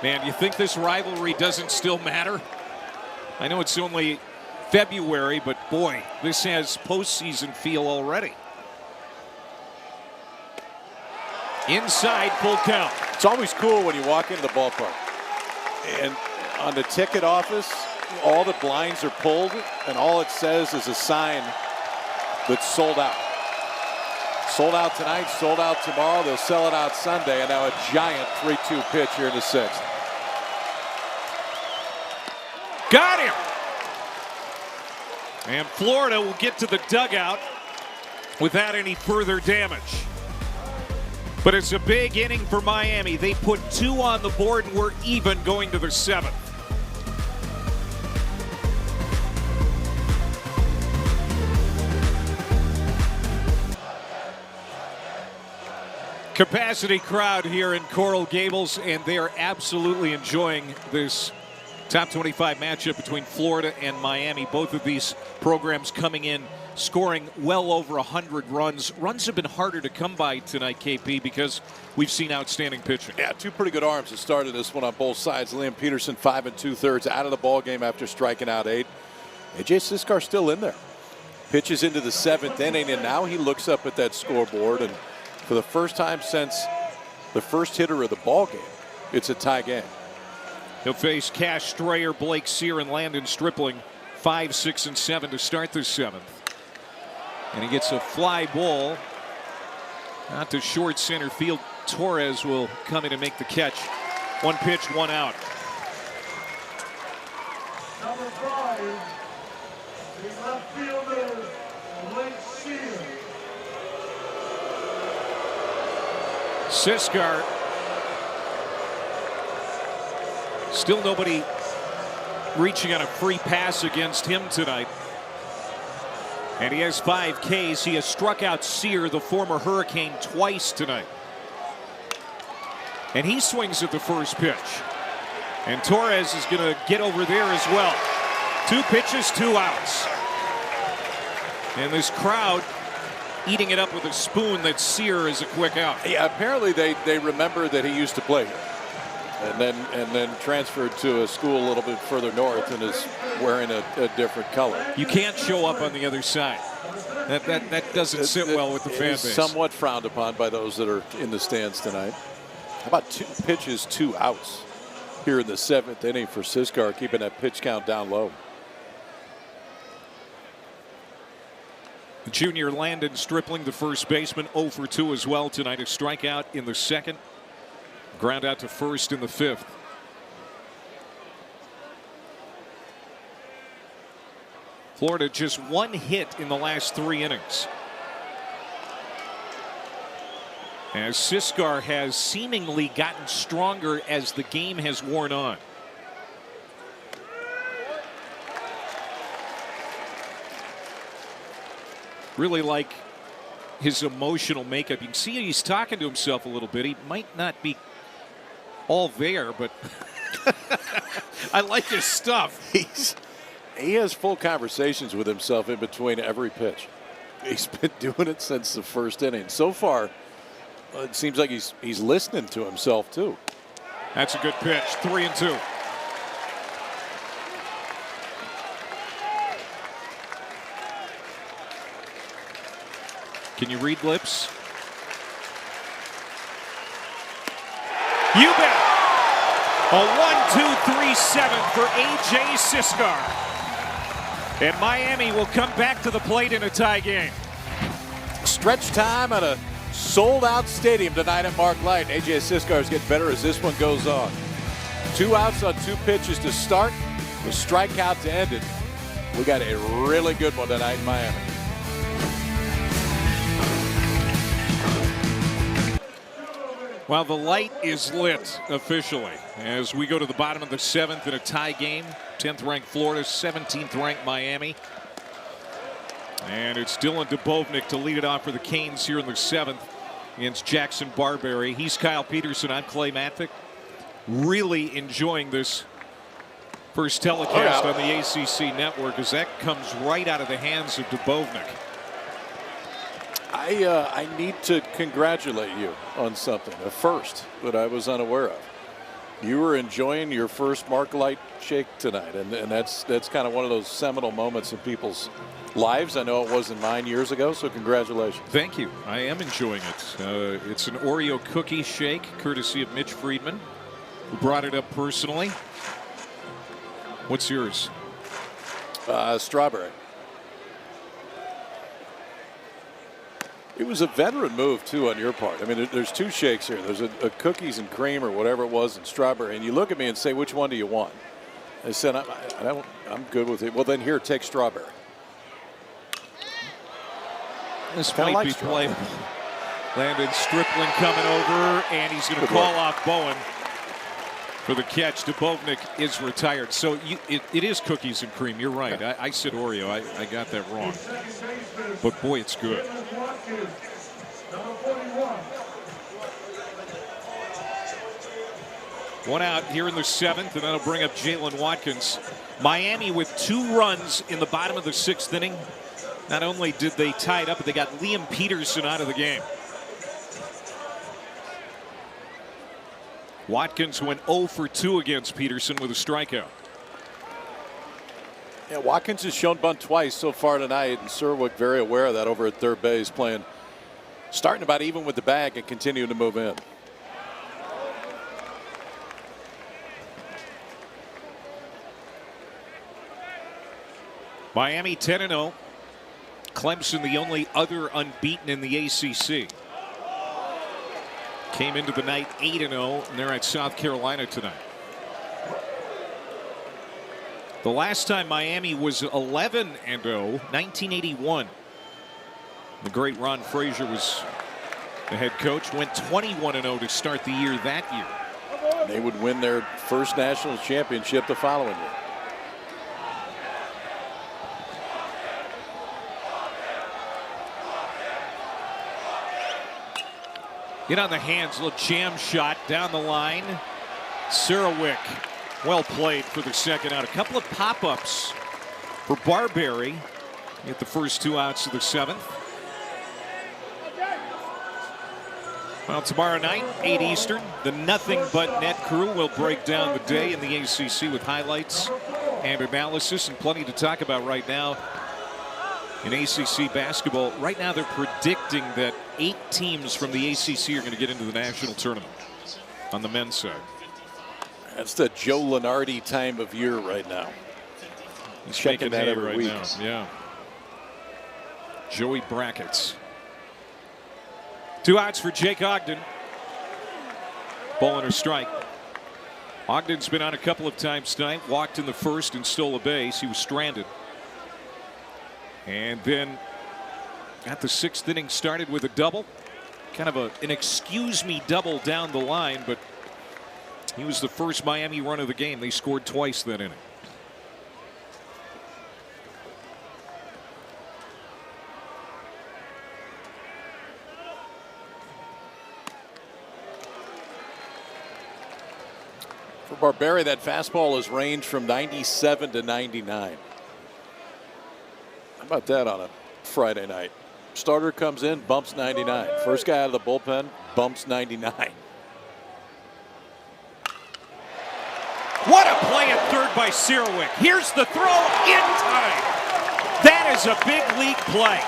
Man, you think this rivalry doesn't still matter? I know it's only February, but boy, this has postseason feel already. Inside, full count. It's always cool when you walk into the ballpark and on the ticket office, all the blinds are pulled and all it says is a sign that's sold out. Sold out tonight, sold out tomorrow. They'll sell it out Sunday, and now a giant 3-2 pitch here in the 6th. Got him! And Florida will get to the dugout without any further damage. But it's a big inning for Miami. They put 2 on the board and we're even going to the 7th. Capacity crowd here in Coral Gables, and they are absolutely enjoying this top 25 matchup between Florida and Miami. Both of these programs coming in scoring well over 100 runs. Runs have been harder to come by tonight, KP, because we've seen outstanding pitching. Yeah, 2 pretty good arms that started this one on both sides. Liam Peterson 5 2/3 out of the ball game after striking out 8. AJ Siskar still in there. Pitches into the 7th inning, and now he looks up at that scoreboard, and for the first time since the first hitter of the ball game, it's a tie game. He'll face Cash Strayer, Blake Sear, and Landon Stripling 5, 6, and 7 to start the 7th. And he gets a fly ball out to short center field. Torres will come in and make the catch. 1 pitch, 1 out. Number 5, the left fielder, Blake Sear. Siskar, still nobody reaching on a free pass against him tonight. And he has 5 Ks. He has struck out Sear, the former Hurricane, twice tonight. And he swings at the first pitch. And Torres is going to get over there as well. 2 pitches, 2 outs. And this crowd eating it up with a spoon that Sear is a quick out. Yeah, apparently they remember that he used to play here. And then transferred to a school a little bit further north and is wearing a different color. You can't show up on the other side. That doesn't sit well with the fan base. Somewhat frowned upon by those that are in the stands tonight. How about 2 pitches, 2 outs here in the 7th inning for Siskar, keeping that pitch count down low. Junior Landon Stripling, the first baseman, 0 for 2 as well tonight. A strikeout in the 2nd. Ground out to first in the 5th. Florida just 1 hit in the last 3 innings. As Siskar has seemingly gotten stronger as the game has worn on. Really like his emotional makeup. You can see he's talking to himself a little bit. He might not be all there, but I like his stuff. He has full conversations with himself in between every pitch. He's been doing it since the 1st inning. So far, it seems like he's listening to himself too. That's a good pitch. 3-2. Can you read lips? You bet. A 1-2-3-7 for A.J. Siskar. And Miami will come back to the plate in a tie game. Stretch time at a sold-out stadium tonight at Mark Light. A.J. Siskar is getting better as this one goes on. 2 outs on 2 pitches to start, the strikeout to end it. We got a really good one tonight in Miami. Well, the light is lit officially as we go to the bottom of the 7th in a tie game. 10th ranked Florida, 17th ranked Miami. And it's Dylan Dubovnik to lead it off for the Canes here in the 7th against Jackson Barberry. He's Kyle Peterson. I'm Clay Mathick. Really enjoying this first telecast on the ACC network as that comes right out of the hands of Dubovnik. I need to congratulate you on something, a first that I was unaware of. You were enjoying your first Mark Light shake tonight, and that's kind of one of those seminal moments in people's lives. I know it wasn't mine years ago, so congratulations. Thank you. I am enjoying it. It's an Oreo cookie shake, courtesy of Mitch Friedman, who brought it up personally. What's yours? Strawberry. It was a veteran move, too, on your part. I mean, there's 2 shakes here. There's a cookies and cream or whatever it was and strawberry. And you look at me and say, which one do you want? I said, I'm good with it. Well, then here, take strawberry. This might be playable. Landon Stripling coming over, and he's going to call off Bowen for the catch. Dubovnik is retired. So it is cookies and cream. You're right. I said Oreo. I got that wrong. But, boy, it's good. One out here in the 7th, and that'll bring up Jalen Watkins. Miami with 2 runs in the bottom of the 6th inning. Not only did they tie it up, but they got Liam Peterson out of the game. Watkins went 0 for 2 against Peterson with a strikeout. Yeah, Watkins has shown bunt twice so far tonight, and Serwick very aware of that over at third base, starting about even with the bag and continuing to move in. Miami 10-0. Clemson the only other unbeaten in the ACC. Came into the night 8-0, and they're at South Carolina tonight. The last time Miami was 11-0, 1981. The great Ron Frazier was the head coach. Went 21-0 to start the year that year. They would win their first national championship the following year. Get on the hands, little jam shot down the line. Serwick, well played for the second out. A couple of pop-ups for Barberry. Get the first 2 outs of the 7th. Well, tomorrow night, 8 Eastern, the Nothing But Net crew will break down the day in the ACC with highlights and analysis and plenty to talk about right now. In ACC basketball, right now they're predicting that 8 teams from the ACC are going to get into the national tournament on the men's side. That's the Joe Lunardi time of year right now. He's checking that every week. Now. Yeah. Joey brackets. 2 outs for Jake Ogden. Ball and a strike. Ogden's been on a couple of times tonight. Walked in the first and stole a base. He was stranded. And then got the 6th inning started with a double. Kind of an excuse me double down the line, but he was the first Miami run of the game. They scored twice that inning. For Barberry, that fastball has ranged from 97 to 99. How about that on a Friday night? Starter comes in, bumps 99. First guy out of the bullpen, bumps 99. What a play at third by Serwick. Here's the throw in time. That is a big league play.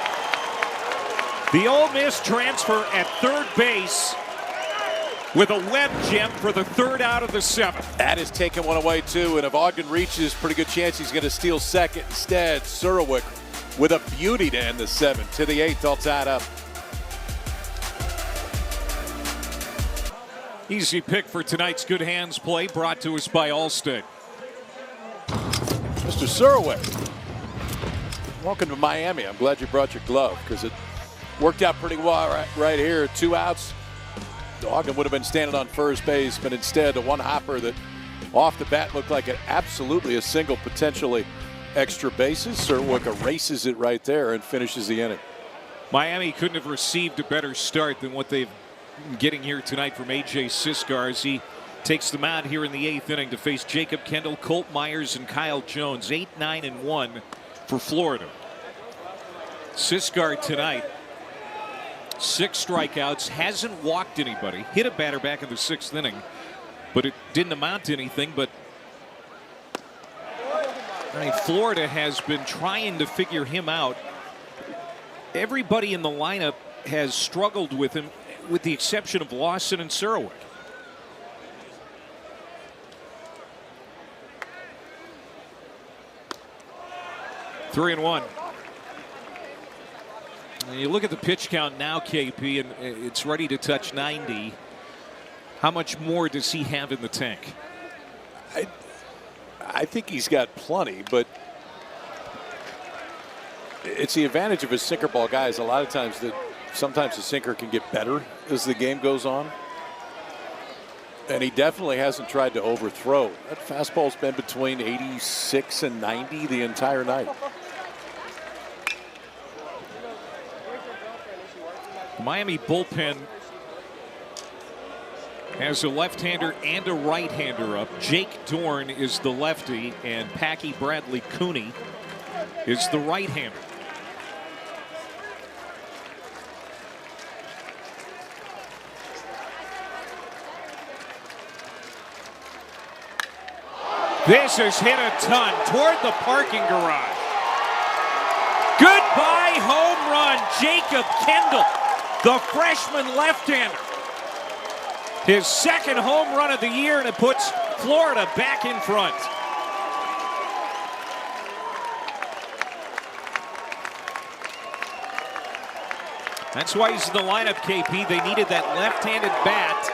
The Ole Miss transfer at third base with a web gem for the 3rd out of the 7th. That is taking one away too, and if Ogden reaches, pretty good chance he's going to steal second instead. Serwick with a beauty to end the 7th. To the 8th, all tied up. Easy pick for tonight's Good Hands play, brought to us by Allstate. Mr. Surwick, welcome to Miami. I'm glad you brought your glove because it worked out pretty well right here. 2 outs. Ogden would have been standing on first base, but instead a one hopper that off the bat looked like absolutely a single, potentially extra bases. Surwick erases it right there and finishes the inning. Miami couldn't have received a better start than what they've been getting here tonight from A.J. Siskar as he takes them out here in the 8th inning to face Jacob Kendall, Colt Myers, and Kyle Jones. 8, 9, and 1 for Florida. Siskar tonight, 6 strikeouts, hasn't walked anybody. Hit a batter back in the 6th inning, but it didn't amount to anything. But Florida has been trying to figure him out. Everybody in the lineup has struggled with him, with the exception of Lawson and Surwick. Three and one. And you look at the pitch count now, KP, and it's ready to touch 90. How much more does he have in the tank? I think he's got plenty, but it's the advantage of his sinker ball guys. A lot of times sometimes the sinker can get better as the game goes on. And he definitely hasn't tried to overthrow. That fastball's been between 86 and 90 the entire night. Miami bullpen has a left-hander and a right-hander up. Jake Dorn is the lefty, and Packy Bradley Cooney is the right-hander. This is hit a ton toward the parking garage. Goodbye home run, Jacob Kendall, the freshman left-hander. His second home run of the year, and it puts Florida back in front. That's why he's in the lineup, KP. They needed that left-handed bat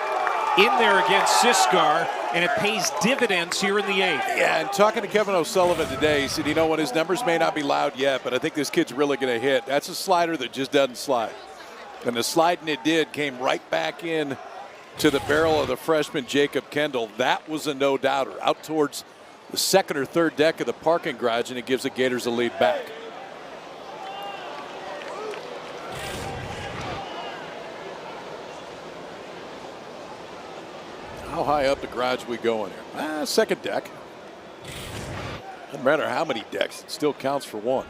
in there against Siskar, and it pays dividends here in the 8th. Yeah, and talking to Kevin O'Sullivan today, he said, you know what, his numbers may not be loud yet, but I think this kid's really going to hit. That's a slider that just doesn't slide. And the sliding it did came right back in to the barrel of the freshman Jacob Kendall. That was a no-doubter. Out towards the second or third deck of the parking garage, and it gives the Gators a lead back. How high up the garage we going here? Second deck. Doesn't matter how many decks, it still counts for one.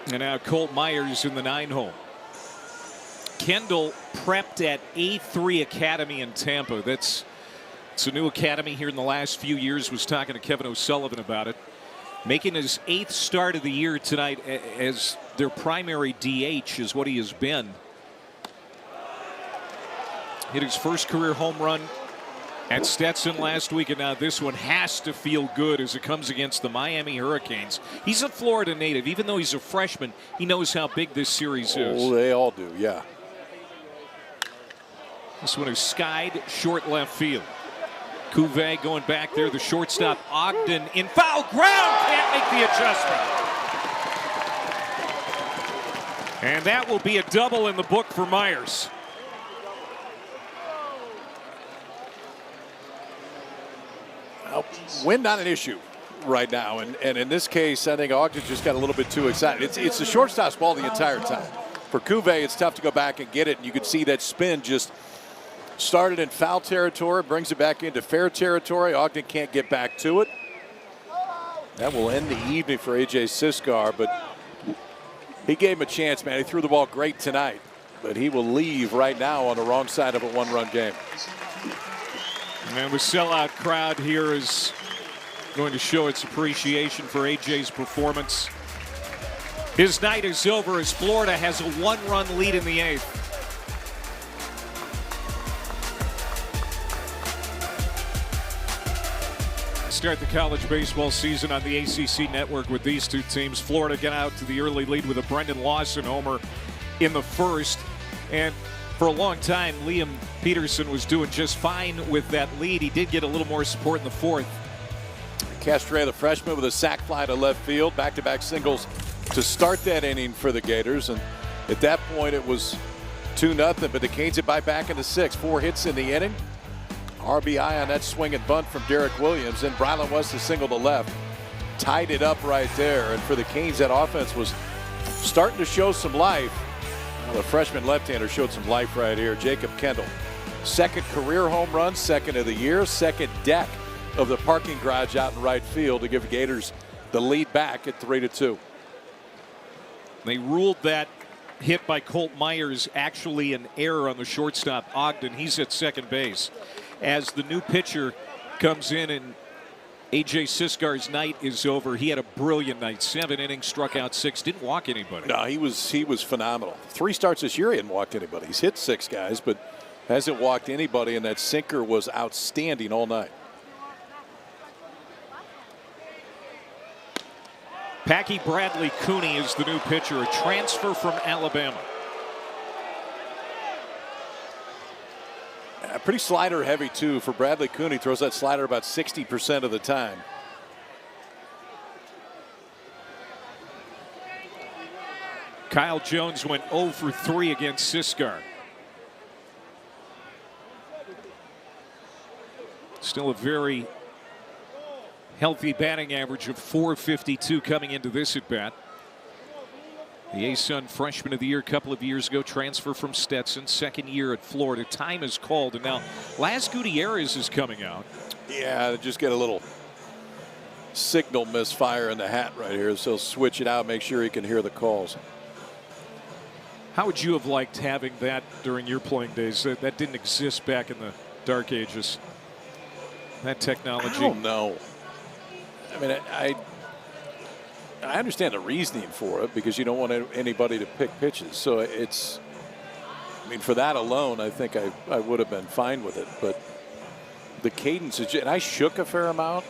And now Colt Myers in the 9 hole. Kendall prepped at A3 Academy in Tampa. It's a new academy here in the last few years. Was talking to Kevin O'Sullivan about it. Making his 8th start of the year tonight as their primary DH is what he has been. Hit his first career home run at Stetson last week, and now this one has to feel good as it comes against the Miami Hurricanes. He's a Florida native. Even though he's a freshman, he knows how big this series is. Oh, they all do, yeah. This one is skied short left field. Cuvée going back there. The shortstop Ogden in foul ground. Can't make the adjustment. And that will be a double in the book for Myers. Wind not an issue right now, and in this case, I think Ogden just got a little bit too excited. It's the shortstop's ball the entire time. For Cuvée, it's tough to go back and get it, and you can see that spin just started in foul territory, brings it back into fair territory. Ogden can't get back to it. That will end the evening for A.J. Siskar, but he gave him a chance, man. He threw the ball great tonight, but he will leave right now on the wrong side of a one-run game. And the sellout crowd here is going to show its appreciation for A.J.'s performance. His night is over as Florida has a 1-run lead in the 8th. Start the college baseball season on the ACC network with these two teams. Florida get out to the early lead with a Brendan Lawson homer in the first. And For a long time, Liam Peterson was doing just fine with that lead. He did get a little more support in the fourth. Castre, the freshman, with a sac fly to left field. Back-to-back singles to start that inning for the Gators. And at that point, it was 2-0, but the Canes had back in the sixth. 4 hits in the inning. RBI on that swing and bunt from Derek Williams. And Brylan West, a single to left, tied it up right there. And for the Canes, that offense was starting to show some life. Well, the freshman left-hander showed some life right here. Jacob Kendall, second career home run, second of the year, second deck of the parking garage out in right field to give the Gators the lead back at 3-2. They ruled that hit by Colt Myers actually an error on the shortstop, Ogden. He's at second base. As the new pitcher comes in and A.J. Siskar's night is over. He had a brilliant night. 7 innings, struck out 6, didn't walk anybody. No, he was phenomenal. 3 starts this year, he hadn't walked anybody. He's hit 6 guys, but hasn't walked anybody, and that sinker was outstanding all night. Packy Bradley Cooney is the new pitcher, a transfer from Alabama. Pretty slider heavy, too, for Bradley Cooney. Throws that slider about 60% of the time. Kyle Jones went 0 for 3 against Siskar. Still a very healthy batting average of .452 coming into this at bat. The A-Sun freshman of the year a couple of years ago, transfer from Stetson, second year at Florida. Time is called, and now Las Gutierrez is coming out. Yeah, just get a little signal misfire in the hat right here, so switch it out, make sure he can hear the calls. How would you have liked having that during your playing days? That didn't exist back in the dark ages. That technology. I don't know. I mean, I understand the reasoning for it because you don't want anybody to pick pitches. So it's, I mean, for that alone, I think I would have been fine with it. But the cadence is, and I shook a fair amount.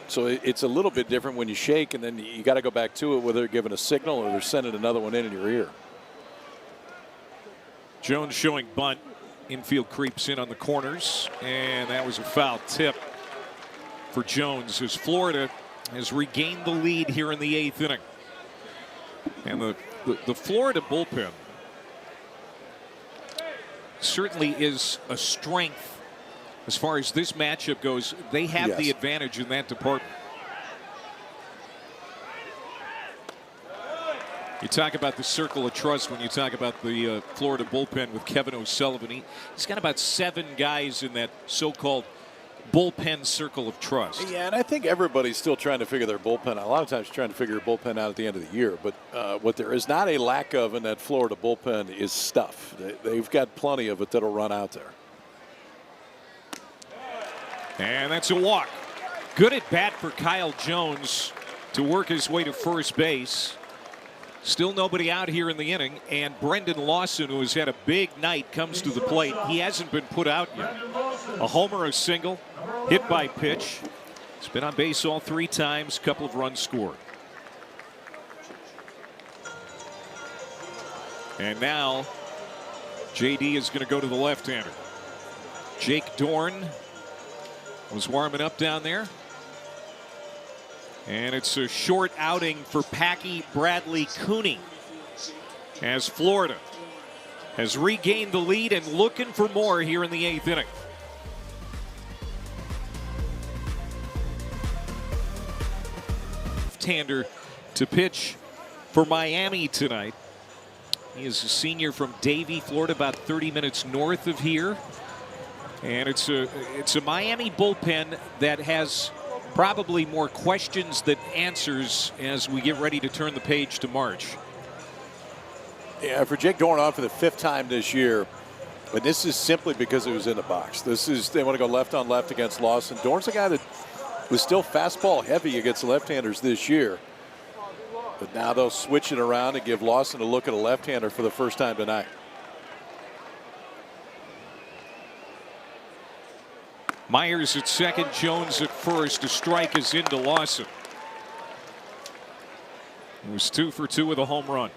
So it's a little bit different when you shake, and then you got to go back to it, whether they're giving a signal or they're sending another one in your ear. Jones showing bunt. Infield creeps in on the corners, and that was a foul tip for Jones as Florida has regained the lead here in the 8th inning. And the Florida bullpen certainly is a strength as far as this matchup goes. They have the advantage in that department. You talk about the circle of trust when you talk about the Florida bullpen with Kevin O'Sullivan. He's got about 7 guys in that so-called bullpen circle of trust. Yeah, and I think everybody's still trying to figure their bullpen out. A lot of times trying to figure your bullpen out at the end of the year. But what there is not a lack of in that Florida bullpen is stuff. They've got plenty of it that'll run out there. And that's a walk. Good at bat for Kyle Jones to work his way to first base. Still nobody out here in the inning, and Brendan Lawson, who has had a big night, comes to the plate. He hasn't been put out yet. A homer, a single, hit by pitch. He's been on base all 3 times, couple of runs scored. And now JD is going to go to the left-hander. Jake Dorn was warming up down there. And it's a short outing for Packy Bradley Cooney as Florida has regained the lead and looking for more here in the 8th inning. Left-hander to pitch for Miami tonight. He is a senior from Davie, Florida, about 30 minutes north of here. And it's a Miami bullpen that has probably more questions than answers as we get ready to turn the page to March. Yeah, for Jake Dorn on for the 5th time this year, but this is simply because it was in the box. They want to go left on left against Lawson. Dorn's a guy that was still fastball heavy against left-handers this year, but now they'll switch it around and give Lawson a look at a left-hander for the first time tonight. Myers at second, Jones at first. A strike is into Lawson. He was 2 for 2 with a home run.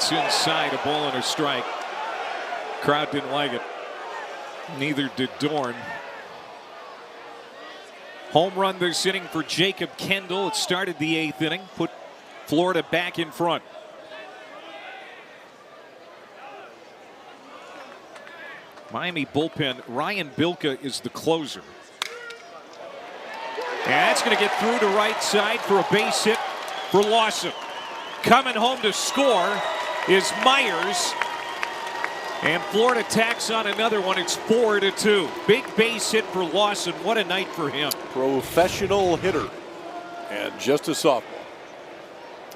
It's inside, a ball and a strike. Crowd didn't like it. Neither did Dorn. Home run this inning for Jacob Kendall. It started the 8th inning, put Florida back in front. Miami bullpen, Ryan Bilka is the closer. And that's going to get through to right side for a base hit for Lawson. Coming home to score is Myers. And Florida tacks on another one. It's 4-2. Big base hit for Lawson. What a night for him. Professional hitter. And just a sophomore.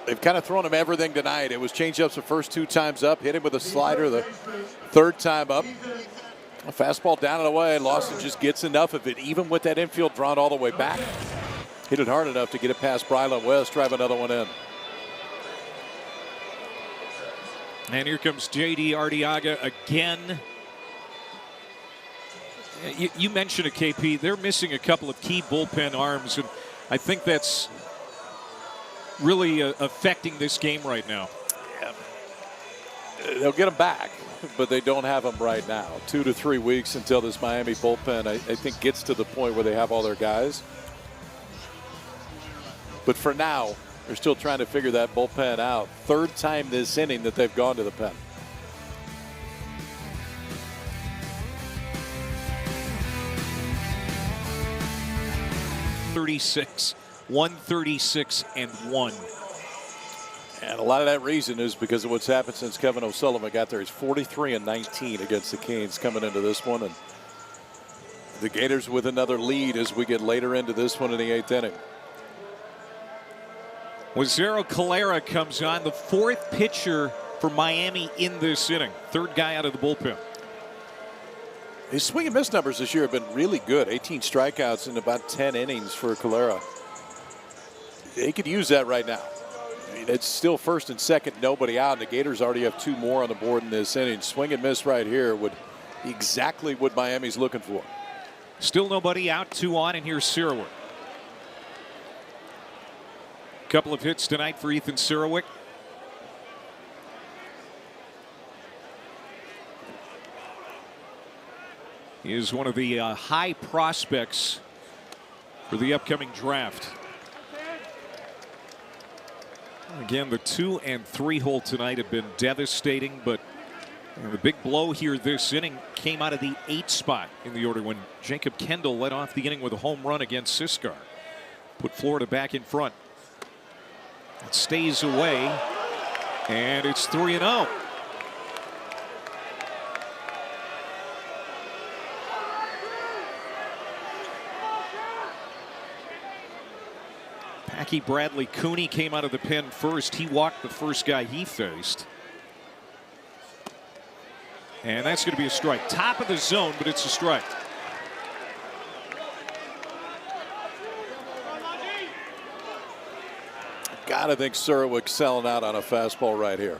They've kind of thrown him everything tonight. It was changeups the first 2 times up. Hit him with a slider the 3rd time up. A fastball down and away. Lawson just gets enough of it, even with that infield drawn all the way back. Hit it hard enough to get it past Brylan West. Drive another one in. And here comes J.D. Arteaga again. You mentioned it, KP. They're missing a couple of key bullpen arms, and I think that's really affecting this game right now. Yeah. They'll get them back, but they don't have them right now. 2 to 3 weeks until this Miami bullpen, I think, gets to the point where they have all their guys. But for now, they're still trying to figure that bullpen out. 3rd time this inning that they've gone to the pen. .136, and a lot of that reason is because of what's happened since Kevin O'Sullivan got there. He's 43-19 against the Canes coming into this one, and the Gators with another lead as we get later into this one in the 8th inning. Wazero Calera comes on, the 4th pitcher for Miami in this inning. 3rd guy out of the bullpen. His swing and miss numbers this year have been really good. 18 strikeouts in about 10 innings for Calera. They could use that right now. I mean, it's still 1st and 2nd, nobody out. And the Gators already have 2 more on the board in this inning. Swing and miss right here would be exactly what Miami's looking for. Still nobody out, 2 on, and here's Sirowick. Couple of hits tonight for Ethan Sirowick. He is one of the high prospects for the upcoming draft. Again, the 2 and 3 hole tonight have been devastating, but the big blow here this inning came out of the 8th spot in the order when Jacob Kendall led off the inning with a home run against Siskar. Put Florida back in front. It stays away, and it's 3-0. Packy Bradley Cooney came out of the pen first. He walked the first guy he faced. And that's going to be a strike. Top of the zone, but it's a strike. Gotta think Sirowick selling out on a fastball right here.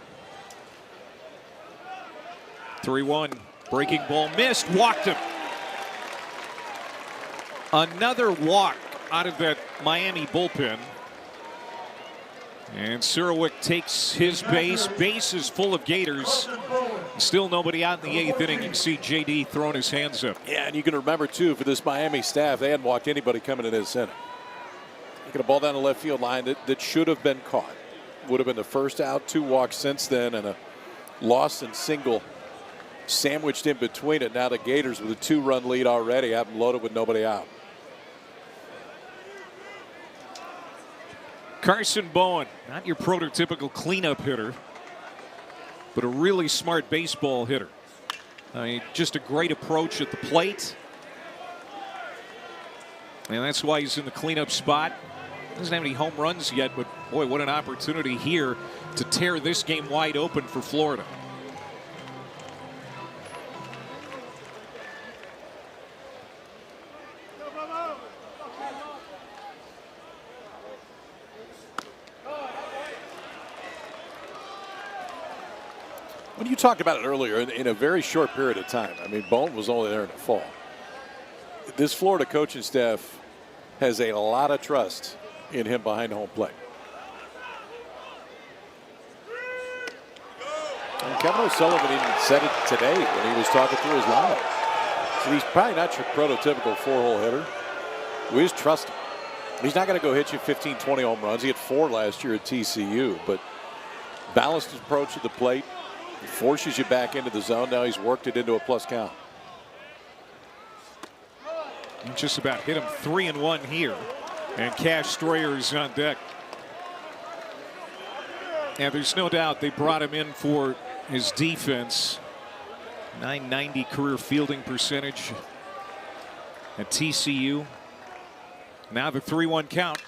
3-1. Breaking ball missed. Walked him. Another walk out of that Miami bullpen. And Sirowick takes his base. Base is full of Gators. Still nobody out in the 8th inning. You can see JD throwing his hands up. Yeah, and you can remember, too, for this Miami staff, they hadn't walked anybody coming in this inning. Taking a ball down the left field line that should have been caught. Would have been the first out, 2 walks since then, and a loss and single sandwiched in between it. Now the Gators with a 2-run lead already have them loaded with nobody out. Carson Bowen, not your prototypical cleanup hitter, but a really smart baseball hitter. I mean, just a great approach at the plate. And that's why he's in the cleanup spot. Doesn't have any home runs yet, but boy, what an opportunity here to tear this game wide open for Florida. When you talked about it earlier, in a very short period of time, I mean, Bowen was only there in the fall. This Florida coaching staff has a lot of trust in him behind home plate. And Kevin O'Sullivan even said it today when he was talking through his lineup. So he's probably not your prototypical 4-hole hitter. We just trust him. He's not going to go hit you 15, 20 home runs. He had 4 last year at TCU, but balanced approach at the plate. He forces you back into the zone. Now he's worked it into a plus count. He just about hit him 3-1 here. And Cash Stroyer is on deck. And there's no doubt they brought him in for his defense. .990 career fielding percentage at TCU. Now the 3-1 count.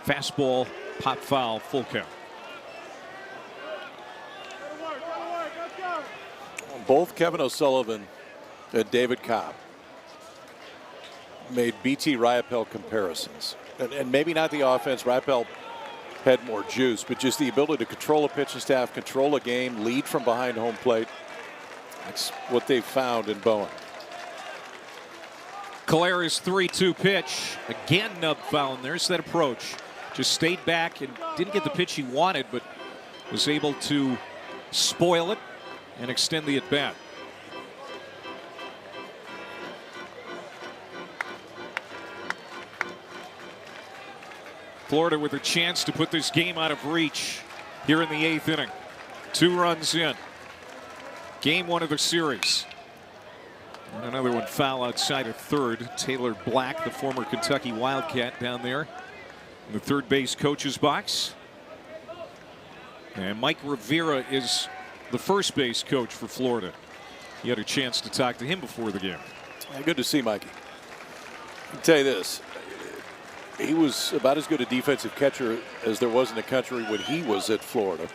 Fastball, pop foul, full count. Both Kevin O'Sullivan and David Cobb made BT Riopelle comparisons. And maybe not the offense. Riopelle had more juice, but just the ability to control a pitching staff, control a game, lead from behind home plate. That's what they've found in Bowen. Calera's 3-2 pitch. Again, nub foul. And there's that approach. Just stayed back and didn't get the pitch he wanted, but was able to spoil it and extend the at-bat. Florida with a chance to put this game out of reach here in the 8th inning. 2 runs in. Game 1 of the series. And another one foul outside of third. Taylor Black, the former Kentucky Wildcat, down there in the third base coach's box. And Mike Rivera is the first base coach for Florida. You had a chance to talk to him before the game. Good to see Mikey. I'll tell you this. He was about as good a defensive catcher as there was in the country when he was at Florida.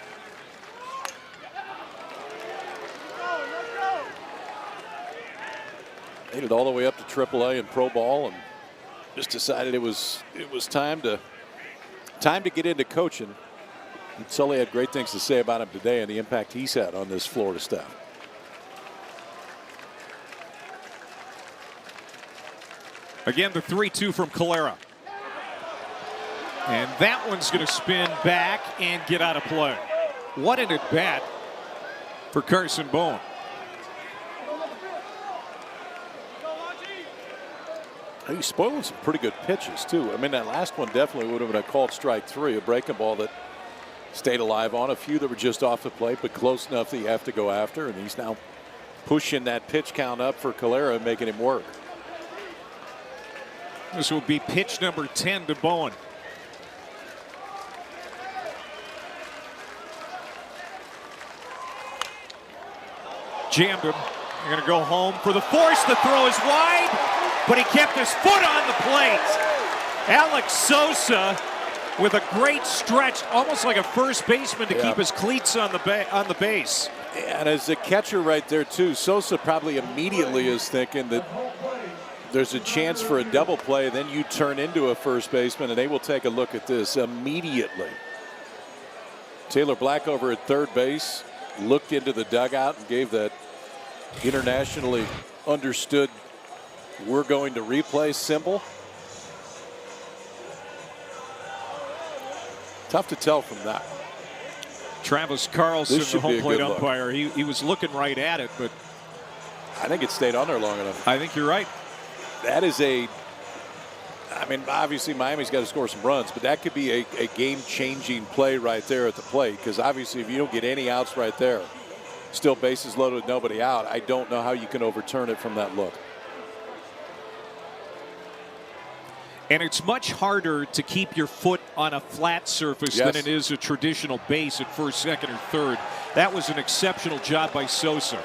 Made it all the way up to AAA and pro ball, and just decided it was time to get into coaching. And Sully had great things to say about him today and the impact he's had on this Florida staff. Again, the 3-2 from Calera. And that one's going to spin back and get out of play. What an at-bat for Carson Bowen. He's spoiling some pretty good pitches, too. I mean, that last one definitely would have been a called strike 3, a breaking ball that stayed alive on. A few that were just off the plate, but close enough that you have to go after. And he's now pushing that pitch count up for Calera and making him work. This will be pitch number 10 to Bowen. Jammed him. They're going to go home for the force. The throw is wide, but he kept his foot on the plate. Alex Sosa with a great stretch, almost like a first baseman to keep his cleats on the base. And as a catcher right there, too, Sosa probably immediately is thinking that there's a chance for a double play. Then you turn into a first baseman, and they will take a look at this immediately. Taylor Black over at third base looked into the dugout and gave that internationally understood "we're going to replay" symbol. Tough to tell from that. Travis Carlson, the home plate umpire, he was looking right at it, but I think it stayed on there long enough. I think you're right. That is I mean, obviously Miami's got to score some runs, but that could be a game-changing play right there at the plate, because obviously if you don't get any outs right there, still bases loaded, nobody out, I don't know how you can overturn it from that look. And it's much harder to keep your foot on a flat surface than it is a traditional base at first, second, or third. That was an exceptional job by Sosa.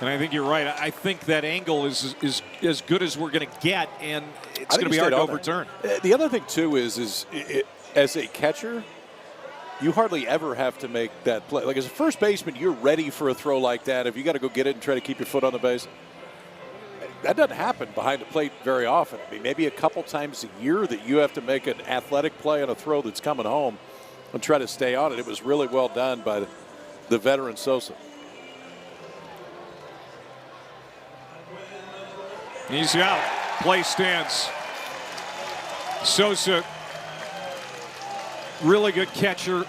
And I think you're right. I think that angle is as good as we're going to get, and it's going to be hard to overturn. The other thing, too, is as a catcher, you hardly ever have to make that play. Like as a first baseman, you're ready for a throw like that. If you got to go get it and try to keep your foot on the base, that doesn't happen behind the plate very often. I mean, maybe a couple times a year that you have to make an athletic play on a throw that's coming home and try to stay on it. It was really well done by the veteran Sosa. He's out. Play stands. Sosa Really good catcher.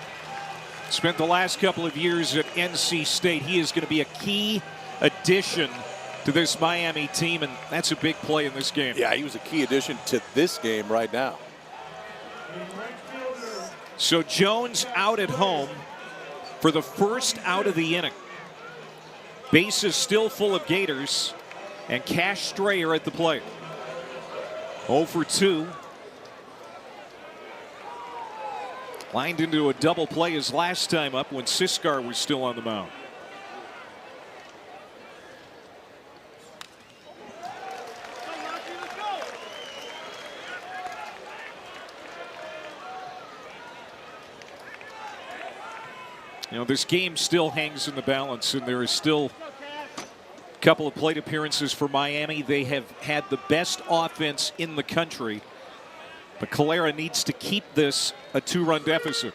Spent the last couple of years at NC State. He is going to be a key addition to this Miami team, and that's a big play in this game. Yeah, he was a key addition to this game right now. So Jones out at home for the first out of the inning. Bases still full of Gators, and Cash Strayer at the plate. 0 for 2. Lined into a double play his last time up when Siskar was still on the mound. You know, this game still hangs in the balance, and there is still a couple of plate appearances for Miami. They have had the best offense in the country, but Calera needs to keep this a 2-run deficit.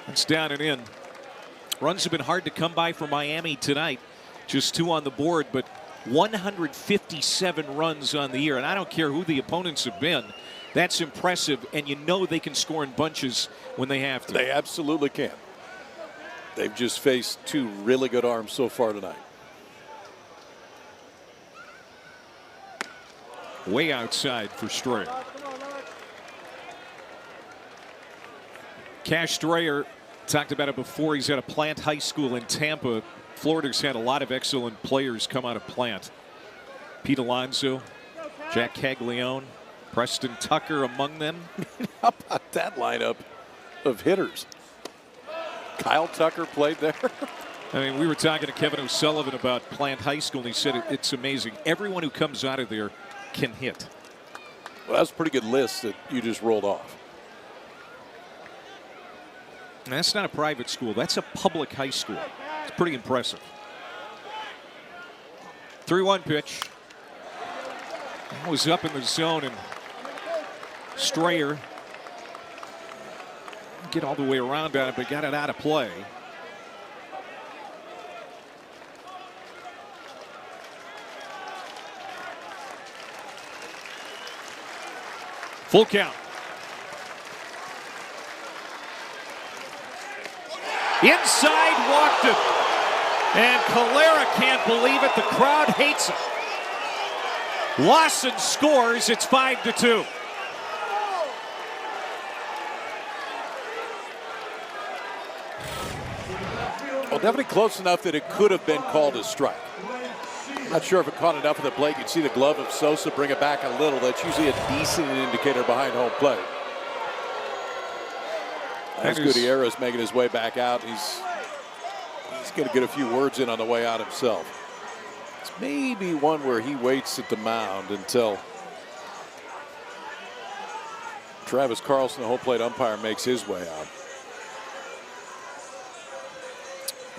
It's down and in. Runs have been hard to come by for Miami tonight. Just 2 on the board, but 157 runs on the year. And I don't care who the opponents have been. That's impressive, and you know they can score in bunches when they have to. They absolutely can. They've just faced 2 really good arms so far tonight. Way outside for Strayer. Cash Strayer, talked about it before. He's at a Plant High School in Tampa. Florida's had a lot of excellent players come out of Plant. Pete Alonso, Jack Caglione, Preston Tucker among them. How about that lineup of hitters? Kyle Tucker played there. I mean, we were talking to Kevin O'Sullivan about Plant High School, and he said it's amazing. Everyone who comes out of there can hit. Well, that's a pretty good list that you just rolled off. And that's not a private school. That's a public high school. It's pretty impressive. 3-1 pitch. That was up in the zone, and Strayer get all the way around on it, but got it out of play. Full count. Inside, walked it. And Calera can't believe it. The crowd hates it. Lawson scores. It's 5-2. Well, definitely close enough that it could have been called a strike. I'm not sure if it caught enough of the plate. You'd see the glove of Sosa bring it back a little. That's usually a decent indicator behind home plate. As Gutierrez making his way back out, he's going to get a few words in on the way out himself. It's maybe one where he waits at the mound until Travis Carlson, the home plate umpire, makes his way out.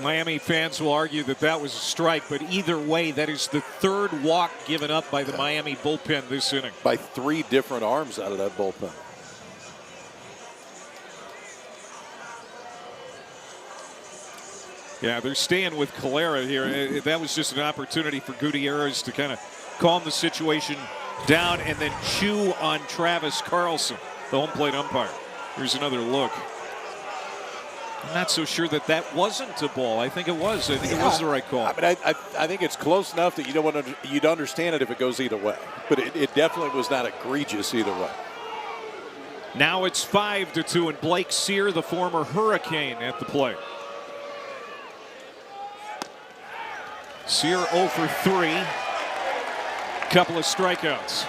Miami fans will argue that that was a strike, but either way, that is the 3rd walk given up by the Miami bullpen this inning. By 3 different arms out of that bullpen. Yeah, they're staying with Calera here. That was just an opportunity for Gutierrez to kind of calm the situation down and then chew on Travis Carlson, the home plate umpire. Here's another look. I'm not so sure that that wasn't a ball. I think it was. I think it was the right call. I mean, I think it's close enough that you'd understand it if it goes either way. But it definitely was not egregious either way. Now it's 5-2, and Blake Sear, the former Hurricane, at the plate. Sear 0 for 3. Couple of strikeouts.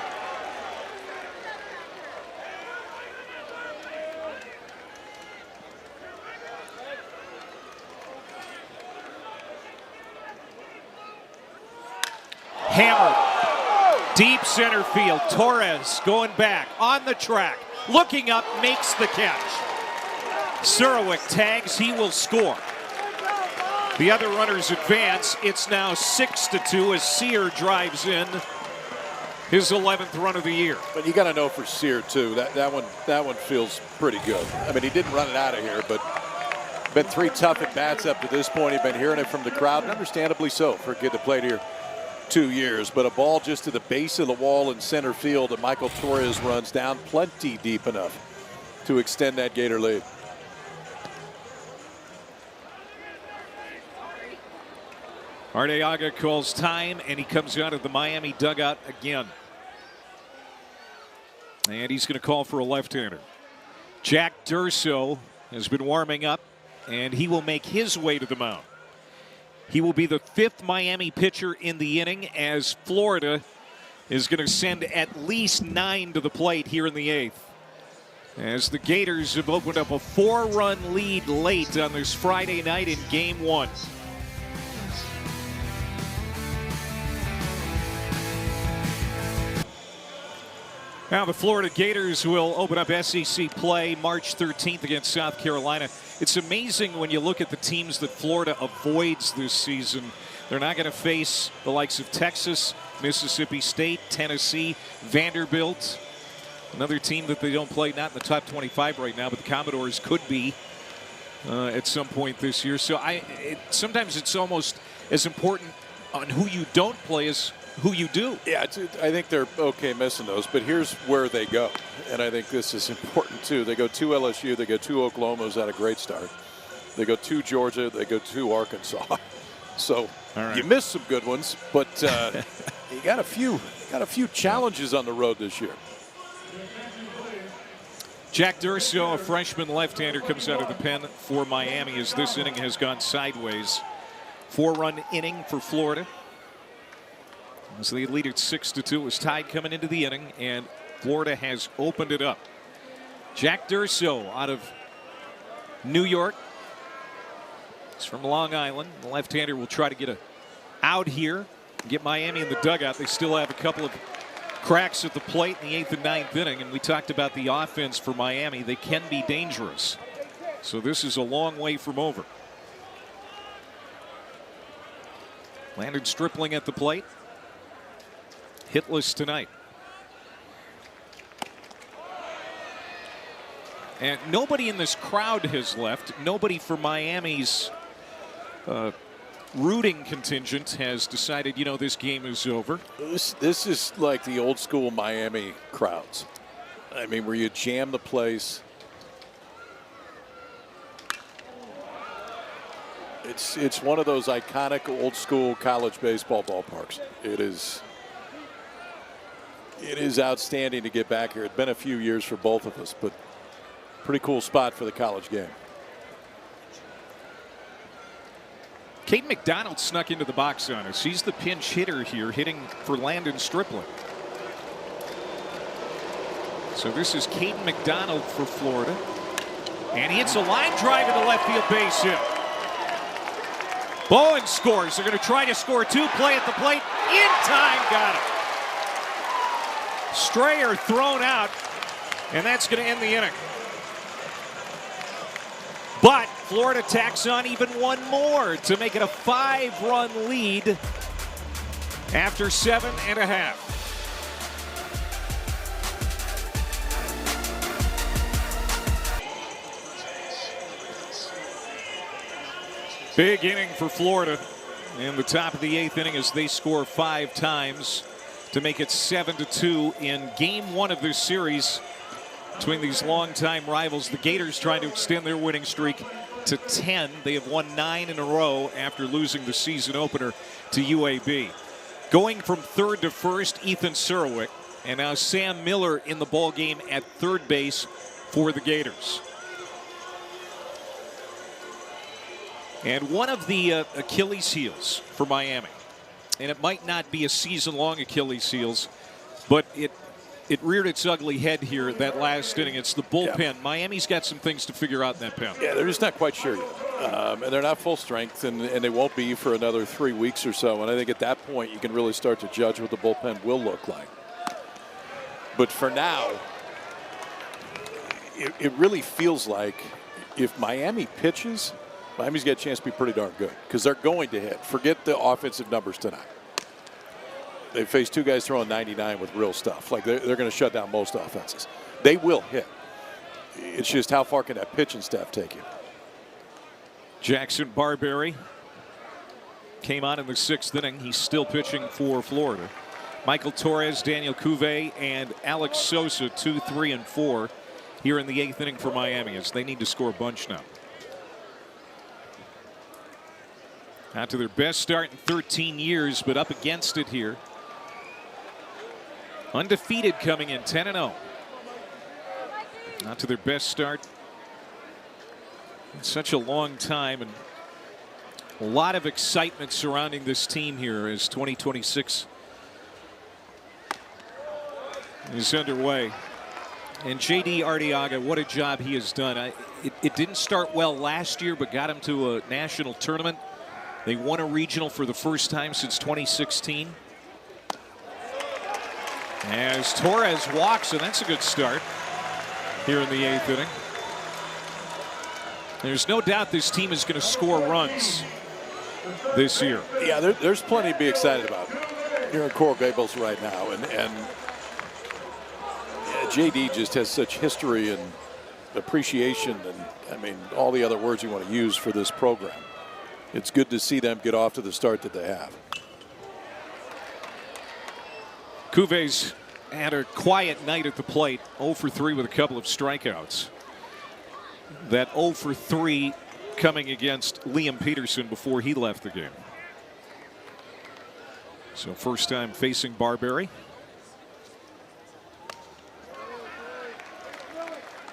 Hammered. Deep center field. Torres going back on the track. Looking up, makes the catch. Surowick tags, he will score. The other runners advance. It's now 6-2 as Sear drives in his 11th run of the year. But you got to know for Sear too, that one feels pretty good. I mean, he didn't run it out of here, but been 3 tough at bats up to this point. He's been hearing it from the crowd, and understandably so for a kid that played here 2 years. But a ball just to the base of the wall in center field that Michael Torres runs down plenty deep enough to extend that Gator lead. Arteaga calls time, and he comes out of the Miami dugout again. And he's going to call for a left-hander. Jack Durso has been warming up, and he will make his way to the mound. He will be the 5th Miami pitcher in the inning, as Florida is going to send at least 9 to the plate here in the 8th. As the Gators have opened up a 4-run lead late on this Friday night in Game 1. Now the Florida Gators will open up SEC play March 13th against South Carolina. It's amazing when you look at the teams that Florida avoids this season. They're not going to face the likes of Texas, Mississippi State, Tennessee, Vanderbilt. Another team that they don't play, not in the top 25 right now, but the Commodores could be at some point this year. So sometimes it's almost as important on who you don't play as who you do. Yeah, I think they're okay missing those, but here's where they go. And I think this is important too. They go to LSU, they go to Oklahoma, who's had a great start. They go to Georgia, they go to Arkansas. So you missed some good ones, but you got a few challenges on the road this year. Jack Durso, a freshman left-hander, comes out of the pen for Miami as this inning has gone sideways. 4-run inning for Florida. As they lead at 6-2, it was tied coming into the inning, and Florida has opened it up. Jack Durso out of New York. He's from Long Island. The left-hander will try to get out here, get Miami in the dugout. They still have a couple of cracks at the plate in the 8th and 9th inning, and we talked about the offense for Miami. They can be dangerous. So this is a long way from over. Landon Stripling at the plate. Hitless tonight. And nobody in this crowd has left. Nobody for Miami's rooting contingent has decided, this game is over. This is like the old school Miami crowds. I mean, where you jam the place. It's one of those iconic old school college baseball ballparks. It is outstanding to get back here. It's been a few years for both of us, but pretty cool spot for the college game. Caden McDonald snuck into the box on us. He's the pinch hitter here, hitting for Landon Stripling. So this is Caden McDonald for Florida. And he hits a line drive to the left field base hit. Bowen scores. They're going to try to score 2. Play at the plate. In time. Got it. Strayer thrown out, and that's going to end the inning. But Florida tacks on even one more to make it a 5-run lead after 7.5. Big inning for Florida in the top of the 8th inning as they score 5 times to make it 7-2 in Game 1 of this series between these longtime rivals. The Gators trying to extend their winning streak to 10. They have won 9 in a row after losing the season opener to UAB. Going from 3rd to 1st, Ethan Surwick, and now Sam Miller in the ball game at 3rd base for the Gators. And one of the Achilles heels for Miami, and it might not be a season-long Achilles heels, but it reared its ugly head here that last inning. It's the bullpen. Yeah. Miami's got some things to figure out in that pen. Yeah, they're just not quite sure yet. And they're not full strength, and they won't be for another 3 weeks or so. And I think at that point you can really start to judge what the bullpen will look like. But for now, it really feels like if Miami pitches, Miami's got a chance to be pretty darn good because they're going to hit. Forget the offensive numbers tonight. They faced 2 guys throwing 99 with real stuff. Like they're going to shut down most offenses. They will hit. It's just how far can that pitching staff take you? Jackson Barberry came on in the 6th inning. He's still pitching for Florida. Michael Torres, Daniel Cuvée, and Alex Sosa, 2, 3, and 4. here in the 8th inning for Miami, as they need to score a bunch now. Not to their best start in 13 years, but up against it here. Undefeated coming in 10-0. Not to their best start in such a long time, and a lot of excitement surrounding this team here as 2026 is underway. And J.D. Arteaga, what a job he has done. It didn't start well last year, but got him to a national tournament. They won a regional for the first time since 2016. As Torres walks, and that's a good start here in the 8th inning. There's no doubt this team is going to score runs this year. Yeah, there's plenty to be excited about here in Coral Gables right now. And yeah, JD just has such history and appreciation, and I mean all the other words you want to use for this program. It's good to see them get off to the start that they have. Cuvées had a quiet night at the plate, 0 for 3 with a couple of strikeouts. That 0 for 3 coming against Liam Peterson before he left the game. So first time facing Barberry.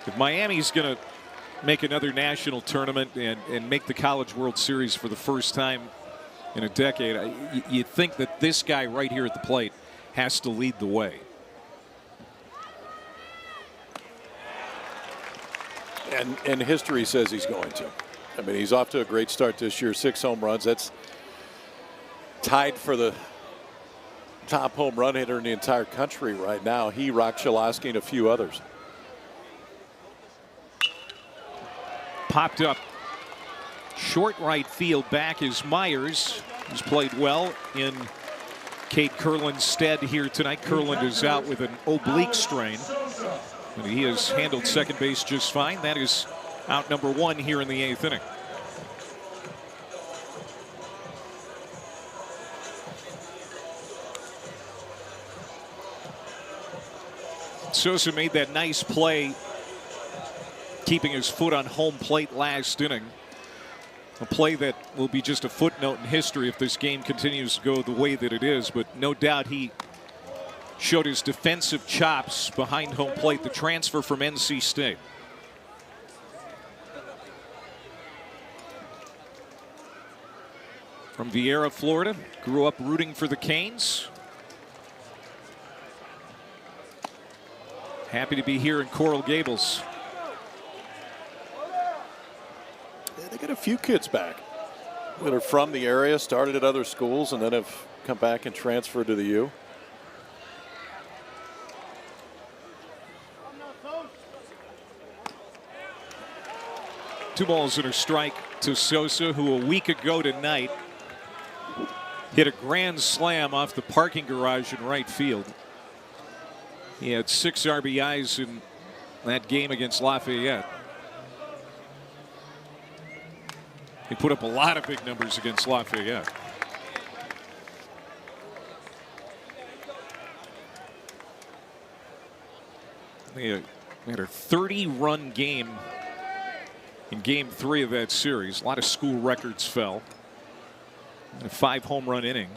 If Miami's going to make another national tournament and make the College World Series for the first time in a decade, you think that this guy right here at the plate has to lead the way. And history says he's going to. I mean, he's off to a great start this year. 6 home runs. That's tied for the top home run hitter in the entire country right now. He, Rock Chalosky, and a few others. Popped up short right field. Back is Myers, who's played well in Cade Kurland's stead here tonight. Kurland is out with an oblique strain, and he has handled second base just fine. That is out number 1 here in the 8th inning. Sosa made that nice play, keeping his foot on home plate last inning. A play that will be just a footnote in history if this game continues to go the way that it is, but no doubt he showed his defensive chops behind home plate. The transfer from NC State. From Vieira, Florida, grew up rooting for the Canes. Happy to be here in Coral Gables. Yeah, they got a few kids back that are from the area, started at other schools, and then have come back and transferred to the U. Two balls and a strike to Sosa, who a week ago tonight hit a grand slam off the parking garage in right field. He had 6 RBIs in that game against Lafayette. He put up a lot of big numbers against Lafayette. They had a 30-run game in Game 3 of that series. A lot of school records fell. And a 5-home-run inning.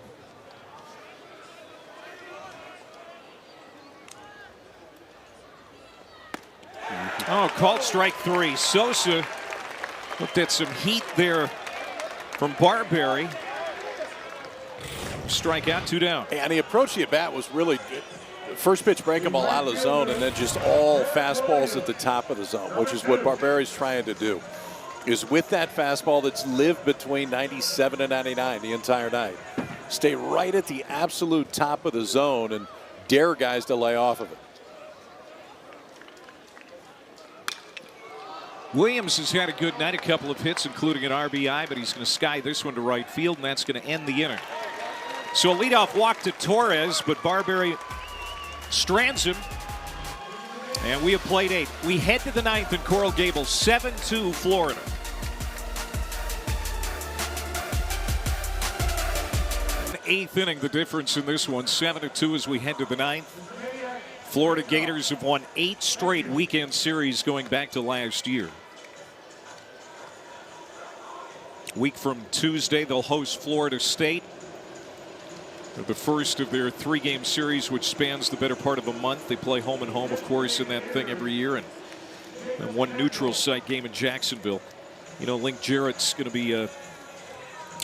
Oh, called strike 3. Sosa looked at some heat there from Barberry. Strikeout, 2 down. And the approach to the bat was really good. First pitch breaking ball out of the zone, and then just all fastballs at the top of the zone, which is what Barberry's trying to do. Is with that fastball that's lived between 97 and 99 the entire night. Stay right at the absolute top of the zone and dare guys to lay off of it. Williams has had a good night, a couple of hits, including an RBI, but he's going to sky this one to right field, and that's going to end the inning. So a leadoff walk to Torres, but Barberry strands him, and we have played 8. We head to the 9th in Coral Gables, 7-2 Florida. Eighth inning, the difference in this one, 7-2 as we head to the 9th. Florida Gators have won 8 straight weekend series going back to last year. Week from Tuesday, they'll host Florida State. The first of their 3-game series, which spans the better part of a month. They play home and home, of course, in that thing every year. And one neutral site game in Jacksonville. You know, Link Jarrett's going to be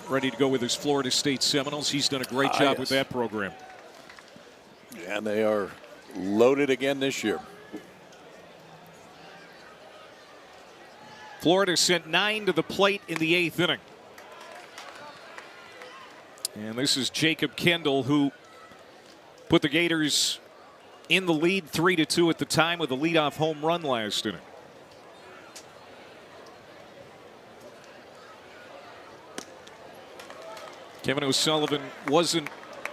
ready to go with his Florida State Seminoles. He's done a great job with that program. And they are loaded again this year. Florida sent 9 to the plate in the 8th inning. And this is Jacob Kendall, who put the Gators in the lead 3-2 at the time with a leadoff home run last inning. Kevin O'Sullivan wasn't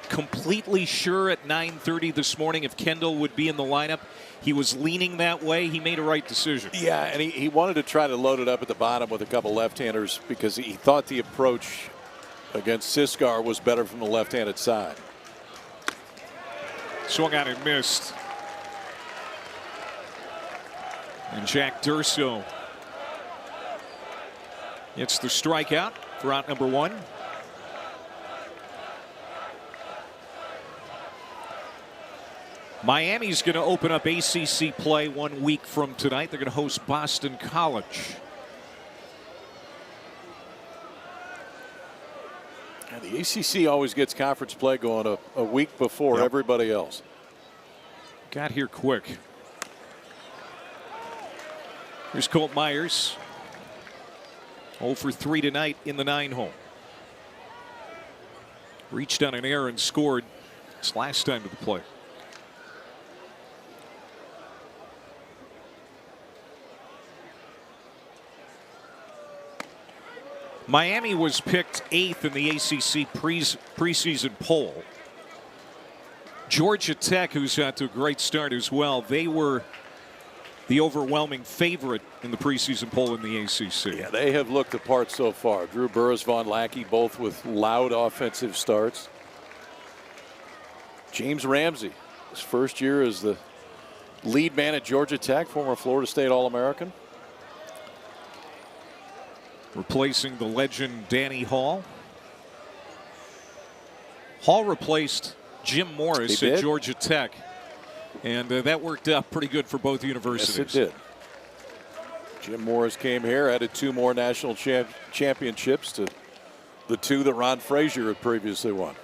completely sure at 9:30 this morning if Kendall would be in the lineup. He was leaning that way. He made a right decision. Yeah, and he wanted to try to load it up at the bottom with a couple left-handers because he thought the approach against Siskar was better from the left-handed side. Swung out and missed. And Jack Durso gets the strikeout for out number 1. Miami's going to open up ACC play 1 week from tonight. They're going to host Boston College. And the ACC always gets conference play going a week before everybody else. Got here quick. Here's Colt Myers. 0 for 3 tonight in the 9 hole. Reached on an error and scored his last time to the plate. Miami was picked 8th in the ACC preseason poll. Georgia Tech, who's out to a great start as well, they were the overwhelming favorite in the preseason poll in the ACC. Yeah, they have looked the part so far. Drew Burris, Von Lackey, both with loud offensive starts. James Ramsey, his first year as the lead man at Georgia Tech, former Florida State All-American. Replacing the legend Danny Hall. Hall replaced Jim Morris at Georgia Tech, and that worked out pretty good for both universities. Yes, it did. Jim Morris came here, added 2 more national championships to the 2 that Ron Frazier had previously won.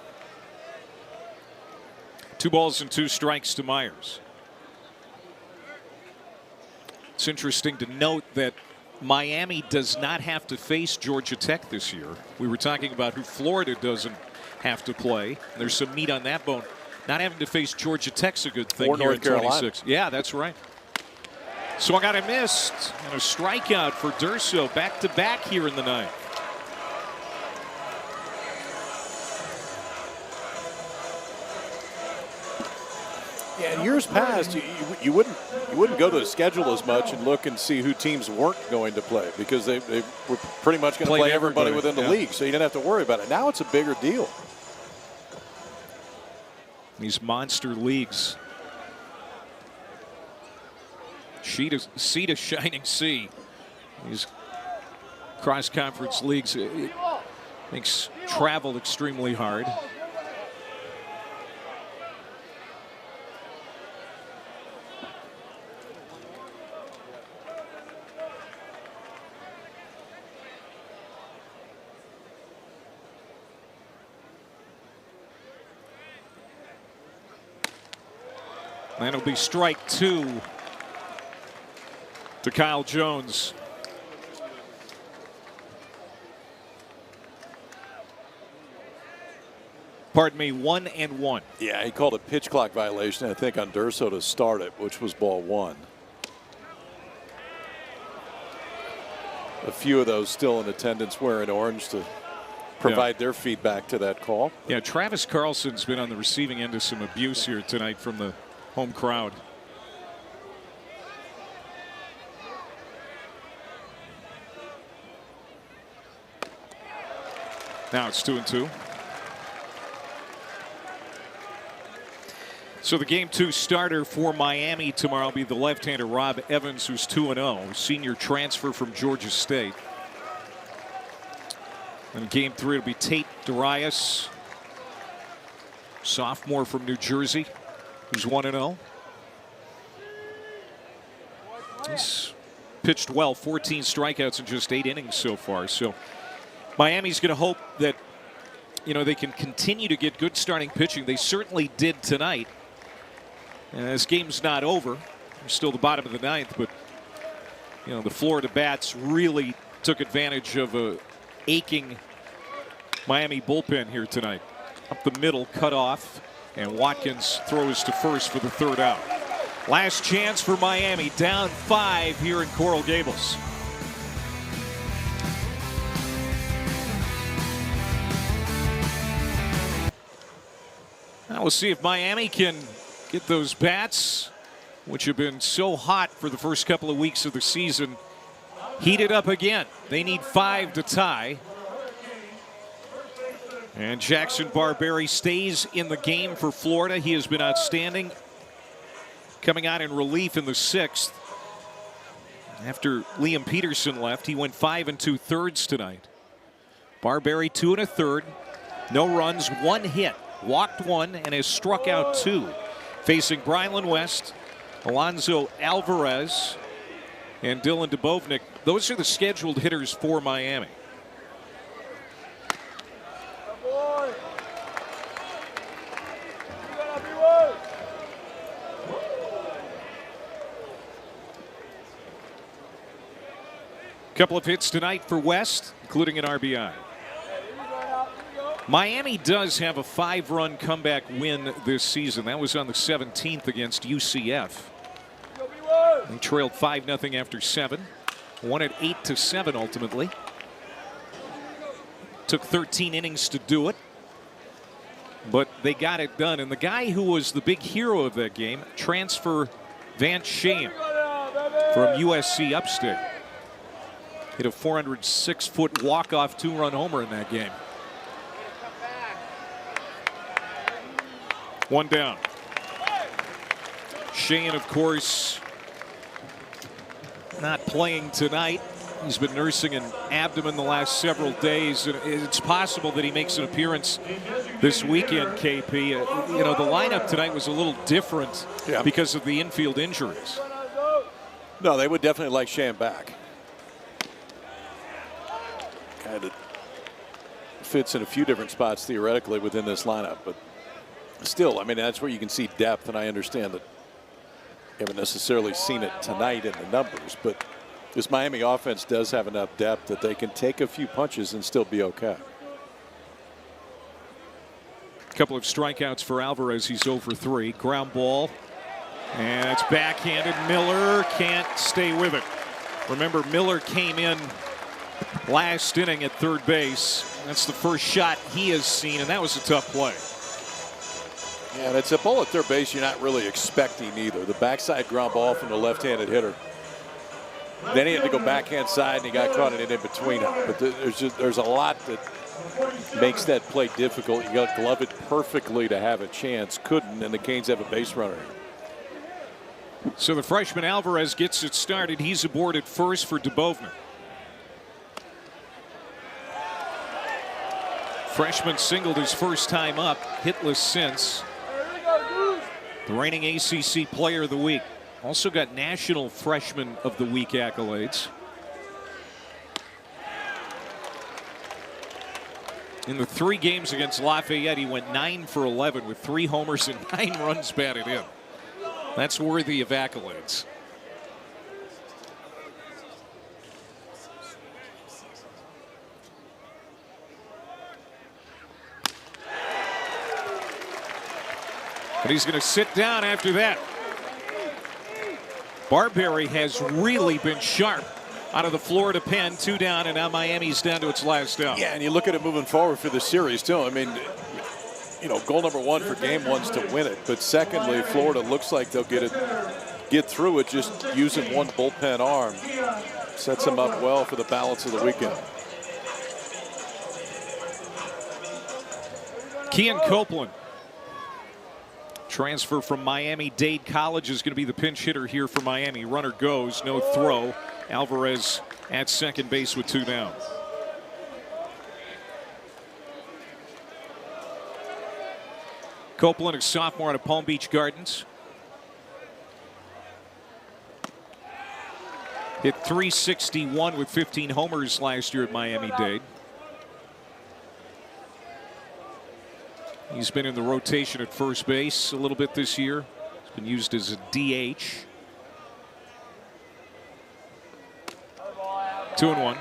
2 balls and 2 strikes to Myers. It's interesting to note that Miami does not have to face Georgia Tech this year. We were talking about who Florida doesn't have to play. There's some meat on that bone. Not having to face Georgia Tech's a good thing or here North in Carolina. 26. Yeah, that's right. Swung out and missed. And a strikeout for Durso. Back-to-back here in the 9th. Yeah, in years past, you wouldn't go to the schedule as much and look and see who teams weren't going to play because they were pretty much going to play everybody within the league, so you didn't have to worry about it. Now it's a bigger deal. These monster leagues. Sea to shining sea. These cross-conference leagues, it makes travel extremely hard. That'll be strike 2 to Kyle Jones. Pardon me, 1-1. Yeah, he called a pitch clock violation, I think, on Durso to start it, which was ball 1. A few of those still in attendance wearing orange to provide their feedback to that call. Yeah, Travis Carlson's been on the receiving end of some abuse here tonight from the home crowd. Now it's 2-2. So the Game 2 starter for Miami tomorrow will be the left-hander Rob Evans, who's 2-0, senior transfer from Georgia State. And Game 3 will be Tate Darius, sophomore from New Jersey, who's 1-0. He's pitched well, 14 strikeouts in just 8 innings so far. So Miami's going to hope that, they can continue to get good starting pitching. They certainly did tonight. And this game's not over. We're still the bottom of the ninth, but the Florida bats really took advantage of a aching Miami bullpen here tonight. Up the middle, cut off, and Watkins throws to first for the 3rd out. Last chance for Miami, down 5 here in Coral Gables. Now we'll see if Miami can get those bats, which have been so hot for the first couple of weeks of the season, heated up again. They need 5 to tie. And Jackson Barberry stays in the game for Florida. He has been outstanding, coming out in relief in the 6th. After Liam Peterson left, he went 5 2/3 tonight. Barberry 2 1/3, no runs, 1 hit, walked 1, and has struck out 2. Facing Brylan West, Alonso Alvarez, and Dylan Dubovnik. Those are the scheduled hitters for Miami. Couple of hits tonight for West, including an RBI. Miami does have a 5-run comeback win this season. That was on the 17th against UCF. They trailed 5-0 after 7. Won it 8-7 ultimately. Took 13 innings to do it, but they got it done. And the guy who was the big hero of that game, transfer Vance Shane from USC Upstate, hit a 406-foot walk-off 2-run homer in that game. 1 down. Shane, of course, not playing tonight. He's been nursing an abdomen the last several days. And it's possible that he makes an appearance this weekend, KP. The lineup tonight was a little different because of the infield injuries. No, they would definitely like Shane back. Kind of fits in a few different spots theoretically within this lineup, but still, that's where you can see depth, and I understand that you haven't necessarily seen it tonight in the numbers, but this Miami offense does have enough depth that they can take a few punches and still be okay. A couple of strikeouts for Alvarez. He's 0 for 3. Ground ball, and it's backhanded. Miller can't stay with it. Remember, Miller came in last inning at 3rd base. That's the first shot he has seen, and that was a tough play. Yeah, and it's a ball at 3rd base you're not really expecting either. The backside ground ball from the left-handed hitter. Then he had to go backhand side, and he got caught in it in between. But there's a lot that makes that play difficult. You got to glove it perfectly to have a chance. Couldn't, and the Canes have a base runner. So the freshman Alvarez gets it started. He's aboard at first for Dubovnik. Freshman singled his first time up, hitless since. The reigning ACC Player of the Week. Also got National Freshman of the Week accolades. In the 3 games against Lafayette, he went 9 for 11 with 3 homers and 9 runs batted in. That's worthy of accolades. But he's going to sit down after that. Barberry has really been sharp out of the Florida pen. 2 down, and now Miami's down to its last out. Yeah, and you look at it moving forward for the series, too. Goal number 1 for game 1's to win it. But secondly, Florida looks like they'll get through it just using 1 bullpen arm. Sets them up well for the balance of the weekend. Kean Copeland Transfer from Miami-Dade College is going to be the pinch hitter here for Miami. Runner goes, no throw. Alvarez at second base with 2 down. Copeland, a sophomore out of Palm Beach Gardens. Hit .361 with 15 homers last year at Miami-Dade. He's been in the rotation at first base a little bit this year. He's been used as a DH. 2-1.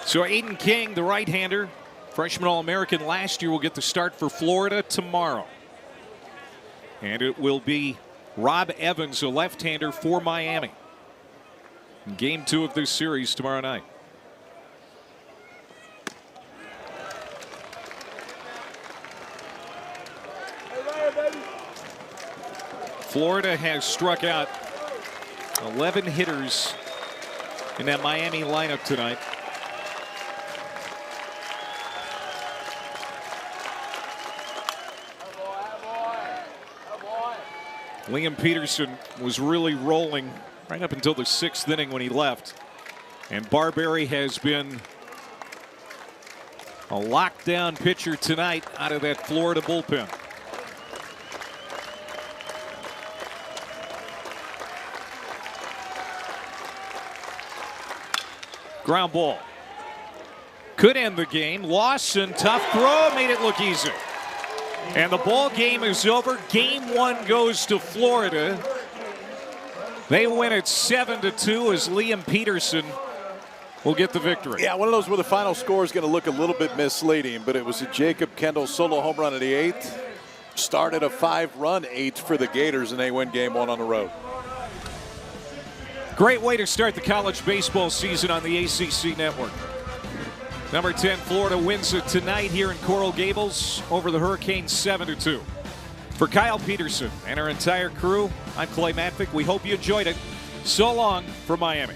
So Aiden King, the right-hander, freshman All-American last year, will get the start for Florida tomorrow. And it will be Rob Evans, a left-hander for Miami. In Game 2 of this series tomorrow night. Florida has struck out 11 hitters in that Miami lineup tonight. Liam Peterson was really rolling right up until the 6th inning when he left. And Barberry has been a lockdown pitcher tonight out of that Florida bullpen. Ground ball. Could end the game. Lawson, tough throw, made it look easy. And the ball game is over. Game 1 goes to Florida. They win it 7-2 as Liam Peterson will get the victory. Yeah, one of those where the final score is going to look a little bit misleading, but it was a Jacob Kendall solo home run in the 8th. Started a 5-run 8th for the Gators, and they win Game 1 on the road. Great way to start the college baseball season on the ACC network. Number 10, Florida wins it tonight here in Coral Gables over the Hurricanes 7-2. For Kyle Peterson and our entire crew, I'm Clay Matvick. We hope you enjoyed it. So long from Miami.